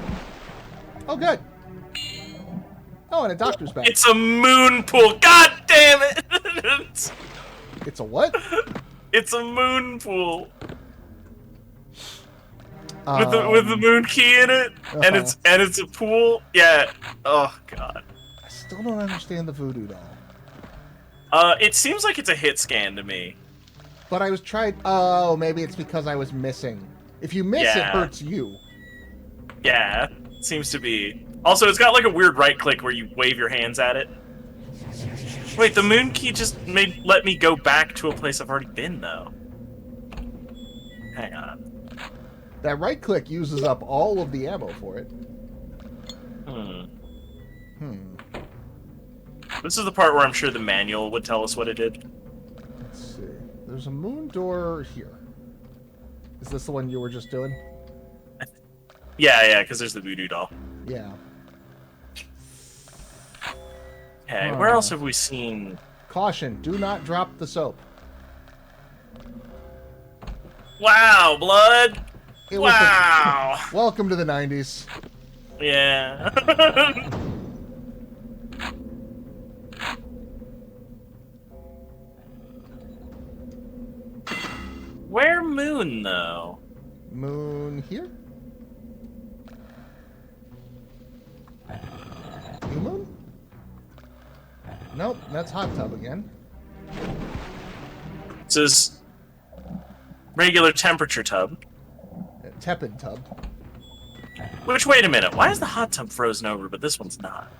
Oh, good. Oh, and a doctor's bag. It's a moon pool. God damn it! It's a what? It's a moon pool. With the moon key in it, and it's a pool. Yeah. Oh god. I still don't understand the voodoo doll. It seems like it's a hit scan to me. But I was trying. Oh, maybe it's because I was missing. If you miss, it hurts you. Yeah, seems to be. Also, it's got like a weird right click where you wave your hands at it. Wait, the moon key just let me go back to a place I've already been, though. Hang on. That right click uses up all of the ammo for it. This is the part where I'm sure the manual would tell us what it did. Let's see. There's a moon door here. Is this the one you were just doing? Yeah, because there's the voodoo doll. Yeah. Okay, where else have we seen... Caution, do not drop the soap. Wow, blood! Wow! Welcome to the 90s. Yeah. Where moon, though? Moon here? New moon? Nope, that's hot tub again. It says regular temperature tub. tepid tub. Which, wait a minute, why is the hot tub frozen over, but this one's not?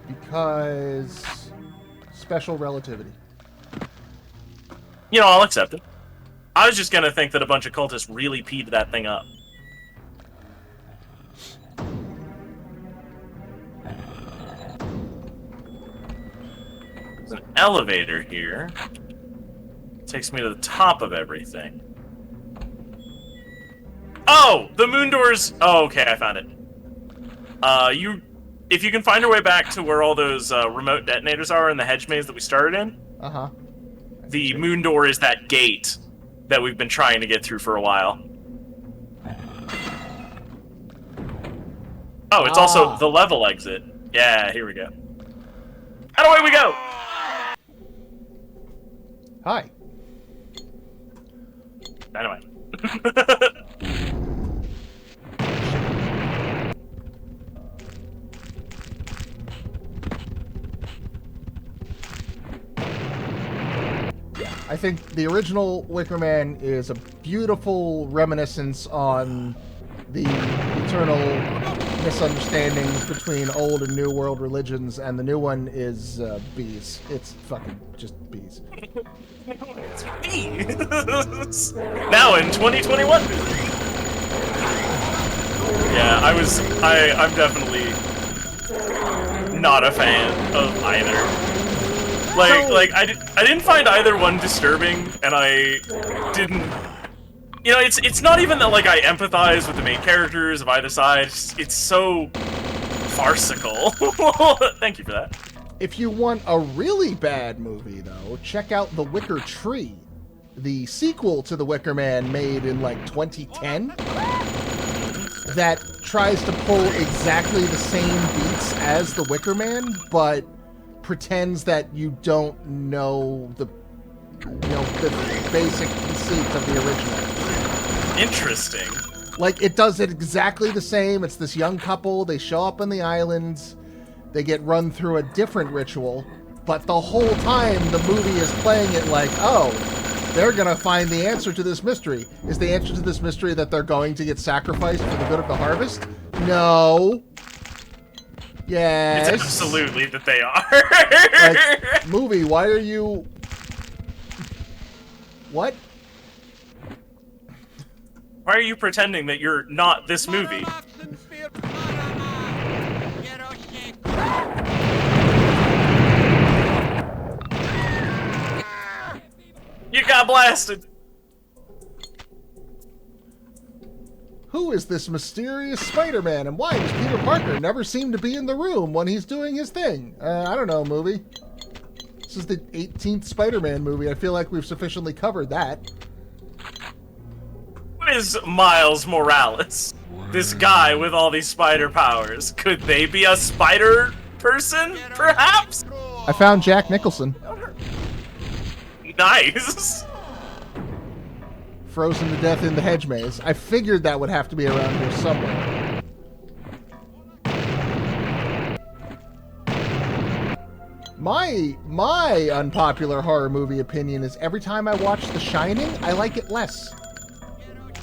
Because special relativity. You know, I'll accept it. I was just gonna think that a bunch of cultists really peed that thing up. There's an elevator here. Takes me to the top of everything. Oh! The moon doors... Oh, okay, I found it. If you can find your way back to where all those remote detonators are in the hedge maze that we started in... Uh-huh. The moon door is that gate that we've been trying to get through for a while. Oh, it's also the level exit. Yeah, here we go. And away we go! Hi. Dynamite. I think the original Wicker Man is a beautiful reminiscence on the eternal misunderstandings between old and new world religions, and the new one is bees. It's fucking just bees. It's bees! Now in 2021. Yeah, I'm definitely not a fan of either. I didn't find either one disturbing, and I didn't... You know, it's not even that, like, I empathize with the main characters of either side. It's so farcical. Thank you for that. If you want a really bad movie, though, check out The Wicker Tree, the sequel to The Wicker Man made in, like, 2010, that tries to pull exactly the same beats as The Wicker Man, but pretends that you don't know the basic conceit of the original. Interesting. Like, it does it exactly the same. It's this young couple, they show up on the islands, they get run through a different ritual, but the whole time the movie is playing it like, oh, they're gonna find the answer to this mystery. Is the answer to this mystery that they're going to get sacrificed for the good of the harvest? No. Yes. It's absolutely that they are. Like, movie, why are you... What? Why are you pretending that you're not this movie? You got blasted. Who is this mysterious Spider-Man, and why does Peter Parker never seem to be in the room when he's doing his thing? I don't know, movie. This is the 18th Spider-Man movie. I feel like we've sufficiently covered that. Who is Miles Morales? This guy with all these spider powers. Could they be a spider person, perhaps? I found Jack Nicholson. Nice. Frozen to death in the hedge maze. I figured that would have to be around here somewhere. My unpopular horror movie opinion is every time I watch The Shining, I like it less.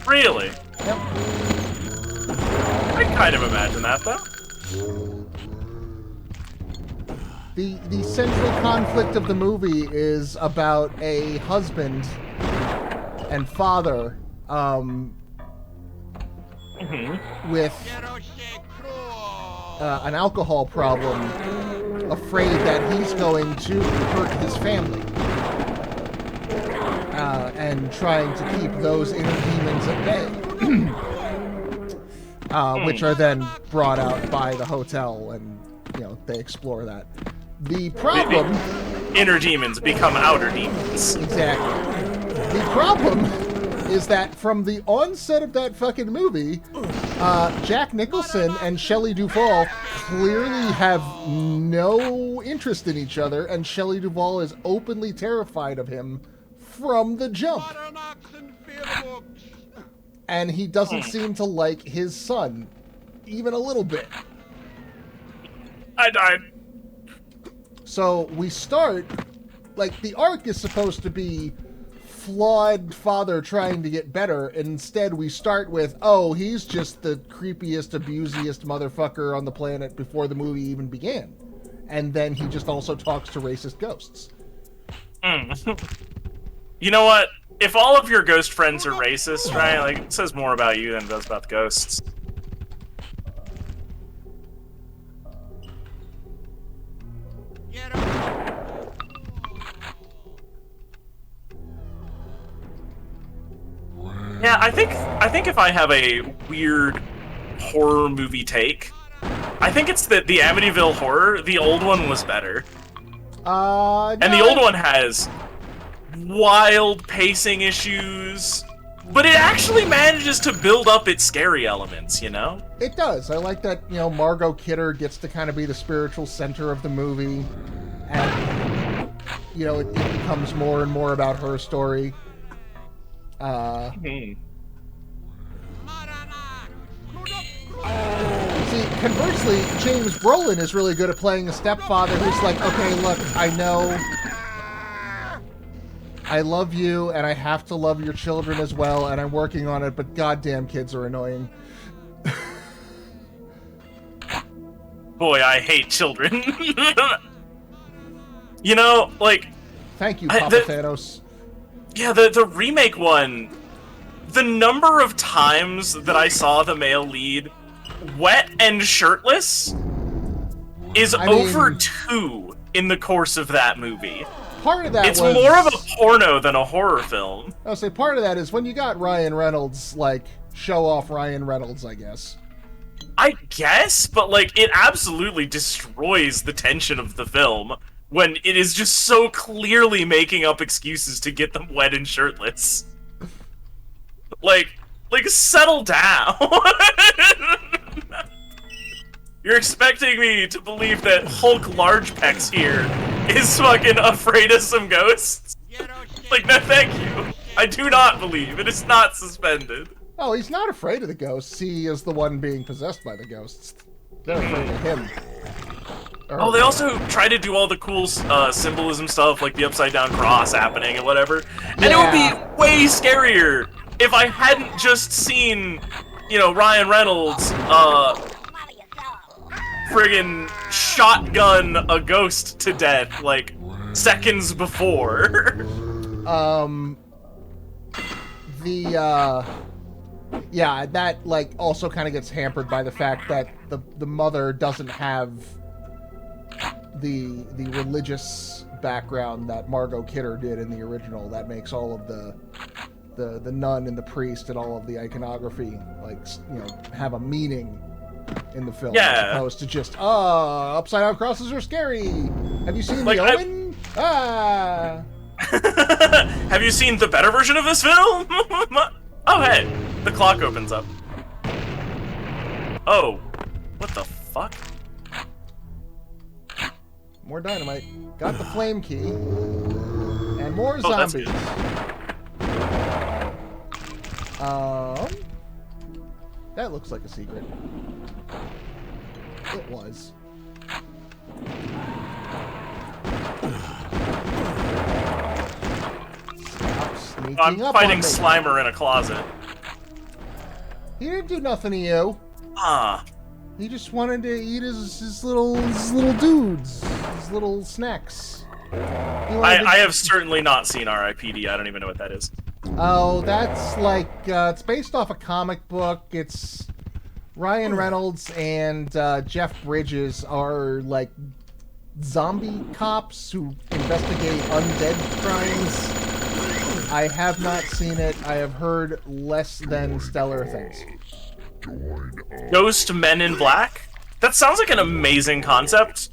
Really? Yep. I kind of imagine that, though. The central conflict of the movie is about a husband and father with an alcohol problem, afraid that he's going to hurt his family, and trying to keep those inner demons at bay, which are then brought out by the hotel, and they explore that. The problem... Inner demons become outer demons. Exactly. The problem is that from the onset of that fucking movie, Jack Nicholson and Shelley Duvall clearly have no interest in each other, and Shelley Duvall is openly terrified of him from the jump. And he doesn't seem to like his son, even a little bit. I died. So we start, like, the arc is supposed to be flawed father trying to get better. Instead, we start with, oh, he's just the creepiest, abusiest motherfucker on the planet before the movie even began. And then he just also talks to racist ghosts. You know what? If all of your ghost friends are racist, right, like, it says more about you than it does about the ghosts. Yeah, I think if I have a weird horror movie take, I think it's that the Amityville Horror, the old one was better. And the old one has wild pacing issues, but it actually manages to build up its scary elements, you know? It does. I like that, you know, Margot Kidder gets to kind of be the spiritual center of the movie, and, you know, it becomes more and more about her story. See, conversely, James Brolin is really good at playing a stepfather who's like, okay, look, I know I love you, and I have to love your children as well, and I'm working on it, but goddamn kids are annoying. Boy, I hate children. You know, like... Thank you, Papa Thanos. Yeah, the remake one, the number of times that I saw the male lead wet and shirtless is over 2 in the course of that movie. Part of that it's more of a porno than a horror film. I'll say part of that is when you got Ryan Reynolds, like, show off Ryan Reynolds, I guess. I guess, but, like, it absolutely destroys the tension of the film when it is just so clearly making up excuses to get them wet and shirtless. Like, settle down. You're expecting me to believe that Hulk Large Pecs here is fucking afraid of some ghosts? Like, no thank you. I do not believe. It is not suspended. Oh, he's not afraid of the ghosts. He is the one being possessed by the ghosts. They're afraid of him. Oh, they also try to do all the cool symbolism stuff, like the upside-down cross happening and whatever. And it would be way scarier if I hadn't just seen, you know, Ryan Reynolds, friggin' shotgun a ghost to death, like, seconds before. Yeah, that, like, also kind of gets hampered by the fact that the mother doesn't have the religious background that Margot Kidder did in the original. That makes all of the nun and the priest and all of the iconography, like, you know, have a meaning in the film, as opposed to just, upside down crosses are scary. Have you seen The Omen? Have you seen the better version of this film? Oh, hey, the clock opens up. Oh, what the fuck? More dynamite. Got the flame key. And more zombies. That looks like a secret. It was. Stop sneaking I'm up fighting on me. Slimer in a closet. He didn't do nothing to you. He just wanted to eat his little dudes, his little snacks. I have certainly not seen R.I.P.D. I don't even know what that is. Oh, that's like, it's based off a comic book. It's Ryan Reynolds and Jeff Bridges are like zombie cops who investigate undead crimes. I have not seen it. I have heard less than stellar things. Ghost Men in Black? That sounds like an amazing concept.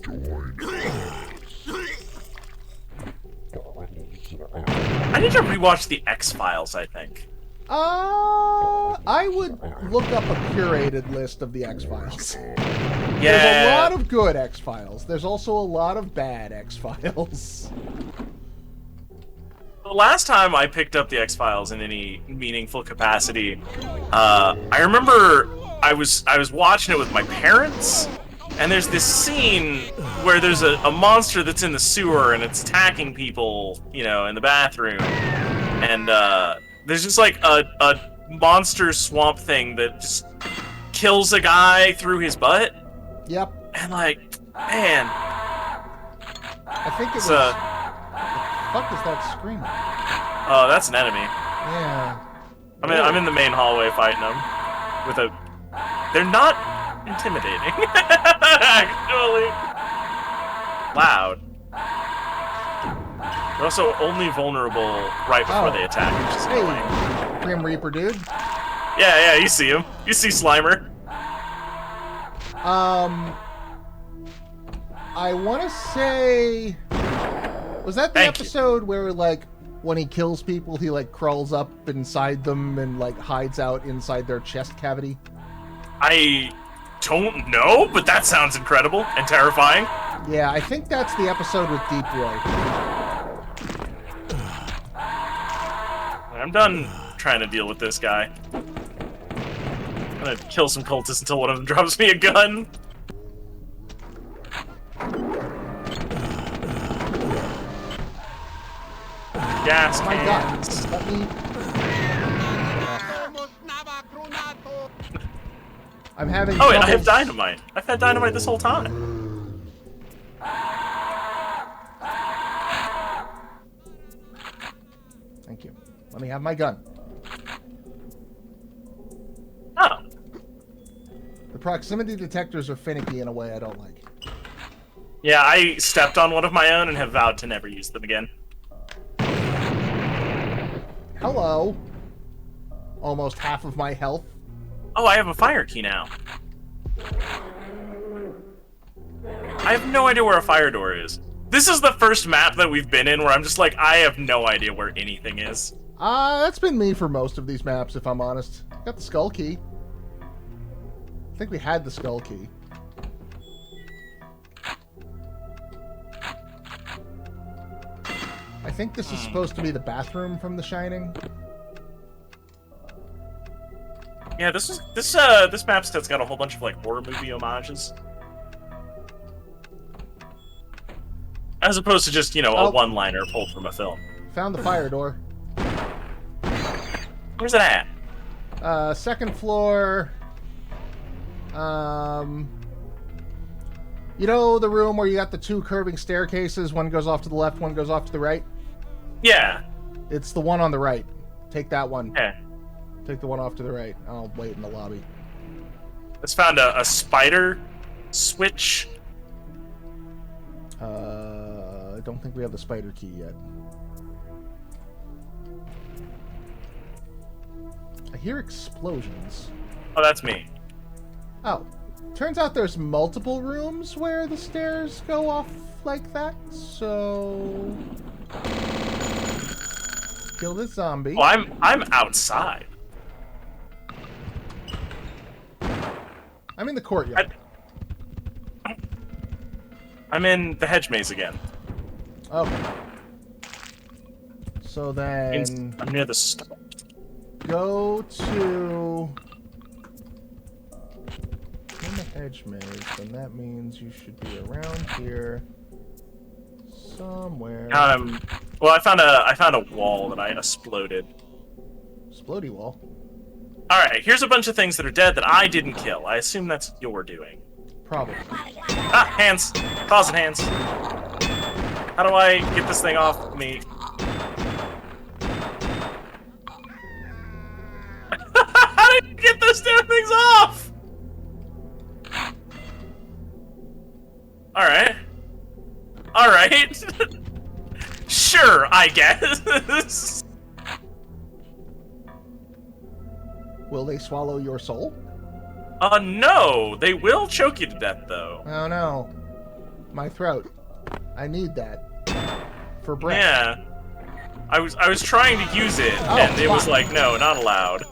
I need to rewatch The X-Files, I think. I would look up a curated list of the X-Files. Yeah. There's a lot of good X-Files. There's also a lot of bad X-Files. The last time I picked up the X-Files in any meaningful capacity, I remember I was watching it with my parents, and there's this scene where there's a monster that's in the sewer and it's attacking people, you know, in the bathroom. and there's just like a monster swamp thing that just kills a guy through his butt. Yep. And like, man, I think it was. What the fuck is that screaming? Oh, that's an enemy. Yeah. I'm in the main hallway fighting them with a. They're not intimidating. Actually, loud. They're also only vulnerable right before they attack, which is annoying. Grim Reaper, dude. Yeah, you see him. You see Slimer. I want to say, was that the episode where, like, when he kills people, he, like, crawls up inside them and, like, hides out inside their chest cavity? I don't know, but that sounds incredible and terrifying. Yeah, I think that's the episode with Deep Roy. I'm done trying to deal with this guy. I'm gonna kill some cultists until one of them drops me a gun. Gas cans. Oh my god. Let me... I'm having Oh wait, I have dynamite. I've had dynamite this whole time. Thank you. Let me have my gun. Oh. The proximity detectors are finicky in a way I don't like. Yeah, I stepped on one of my own and have vowed to never use them again. Hello. Almost half of my health. Oh, I have a fire key now. I have no idea where a fire door is. This is the first map that we've been in where I'm just like, I have no idea where anything is. That's been me for most of these maps, if I'm honest. Got the skull key. I think we had the skull key. I think this is supposed to be the bathroom from The Shining. Yeah, this map's got a whole bunch of like horror movie homages. As opposed to just, you know, a one-liner pulled from a film. Found the fire door. Where's it at? Second floor. You know the room where you got the two curving staircases? One goes off to the left, one goes off to the right? Yeah. It's the one on the right. Take that one. Yeah. Take the one off to the right. I'll wait in the lobby. Let's found a spider switch. I don't think we have the spider key yet. I hear explosions. Oh, that's me. Oh. Turns out there's multiple rooms where the stairs go off like that, so... Kill this zombie. Well, I'm outside. I'm in the courtyard. I'm in the hedge maze again. Okay. So then... I'm near the start. Go to... in the hedge maze, then that means you should be around here somewhere. Well, I found a wall that I exploded. Explodey wall? Alright, here's a bunch of things that are dead that I didn't kill. I assume that's what you're doing. Probably. Ah, hands! Closet hands. How do I get this thing off me? How did you get those damn things off? Alright. Alright. Sure, I guess. Will they swallow your soul? No. They will choke you to death, though. Oh no. My throat. I need that. For breath. Yeah. I was trying to use it, and it was like, no, not allowed.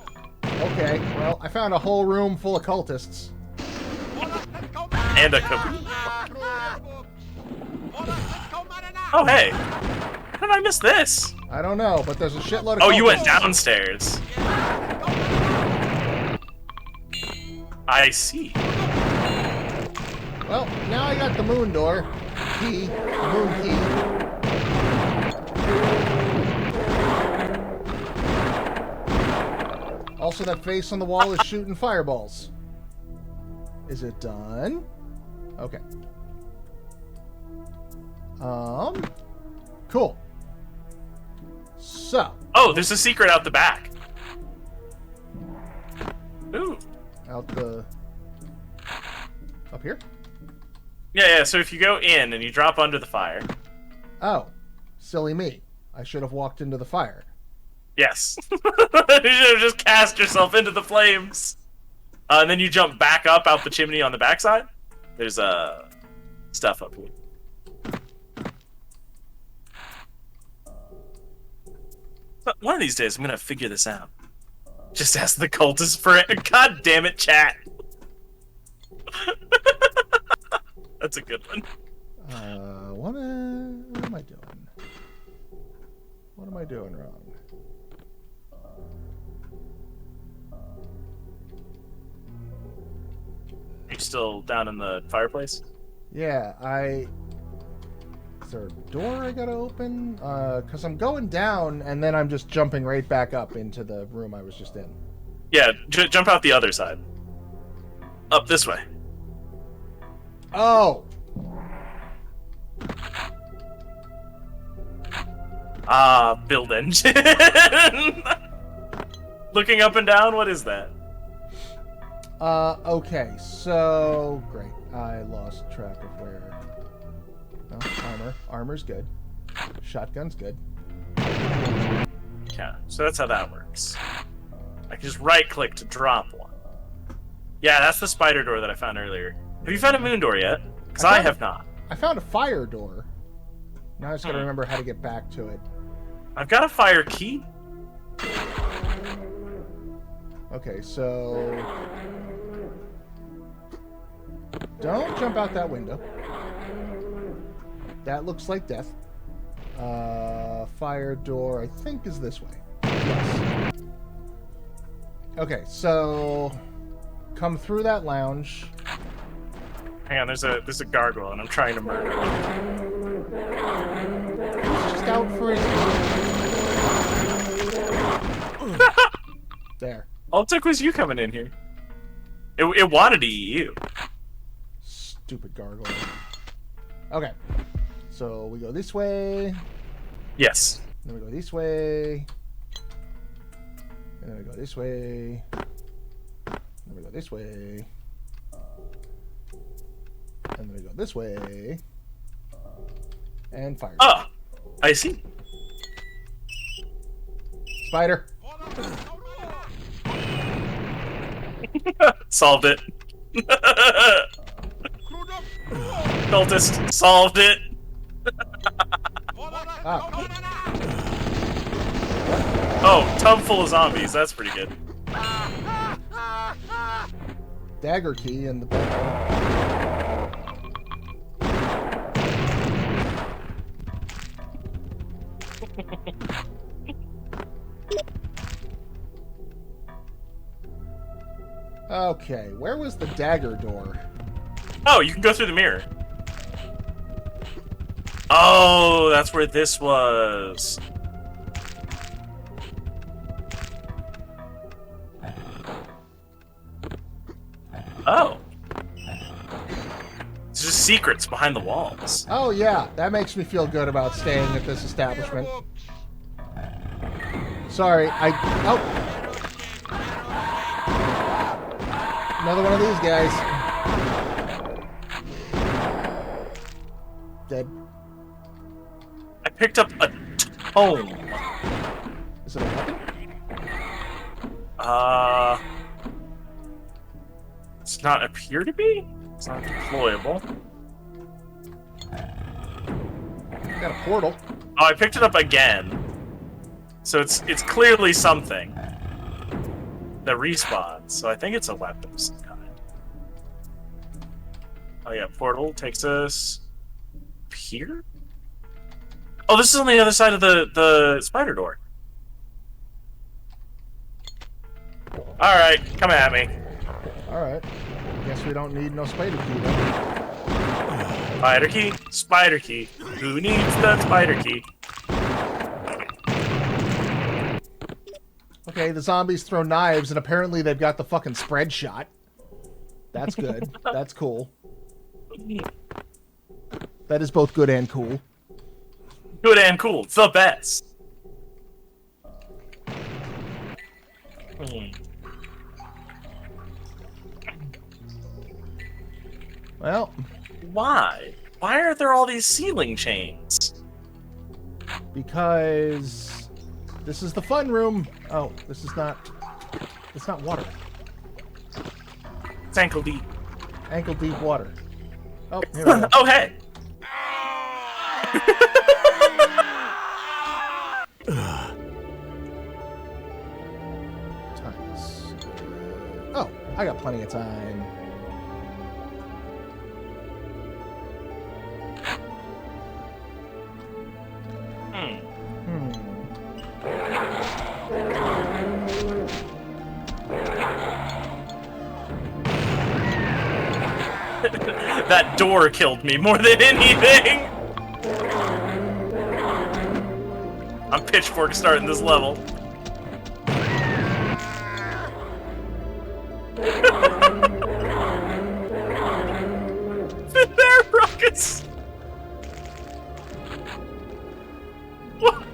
Okay, well, I found a whole room full of cultists. And a caboose. Oh, hey. How did I miss this? I don't know, but there's a shitload of Oh, cultists. you went downstairs. I see. Well, now I got the moon door. Key. The moon key. Also, that face on the wall is shooting fireballs. Is it done? Okay. Cool. So. Oh, there's a secret out the back. Ooh. Out the... Up here? Yeah, so if you go in and you drop under the fire. Oh. Silly me. I should have walked into the fire. Yes. You should have just cast yourself into the flames. And then you jump back up out the chimney on the backside. There's stuff up here. But one of these days, I'm gonna figure this out. Just ask the cultist for it. God damn it, chat. That's a good one. What am I doing? What am I doing wrong? Are you still down in the fireplace? Yeah, Is there a door I gotta open? Because I'm going down, and then I'm just jumping right back up into the room I was just in. Yeah, jump out the other side. Up this way. Oh! Build engine. Looking up and down, what is that? Okay, so... Great. I lost track of where... Oh, armor. Armor's good. Shotgun's good. Yeah, so that's how that works. I can just right-click to drop one. Yeah, that's the spider door that I found earlier. Have you found a moon door yet? Because I have not. I found a fire door. Now I just gotta remember how to get back to it. I've got a fire key. Okay, so... Don't jump out that window. That looks like death. Fire door, I think, is this way. Yes. Okay, so... Come through that lounge. Hang on, there's a gargoyle, and I'm trying to murder it. He's just out for his... There. All it took was you coming in here. It wanted to eat you. Stupid gargoyle. Okay. So we go this way. Yes. Then we go this way. And then we go this way. Then we go this way. And then we go this way. And fire. Oh! I see. Spider. Solved it. Cultist solved it. Ah. Oh, tub full of zombies. That's pretty good. Dagger key in the back. Okay, where was the dagger door? Oh, you can go through the mirror. Oh, that's where this was. Oh. It's just secrets behind the walls. Oh yeah, that makes me feel good about staying at this establishment. Sorry, oh. Another one of these guys. Dead. I picked up a tome. Is it a weapon? It's not appear to be? It's not deployable. Got a portal. Oh, I picked it up again. So it's clearly something that respawns. So I think it's a weapon of some kind. Oh yeah, portal takes us here? Oh, this is on the other side of the spider door. Alright, come at me. Alright. Guess we don't need no spider key then. Spider key? Spider key. Who needs the spider key? Okay, the zombies throw knives, and apparently they've got the fucking spread shot. That's good. That's cool. That is both good and cool. Good and cool. It's the best. Well, why? Why are there all these ceiling chains? Because this is the fun room. Oh, this is not. It's not water. It's ankle deep. Ankle deep water. Oh, here we go. Oh, hey. Times. Oh, I got plenty of time. That door killed me more than anything. I'm pitchfork starting this level. There, Raqus. What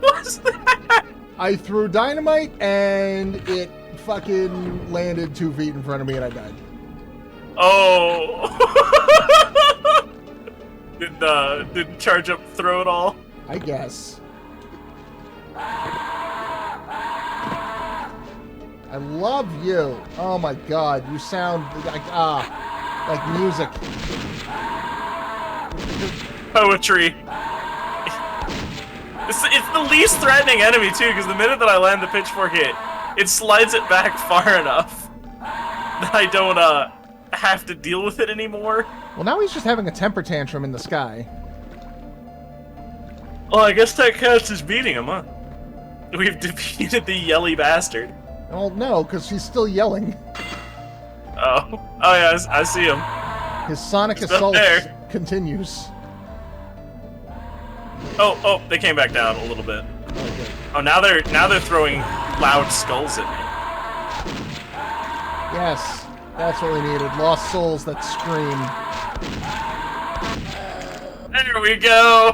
was that? I threw dynamite and it fucking landed 2 feet in front of me and I died. Oh. Didn't charge up throw at all? I guess. I love you. Oh my god, you sound like music. Poetry. It's the least threatening enemy too, because the minute that I land the pitchfork hit, it slides it back far enough that I don't have to deal with it anymore. Well, now he's just having a temper tantrum in the sky. Well, I guess that counts as beating him, huh? We've defeated the yelly bastard. Well, no, because he's still yelling. Oh yeah, I see him. His sonic He's assault there. continues. Oh, they came back down a little bit. Okay. Oh, now they're throwing loud skulls at me. Yes, that's what we needed. Lost souls that scream. There we go.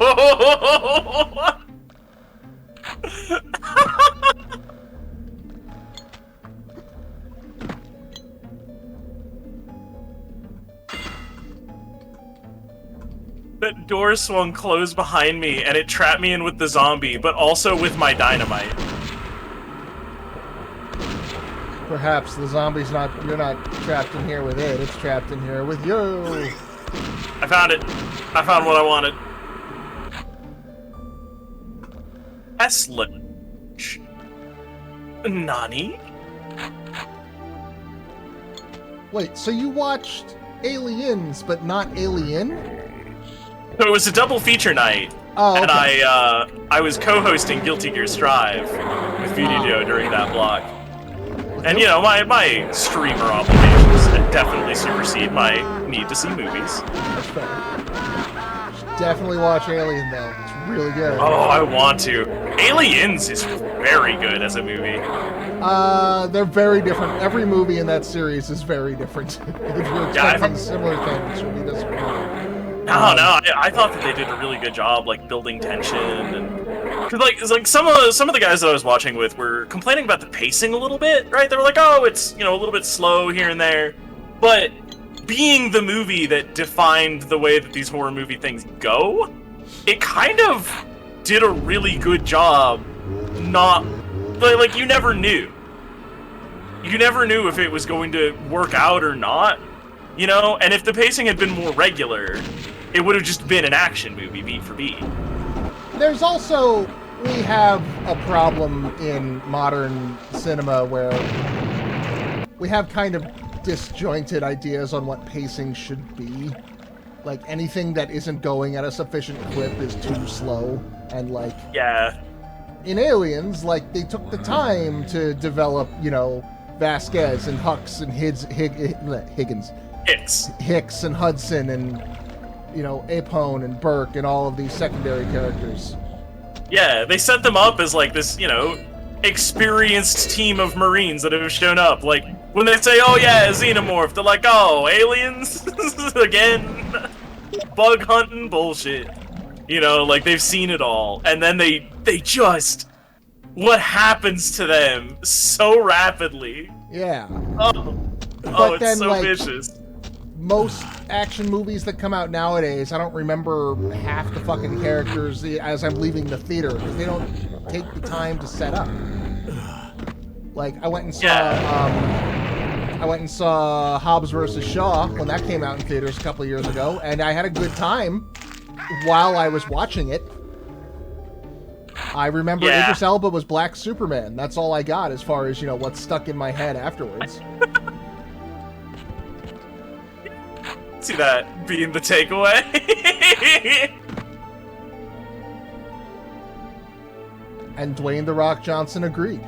That door swung closed behind me, and it trapped me in with the zombie, but also with my dynamite. Perhaps the zombie's not. You're not trapped in here with it. It's trapped in here with you. I found it. I found what I wanted. Excellent. Nani? Wait, so you watched Aliens, but not Alien? So it was a double feature night, Oh, and okay. I was co-hosting Guilty Gear Strive with Video during that block. And you know, my streamer obligations definitely supersede my need to see movies. That's fair. Should definitely watch Alien, though. It's really good. Oh, I want to. Aliens is very good as a movie. They're very different. Every movie in that series is very different. If you're expecting similar things, you'll be disappointed. No, I thought that they did a really good job, like building tension, and cause like some of the guys that I was watching with were complaining about the pacing a little bit, right? They were like, oh, it's a little bit slow here and there, but being the movie that defined the way that these horror movie things go, it kind of did a really good job. Not like you never knew if it was going to work out or not, and if the pacing had been more regular, it would have just been an action movie, beat for beat. There's also, we have a problem in modern cinema where we have kind of disjointed ideas on what pacing should be. Like, anything that isn't going at a sufficient clip is too slow, and Yeah. in Aliens, they took the time to develop, Vasquez and Hux and Higgins. Hicks and Hudson and, Apone and Burke and all of these secondary characters. Yeah, they set them up as this, experienced team of Marines that have shown up. Like, when they say, oh yeah, xenomorph, they're like, oh, aliens? Again? Bug hunting bullshit. You know, like, they've seen it all. And then they just... What happens to them so rapidly? Yeah. Oh, it's then, so like, vicious. Most action movies that come out nowadays, I don't remember half the fucking characters as I'm leaving the theater because they don't take the time to set up. Like, I went and saw Hobbs vs. Shaw when that came out in theaters a couple of years ago, and I had a good time while I was watching it. I remember Idris Elba was Black Superman. That's all I got as far as, you know, what's stuck in my head afterwards. See that being the takeaway. And Dwayne "The Rock" Johnson agreed.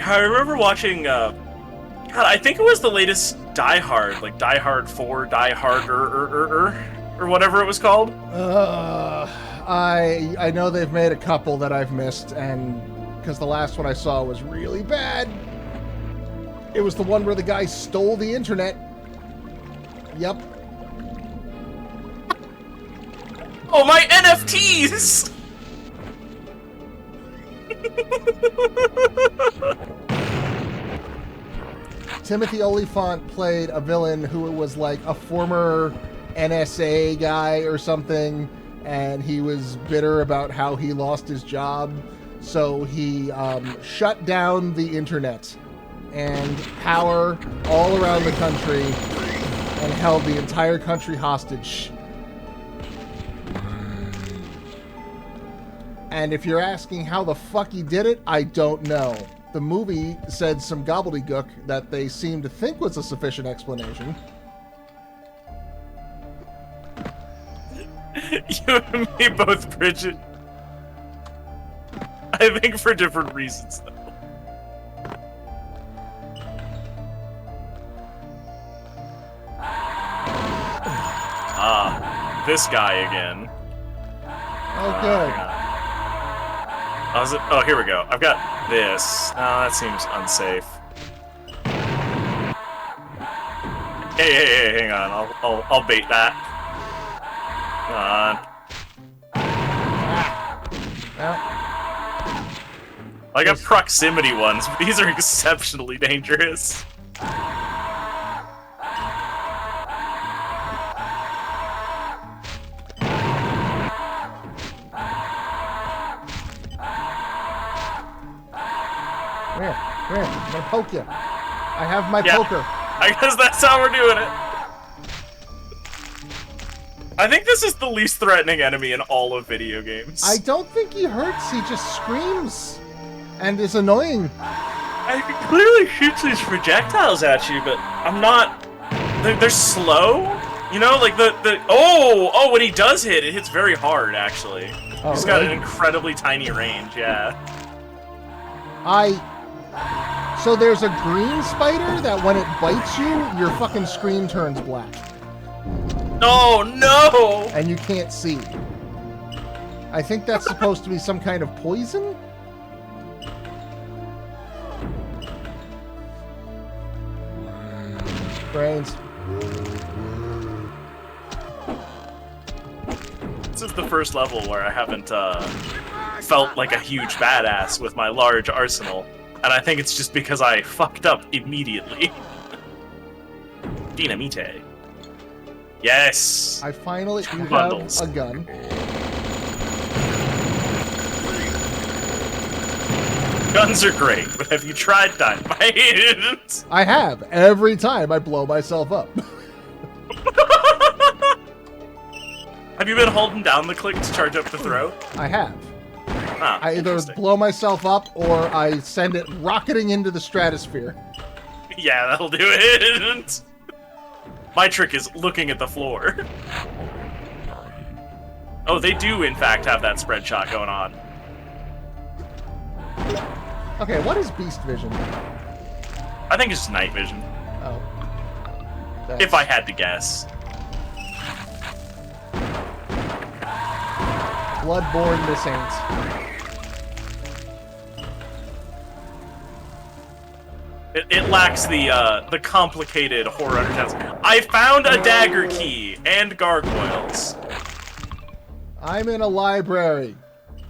I remember watching, God, I think it was the latest Die Hard, like Die Hard 4, Die Harder, or whatever it was called. I know they've made a couple that I've missed, and because the last one I saw was really bad. It was the one where the guy stole the internet. Yep. Oh, my NFTs! Timothy Olyphant played a villain who was like a former NSA guy or something, and he was bitter about how he lost his job, so he shut down the internet and power all around the country and held the entire country hostage. And if you're asking how the fuck he did it, I don't know. The movie said some gobbledygook that they seemed to think was a sufficient explanation. You and me both, Bridget. I think for different reasons, though. Ah, this guy again. Oh, good. Oh, here we go. I've got this. Oh, that seems unsafe. Hey, hang on. I'll bait that. Come on. Well, I got proximity ones, but these are exceptionally dangerous. Come here. I'm gonna poke you. I have my poker. I guess that's how we're doing it. I think this is the least threatening enemy in all of video games. I don't think he hurts. He just screams and is annoying. I can clearly shoot these projectiles at you, but I'm not... They're slow? You know, like the... Oh, when he does hit, it hits very hard, actually. Oh, He's got an incredibly tiny range, yeah. So there's a green spider that when it bites you, your fucking screen turns black. Oh, no! And you can't see. I think that's supposed to be some kind of poison? Brains. This is the first level where I haven't felt like a huge badass with my large arsenal. And I think it's just because I fucked up immediately. Dynamite. Yes! I finally have bundles. a gun. Guns are great, but have you tried dynamite? I have. Every time I blow myself up. Have you been holding down the click to charge up the throw? I have. Ah, I either blow myself up or I send it rocketing into the stratosphere. Yeah, that'll do it. My trick is looking at the floor. Oh, they do, in fact, have that spread shot going on. Okay, what is beast vision? I think it's just night vision. Oh. If I had to guess. Bloodborne this ain't. It lacks the complicated horror undertones. I found a dagger key and gargoyles. I'm in a library.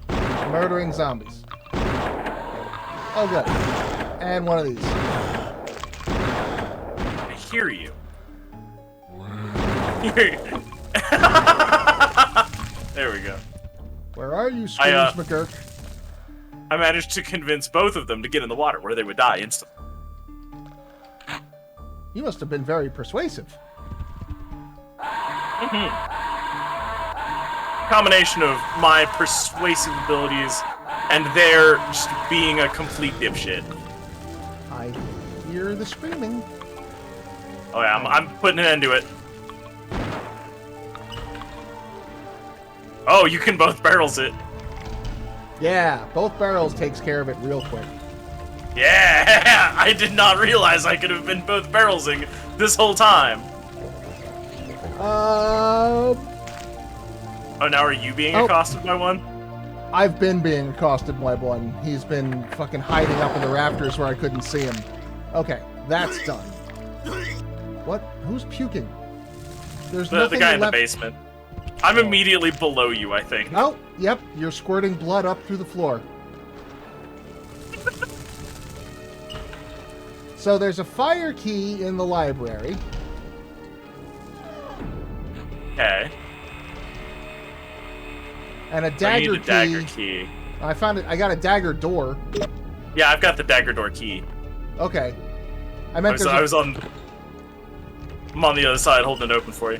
Murdering zombies. Oh, good. And one of these. I hear you. There we go. Where are you, Scrooge McGurk? I managed to convince both of them to get in the water, where they would die instantly. You must have been very persuasive. Combination of my persuasive abilities and their just being a complete dipshit. I hear the screaming. Oh yeah, I'm putting an end to it. Oh, you can both barrels it. Yeah, both barrels takes care of it real quick. Yeah, I did not realize I could have been both barrelsing this whole time. Oh, now are you being accosted by one? I've been being accosted by one. He's been fucking hiding up in the rafters where I couldn't see him. Okay, that's done. What? Who's puking? There's the guy in the basement. I'm immediately below you, I think. Oh, yep. You're squirting blood up through the floor. So there's a fire key in the library. Okay. And a dagger key. Dagger key. I found it. I got a dagger door. Yeah, I've got the dagger door key. Okay. I'm on the other side holding it open for you.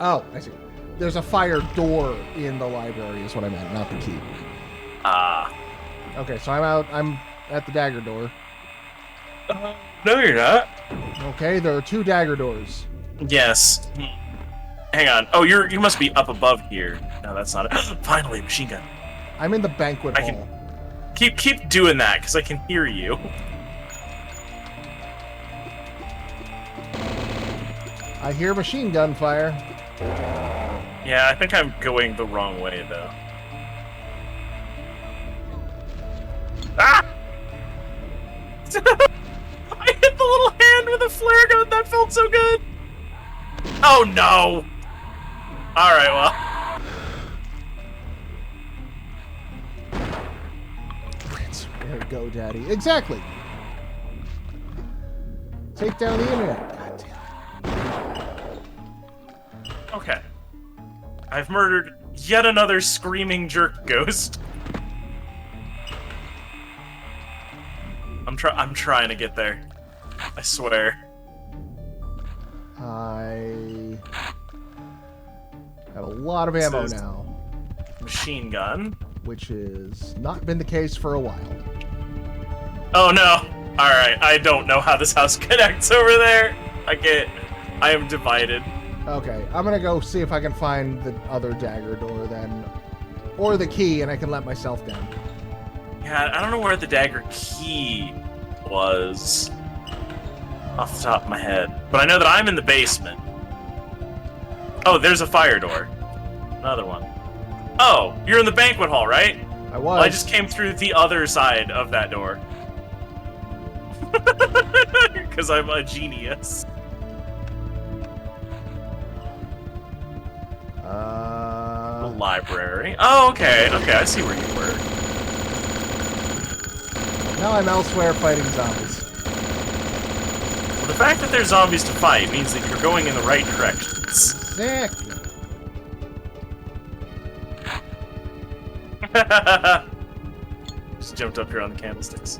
Oh, I see. There's a fire door in the library is what I meant, not the key. Ah. Okay, so I'm out. I'm at the dagger door. No, you're not. Okay, there are 2 dagger doors. Yes. Hang on. Oh, you must be up above here. No, that's not it. Finally, machine gun. I'm in the banquet hall. Keep doing that, because I can hear you. I hear machine gun fire. Yeah, I think I'm going the wrong way, though. Ah! I hit the little hand with a flare gun. That felt so good. Oh, no. All right, well. There we go, Daddy. Exactly. Take down the internet. God damn it. Okay. I've murdered yet another screaming jerk ghost. I'm trying to get there. I swear. I have a lot of ammo now. Machine gun. Which has not been the case for a while. Oh no. Alright, I don't know how this house connects over there. I am divided. Okay, I'm gonna go see if I can find the other dagger door then. Or the key, and I can let myself down. Yeah, I don't know where the dagger key was off the top of my head. But I know that I'm in the basement. Oh, there's a fire door. Another one. Oh, you're in the banquet hall, right? I was. Well, I just came through the other side of that door. Because I'm a genius. The library. Oh, okay. Okay, I see where you were. Now I'm elsewhere fighting zombies. Well, the fact that there's zombies to fight means that you're going in the right directions. Exactly. Just jumped up here on the candlesticks.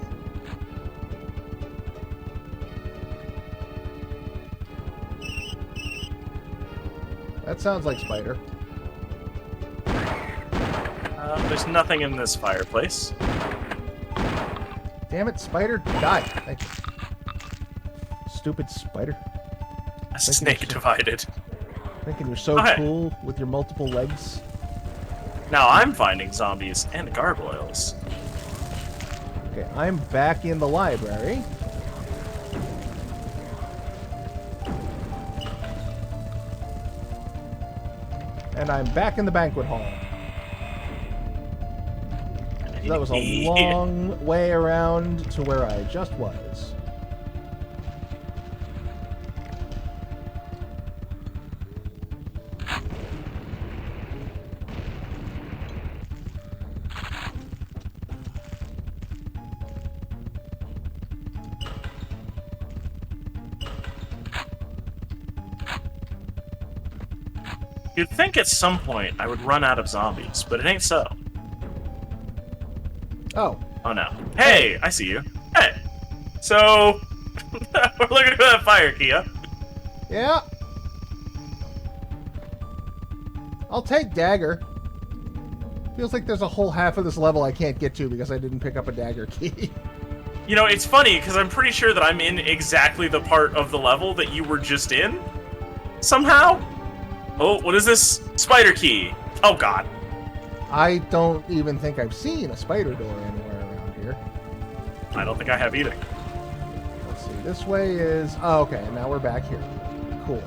That sounds like Spider. There's nothing in this fireplace. Damn it, Spider, die. Thank you. Stupid Spider. A snake divided. Thinking you're so cool with your multiple legs. Now I'm finding zombies and gargoyles. Okay, I'm back in the library. And I'm back in the banquet hall. That was a long way around to where I just was. You'd think at some point I would run out of zombies, but it ain't so. Oh. Oh no. Hey, I see you. Hey. So, we're looking for that fire key, huh? Yeah. I'll take dagger. Feels like there's a whole half of this level I can't get to because I didn't pick up a dagger key. You know, it's funny, because I'm pretty sure that I'm in exactly the part of the level that you were just in. Somehow. Oh, what is this? Spider key. Oh, God. I don't even think I've seen a spider door anywhere around here. I don't think I have either. Let's see. This way is... Oh, okay. Now we're back here. Cool.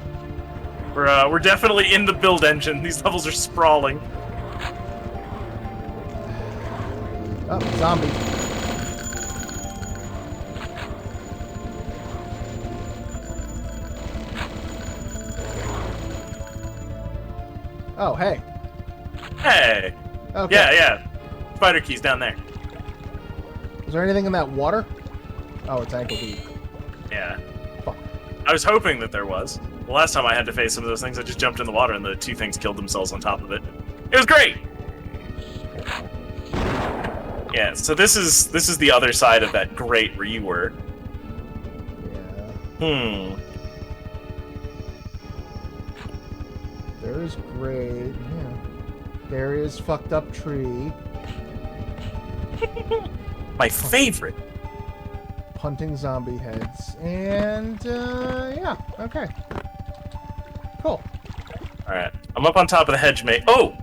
We're definitely in the build engine. These levels are sprawling. Oh, zombie. Oh, hey. Hey. Okay. Yeah. Spider key's down there. Is there anything in that water? Oh, it's ankle deep. Yeah. Fuck. I was hoping that there was. The last time I had to face some of those things, I just jumped in the water and the two things killed themselves on top of it. It was great! Yeah, so this is the other side of that grate where you were. Yeah. There's grade. Yeah. There is fucked up tree. My favorite. Punting zombie heads. And, yeah. Okay. Cool. Alright. I'm up on top of the hedge maze. Oh!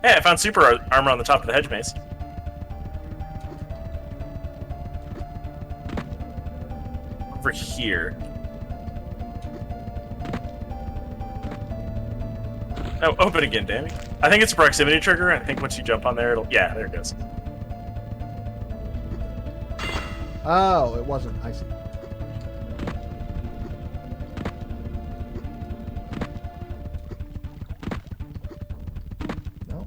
Hey, I found super armor on the top of the hedge maze. Over here. Oh, open again, Danny. I think it's a proximity trigger. I think once you jump on there, it'll... Yeah, there it goes. Oh, it wasn't. I see. No.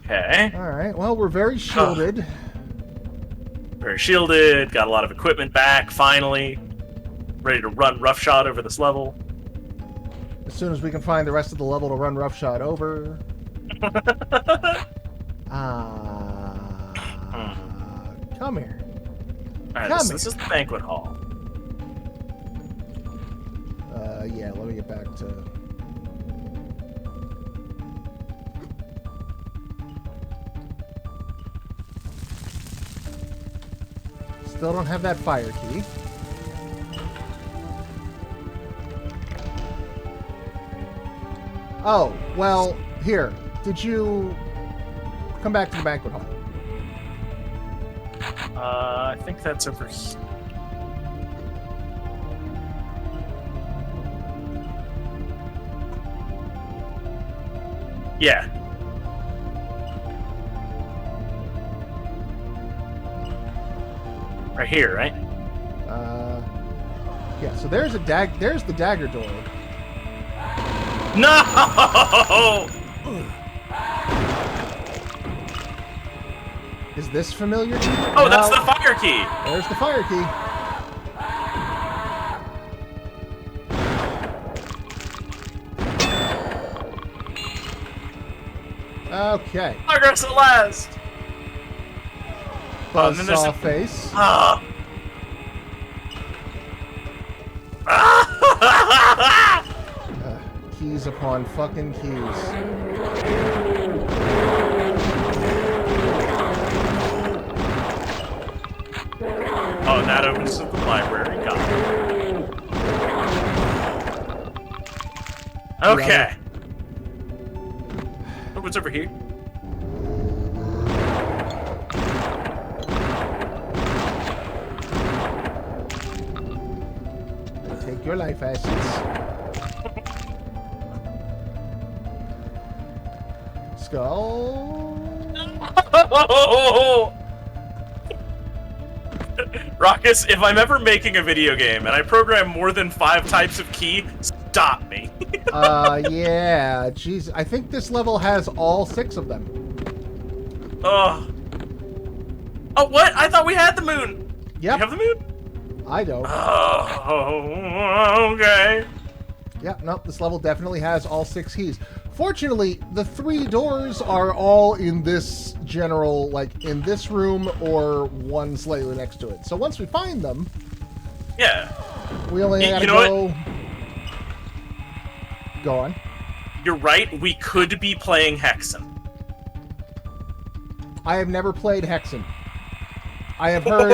Okay. Alright, well, we're very shielded. Very shielded, got a lot of equipment back, finally. Ready to run roughshod over this level. As soon as we can find the rest of the level to run roughshod over. Come here. Alright, this is the banquet hall. Yeah, let me get back to... Still don't have that fire key. Oh, well, here. Did you come back to the banquet hall? I think that's over here. Yeah. Right here, right? Yeah, so there's there's the dagger door. No! Is this familiar to you? Oh, that's the fire key! There's the fire key. Okay. Progress at last! Buzzsaw face. Keys upon fucking keys. Oh, and that opens up the library. Got it. Okay. Oh, what's over here? Take your life essence. Skull. Raqus, if I'm ever making a video game and I program more than 5 types of key, stop me. Yeah, jeez. I think this level has all 6 of them. Oh, what? I thought we had the moon. Yep. You have the moon? I don't. Oh, okay. Yeah, no, this level definitely has all 6 keys. Fortunately, the 3 doors are all in this general, like, in this room or one slightly next to it. So once we find them... Yeah. We only gotta go... What? Go on. You're right, we could be playing Hexen. I have never played Hexen. I have heard...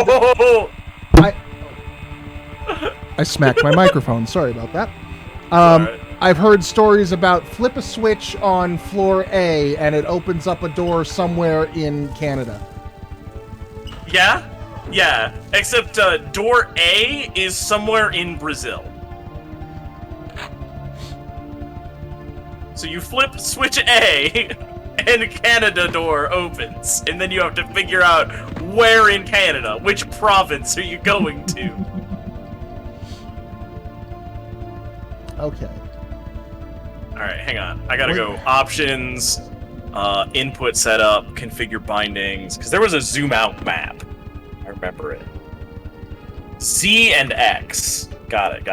I smacked my microphone. Sorry about that. Right. I've heard stories about flip a switch on floor A and it opens up a door somewhere in Canada. Yeah? Yeah. Except door A is somewhere in Brazil. So you flip switch A and Canada door opens. And then you have to figure out where in Canada, which province are you going to? Okay. Alright, hang on. I gotta go options, input setup, configure bindings, because there was a zoom out map. I remember it. Z and X. Got it.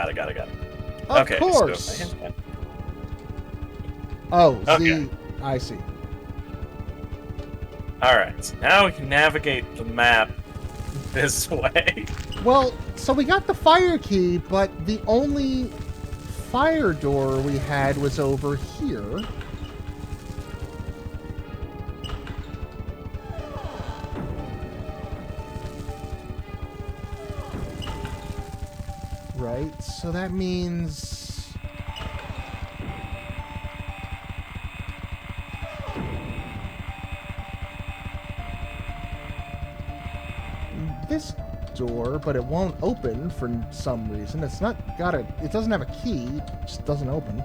Of course. So, Z. I see. Alright, so now we can navigate the map this way. Well, so we got the fire key, but the only fire door we had was over here. Right, so that means... this door, but it won't open for some reason. It's not got a... it doesn't have a key. It just doesn't open.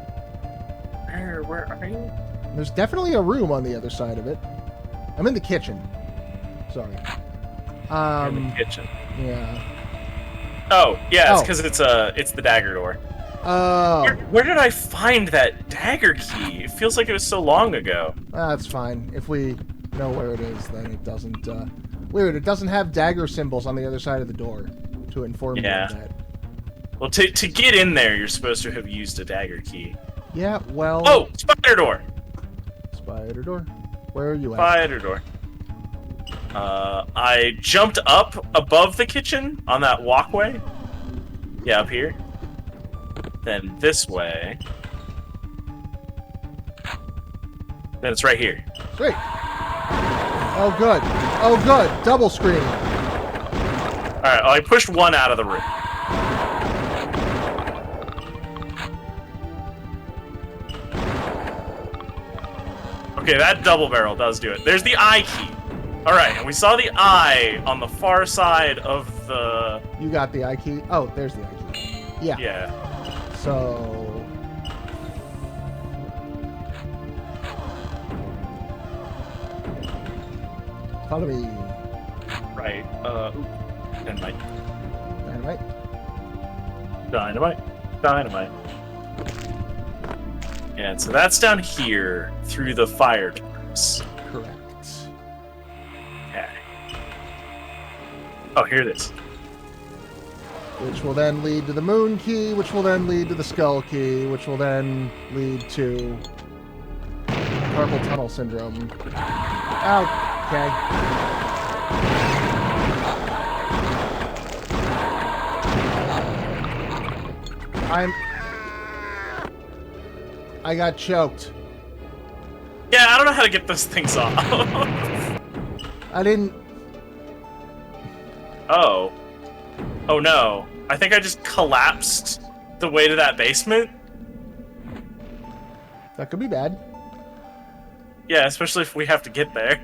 Where are you? There's definitely a room on the other side of it. I'm in the kitchen. Sorry. In the kitchen. Yeah. Oh, yeah, it's because it's the dagger door. Oh. Where did I find that dagger key? It feels like it was so long ago. That's fine. If we know where it is, then it doesn't... Weird, it doesn't have dagger symbols on the other side of the door to inform you of that. Well, to get in there, you're supposed to have used a dagger key. Yeah, well... Oh, spider door! Spider door? Where are you at? Spider door. I jumped up above the kitchen on that walkway. Yeah, up here. Then this way. Then it's right here. Sweet. Oh, good. Oh, good. Double screen. Alright, well, I pushed one out of the room. Okay, that double barrel does do it. There's the I key. Alright, and we saw the I on the far side of the... You got the I key? Oh, there's the I key. Yeah. Yeah. So... follow me. Right, dynamite. Dynamite. Yeah, so that's down here through the fire doors. Correct. Okay. Oh, here it is. Which will then lead to the moon key, which will then lead to the skull key, which will then lead to carpal tunnel syndrome. Okay. I got choked. Yeah, I don't know how to get those things off. I didn't... Oh. Oh no. I think I just collapsed the way to that basement. That could be bad. Yeah, especially if we have to get there.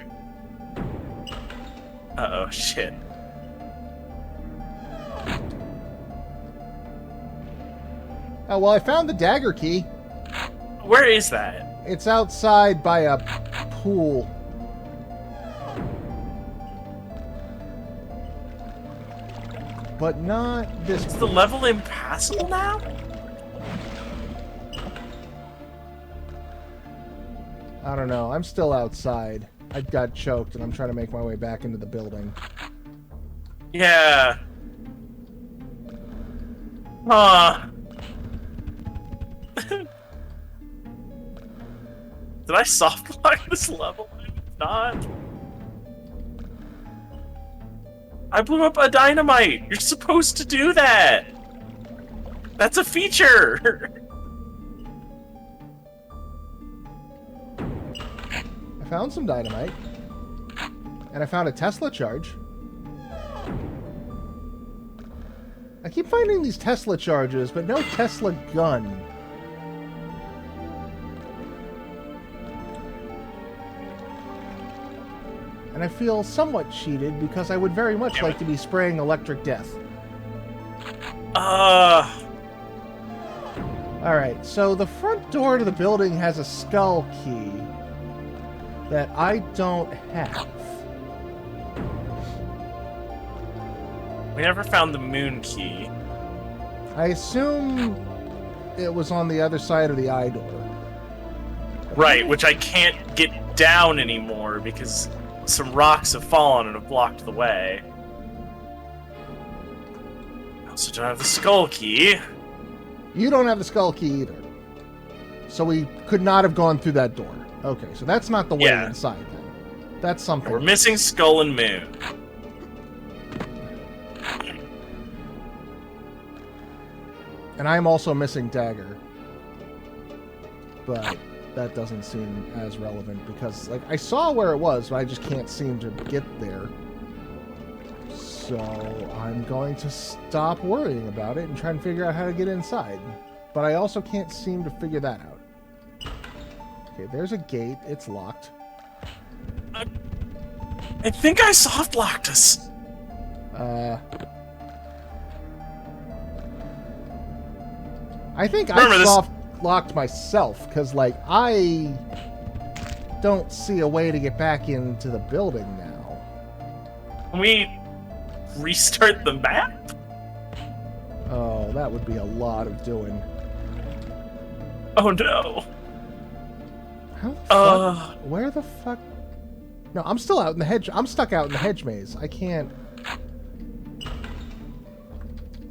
Uh-oh, shit. Oh, well, I found the dagger key. Where is that? It's outside by a pool. but not this. Is the level impassable now? I don't know. I'm still outside. I got choked, and I'm trying to make my way back into the building. Yeah. Huh. Did I soft lock this level? I did not. I blew up a dynamite. You're supposed to do that. That's a feature. I found some dynamite. And I found a Tesla charge. I keep finding these Tesla charges, but no Tesla gun. And I feel somewhat cheated because I would very much like to be spraying electric death. Alright, so the front door to the building has a skull key that I don't have. We never found the moon key. I assume it was on the other side of the eye door. Right, which I can't get down anymore because some rocks have fallen and have blocked the way. I also don't have the skull key. You don't have the skull key either. So we could not have gone through that door. Okay, so that's not the way inside then. That's something. We're missing skull and moon. And I'm also missing dagger. But that doesn't seem as relevant because, like, I saw where it was, but I just can't seem to get there. So I'm going to stop worrying about it and try and figure out how to get inside. But I also can't seem to figure that out. Okay, there's a gate. It's locked. I think I soft locked us. I think I soft locked myself because, like, I don't see a way to get back into the building now. Can we restart the map? Oh, that would be a lot of doing. Oh no. How the fuck? Where the fuck? No, I'm still out in the hedge. I'm stuck out in the hedge maze. I can't.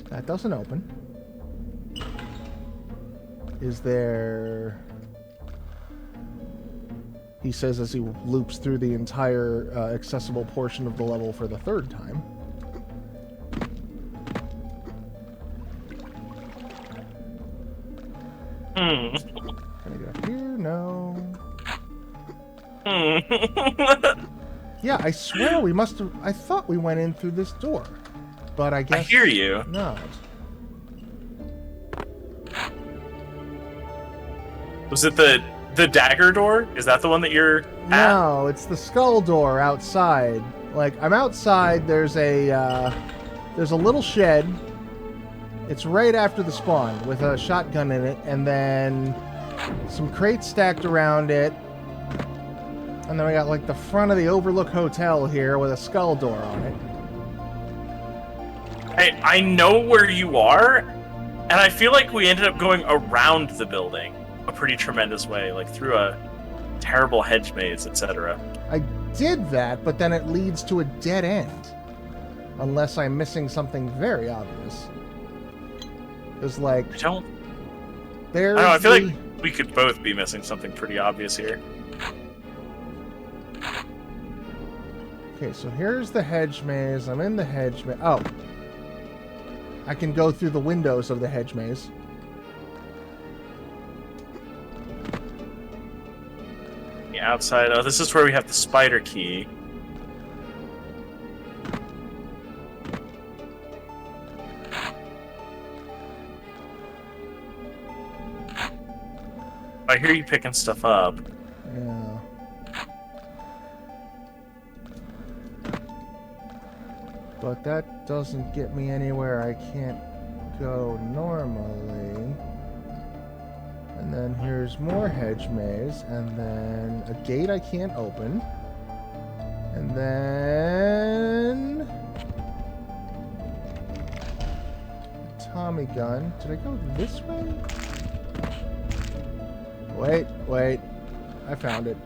That doesn't open. Is there... He says as he loops through the entire accessible portion of the level for the third time. Can I get up here? No. Yeah, I swear we must have... I thought we went in through this door. But I guess... I hear you. Not. Was it the dagger door? Is that the one that you're at? No, it's the skull door outside. Like, I'm outside, there's a little shed. It's right after the spawn with a shotgun in it, and then some crates stacked around it. And then we got, like, the front of the Overlook Hotel here with a skull door on it. I know where you are, and I feel like we ended up going around the building a pretty tremendous way, like through a terrible hedge maze, etc. I did that, but then it leads to a dead end. Unless I'm missing something very obvious. There's like... I don't know, I feel like we could both be missing something pretty obvious here. Okay, so here's the hedge maze. I'm in the hedge maze. Oh. I can go through the windows of the hedge maze. The outside. Oh, this is where we have the spider key. I hear you picking stuff up. Yeah. But that doesn't get me anywhere I can't go normally. And then here's more hedge maze, and then a gate I can't open. And then... Tommy gun. Did I go this way? Wait. I found it.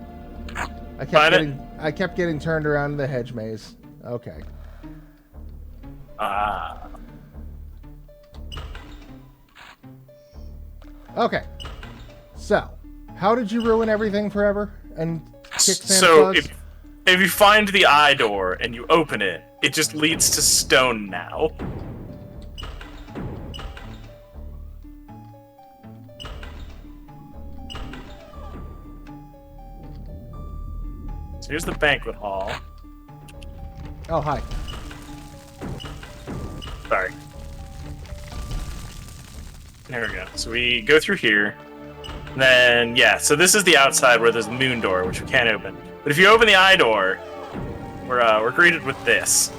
I kept getting turned around in the hedge maze. Okay. Okay. So, how did you ruin everything forever and kick Santa Claus? If you find the eye door and you open it, it just leads to stone now. So here's the banquet hall. Oh, hi. Sorry. There we go. So we go through here. And then, yeah, so this is the outside where there's the moon door, which we can't open. But if you open the eye door, we're greeted with this.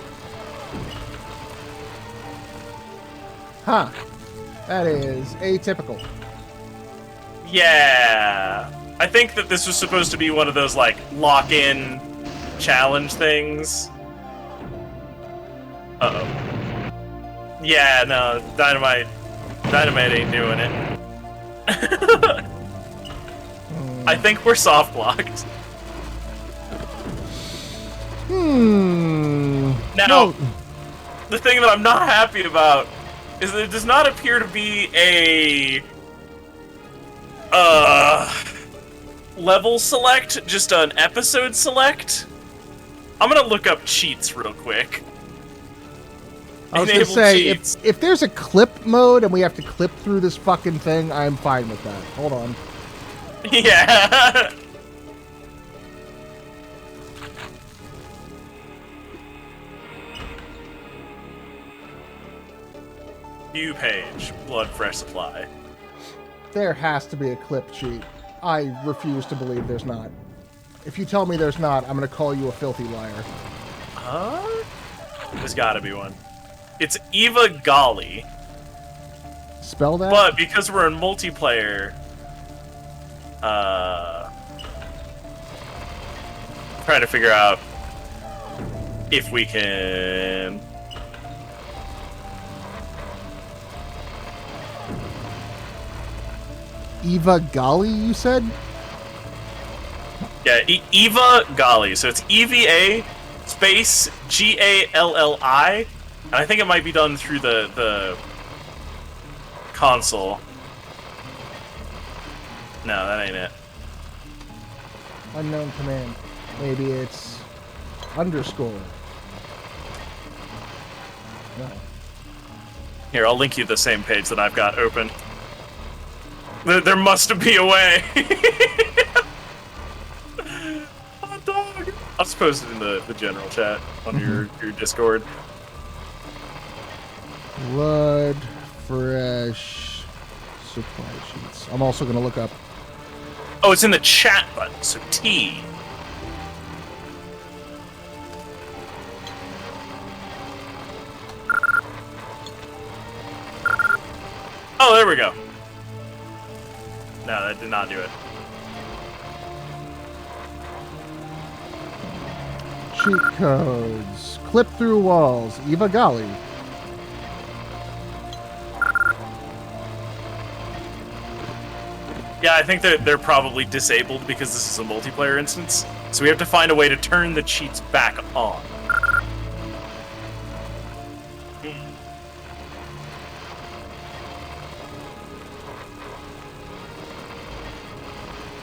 Huh. That is atypical. Yeah. I think that this was supposed to be one of those, like, lock-in challenge things. Uh-oh. Yeah, no, Dynamite ain't doing it. I think we're soft locked. Now, the thing that I'm not happy about is that it does not appear to be a level select, just an episode select. I'm gonna look up cheats real quick. I was gonna say, if there's a clip mode and we have to clip through this fucking thing, I'm fine with that. Hold on. Yeah. View page, blood fresh supply. There has to be a clip cheat. I refuse to believe there's not. If you tell me there's not, I'm gonna call you a filthy liar. Huh? There's gotta be one. It's Eva Golly. Spell that? But because we're in multiplayer, trying to figure out if we can. Eva Golly, you said? Yeah, Eva Golly. So it's EVA space GALLI. And I think it might be done through the console. No, that ain't it. Unknown command. Maybe it's underscore. No. Here, I'll link you the same page that I've got open. There must be a way. Hot dog. I'll just post it in the general chat on your Discord. Blood fresh supply sheets. I'm also going to look up. Oh, it's in the chat button, so T. Oh, there we go. No, that did not do it. Cheat codes. Clip through walls. Eva Golly. Yeah, I think that they're probably disabled because this is a multiplayer instance. So we have to find a way to turn the cheats back on.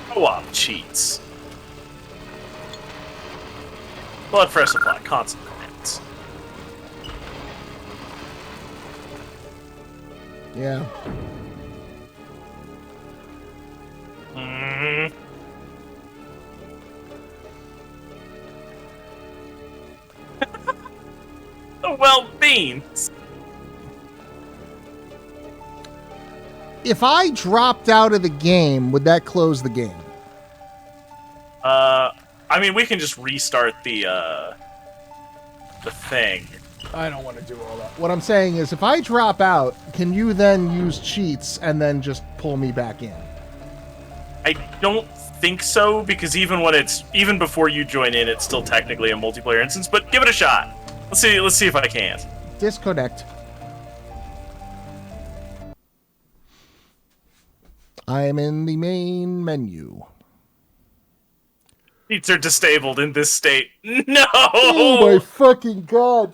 Co-op cheats. Blood fresh supply, console commands. Yeah. Well, beans. If I dropped out of the game, would that close the game? I mean, we can just restart the thing. I don't want to do all that. What I'm saying is, if I drop out, can you then use cheats and then just pull me back in? I don't think so, because even before you join in, it's still technically a multiplayer instance. But give it a shot. Let's see if I can't. Disconnect. I am in the main menu. Seats are disabled in this state. No! Oh my fucking god!